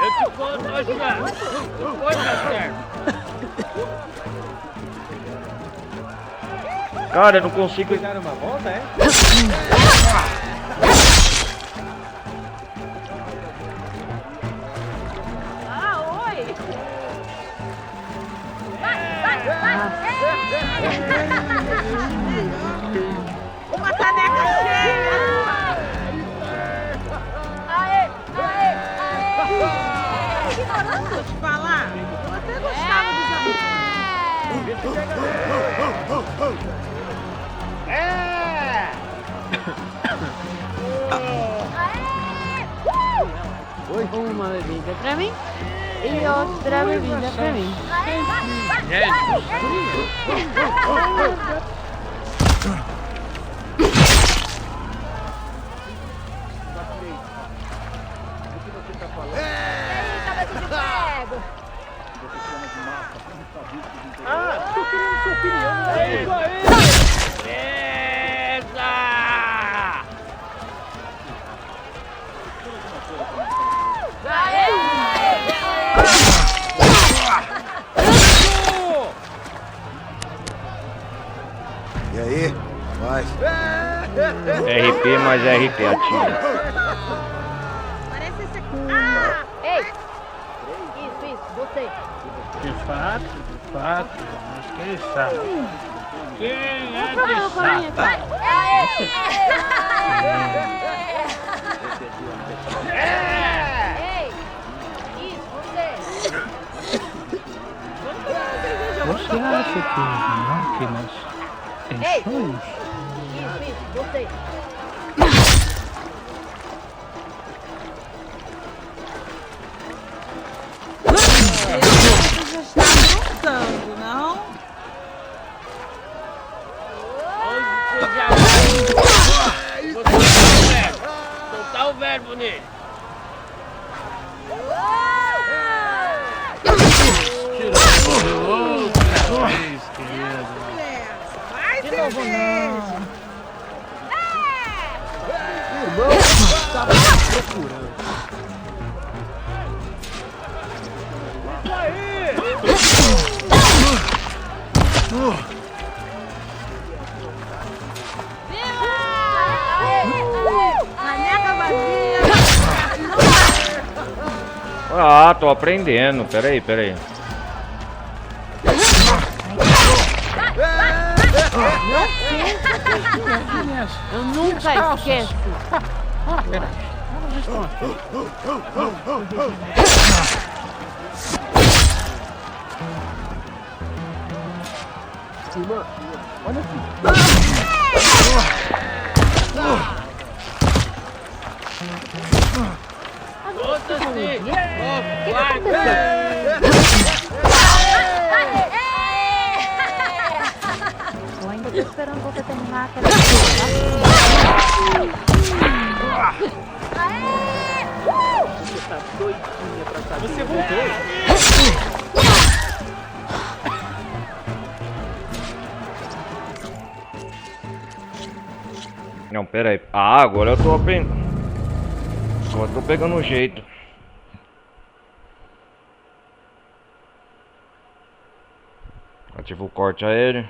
S6: Eu te conto, ajudar. Foi, certo.
S1: Cara, eu não consigo.
S6: Dar uma volta, é?
S19: Ah, oi!
S6: Uma caneca cheia! Vou te falar, eu até gostava dos amigos.
S19: Uma bebida pra mim e outra bebida pra mim.
S6: Ah, tô querendo sua opinião.
S20: E aí? Vai.
S1: RP mais RP ativa.
S6: Parece esse aqui.
S7: Ei! Isso, gostei.
S6: De fato, mas quem sabe? Quem é de sabe?
S7: Ei! Isso, você!
S6: Você acha que as máquinas têm sonhos?
S7: Isso, você!
S6: Você já está aprontando, não?
S19: Soltar o verbo nele.
S6: Mais cerveja!
S5: Irmão, estava procurando.
S6: Caneca vazia!
S1: Ah, tô aprendendo. Peraí.
S19: Eu nunca esqueço.
S6: Peraí. Elas estão aqui.
S5: Irmã, olha aqui.
S19: Outra sim.
S7: Eu ainda tô esperando você terminar aquela
S5: Você tá doidinha pra saber.
S6: Você voltou.
S1: Não, peraí. Ah, agora eu tô aprendendo. Agora eu tô pegando o jeito. Ativa o corte aéreo.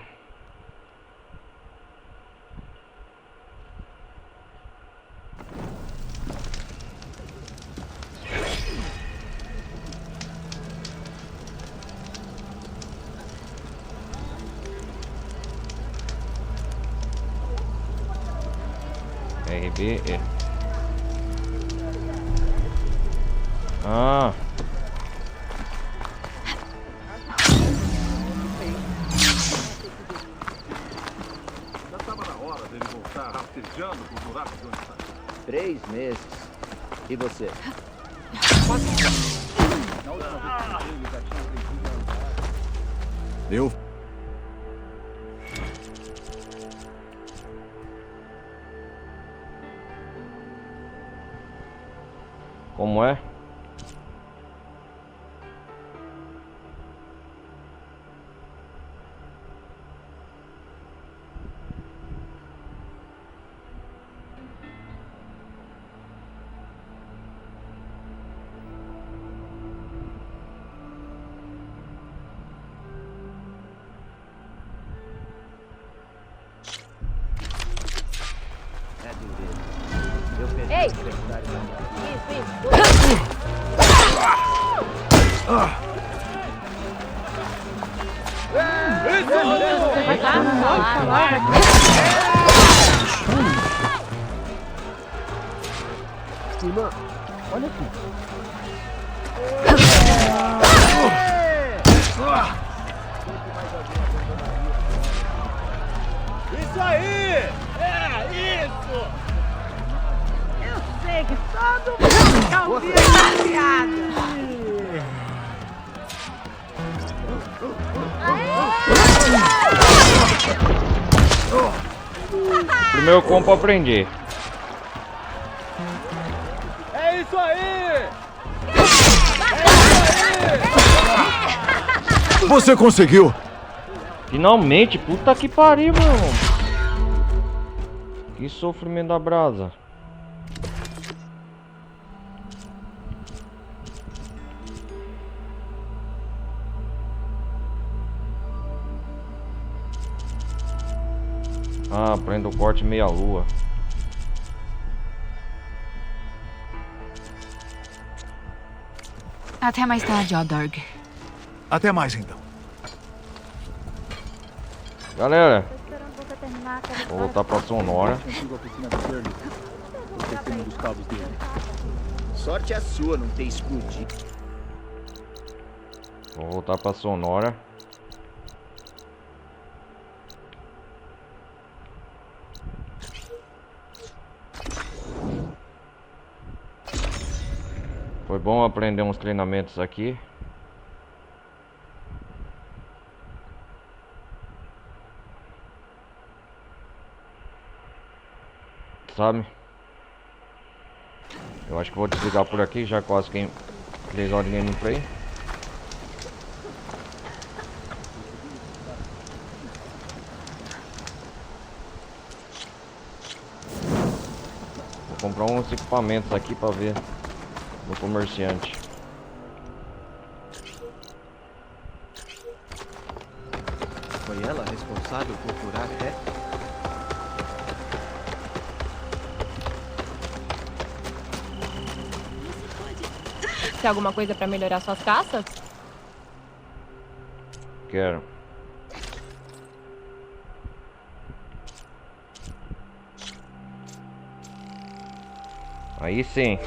S1: RB. Ah.
S18: Já estava na hora dele voltar rastejando por buracos onde está.
S21: 3 meses. E você?
S18: Eu...
S1: Como é?
S19: Ei!
S20: Irmã, olha aqui.
S19: Isso aí! É isso! Eu sei que todo mundo já ouviu essa piada.
S1: Primeiro como pra aprender.
S19: É isso aí!
S18: Você conseguiu!
S1: Finalmente, puta que pariu, mano. Que sofrimento da brasa. Ah, prenda o corte meia lua.
S3: Até mais tarde, Odorg.
S18: Até mais, então.
S1: Galera, vou voltar pra Sonora.
S21: Sorte é sua não ter explodido.
S1: Vou voltar pra Sonora. Foi bom aprender uns treinamentos aqui. Sabe? Eu acho que vou desligar por aqui, já quase 3 horas de gameplay. Vou comprar uns equipamentos aqui pra ver no comerciante.
S11: Foi ela responsável por curar Ré?
S2: Tem alguma coisa pra melhorar suas caças?
S1: Quero. Aí sim.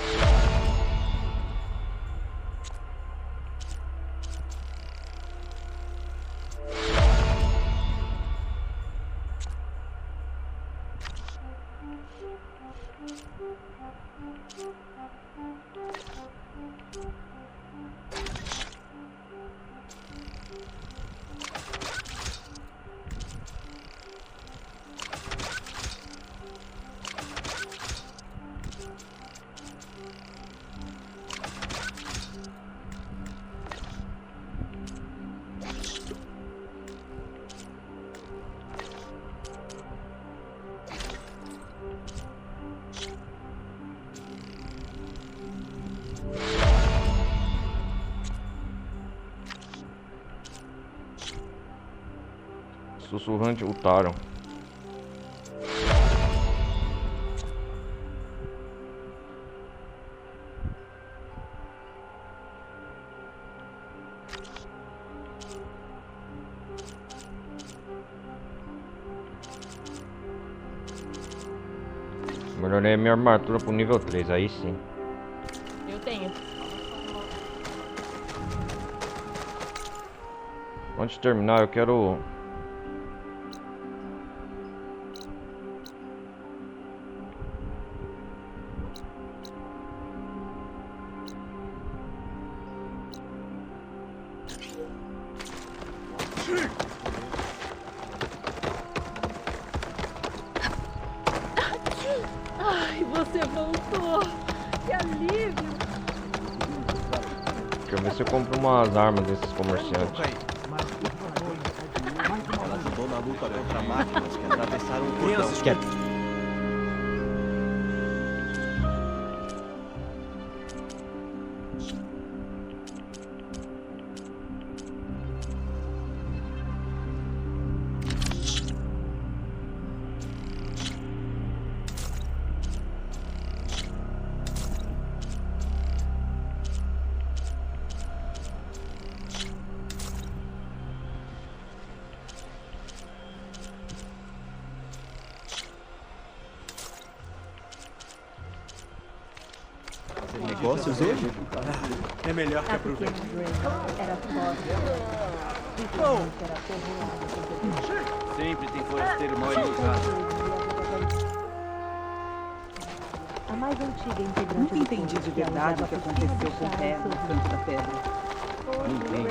S1: Sussurrante Utaro. Melhorei a minha armadura pro nível 3, aí sim.
S2: Eu tenho.
S1: Antes de terminar, eu quero...
S6: Ai, você voltou. Que alívio.
S1: Quero ver se eu compro umas armas desses comerciantes.
S20: Ela ajudou na luta contra máquinas que atravessaram o cordão.
S5: Negócios hoje? É melhor que aproveite.
S21: Sempre tem forasteiro mal educado.
S8: A mais antiga integrante.
S22: Nunca entendi de verdade o que aconteceu com o pé no canto da pedra.
S21: Ninguém.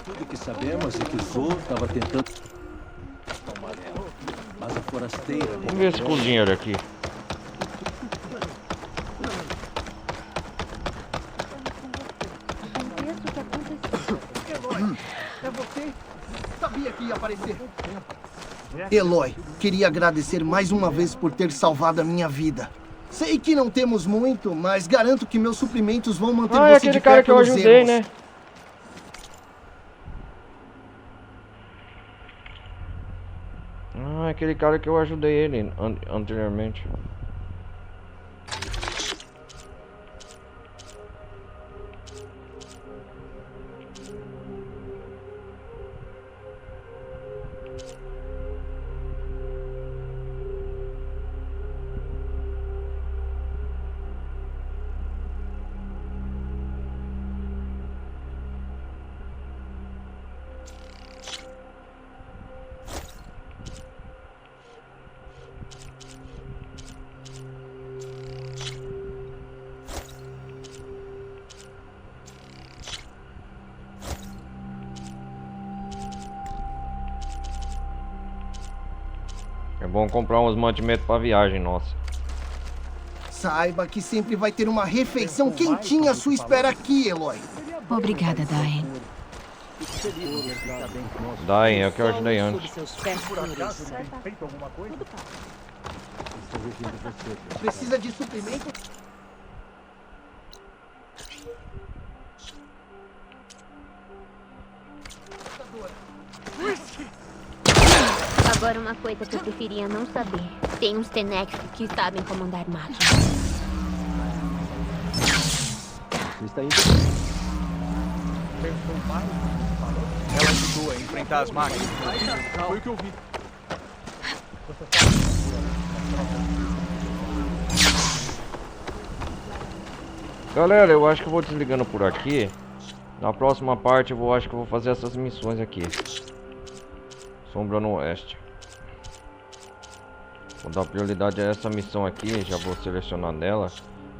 S20: Tudo que sabemos é que Zo estava tentando tomar ela. Mas a forasteira...
S1: Vamos ver esse com dinheiro aqui.
S23: É você? Sabia que ia aparecer. Eloy, queria agradecer mais uma vez por ter salvado a minha vida. Sei que não temos muito, mas garanto que meus suprimentos vão manter
S1: é
S23: você
S1: aquele
S23: de
S1: cara
S23: pé
S1: que eu
S23: pelos
S1: ajudei,
S23: ermos.
S1: né? Aquele cara que eu ajudei ele anteriormente. É bom comprar uns mantimentos pra viagem nossa.
S23: Saiba que sempre vai ter uma refeição quentinha à sua espera aqui, Eloy.
S3: Obrigada, Dain.
S1: Dain, é o que eu ajudei antes.
S23: Precisa de suprimento?
S24: Agora uma coisa que eu preferia não saber. Tem uns Tenekth que sabem comandar máquinas.
S20: Você está indo.
S4: Ela ajudou a enfrentar as máquinas. Foi o que eu vi.
S1: Galera, eu acho que eu vou desligando por aqui. Na próxima parte eu acho que eu vou fazer essas missões aqui. Sombra no Oeste. Vou dar prioridade a essa missão aqui. Já vou selecionar nela.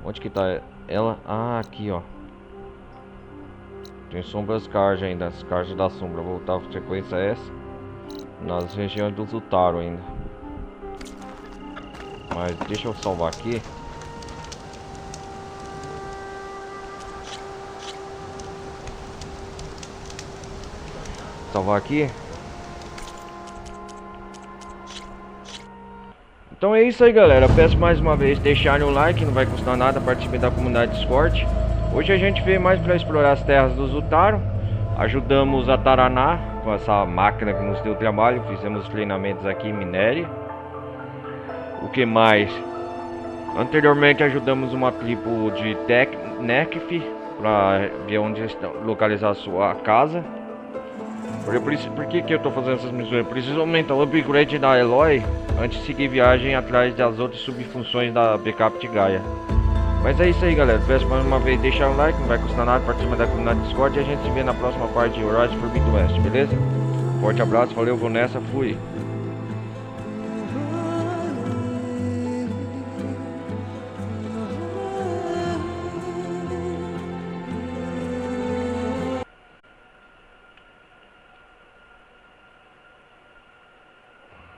S1: Onde que tá ela? Ah, aqui ó. Tem sombras Karja ainda. As Karja da sombra. Vou voltar para a sequência S. Nas regiões do Zutaro ainda. Mas deixa eu salvar aqui. Salvar aqui. Então é isso aí, galera. Peço mais uma vez deixarem o like, não vai custar nada, participem da comunidade Discord. Hoje a gente veio mais para explorar as terras do Zutaro. Ajudamos a Taraná com essa máquina que nos deu trabalho. Fizemos treinamentos aqui em Minéria. O que mais? Anteriormente ajudamos uma tribo de Tenekth para ver onde está localizar a sua casa. Por que eu tô fazendo essas missões? Eu preciso aumentar o upgrade da Aloy antes de seguir viagem atrás das outras subfunções da backup de Gaia. Mas é isso aí, galera. Peço mais uma vez deixar um like, não vai custar nada, participar da comunidade Discord e a gente se vê na próxima parte de Horizon Forbidden West, beleza? Forte abraço, valeu, vou nessa, fui!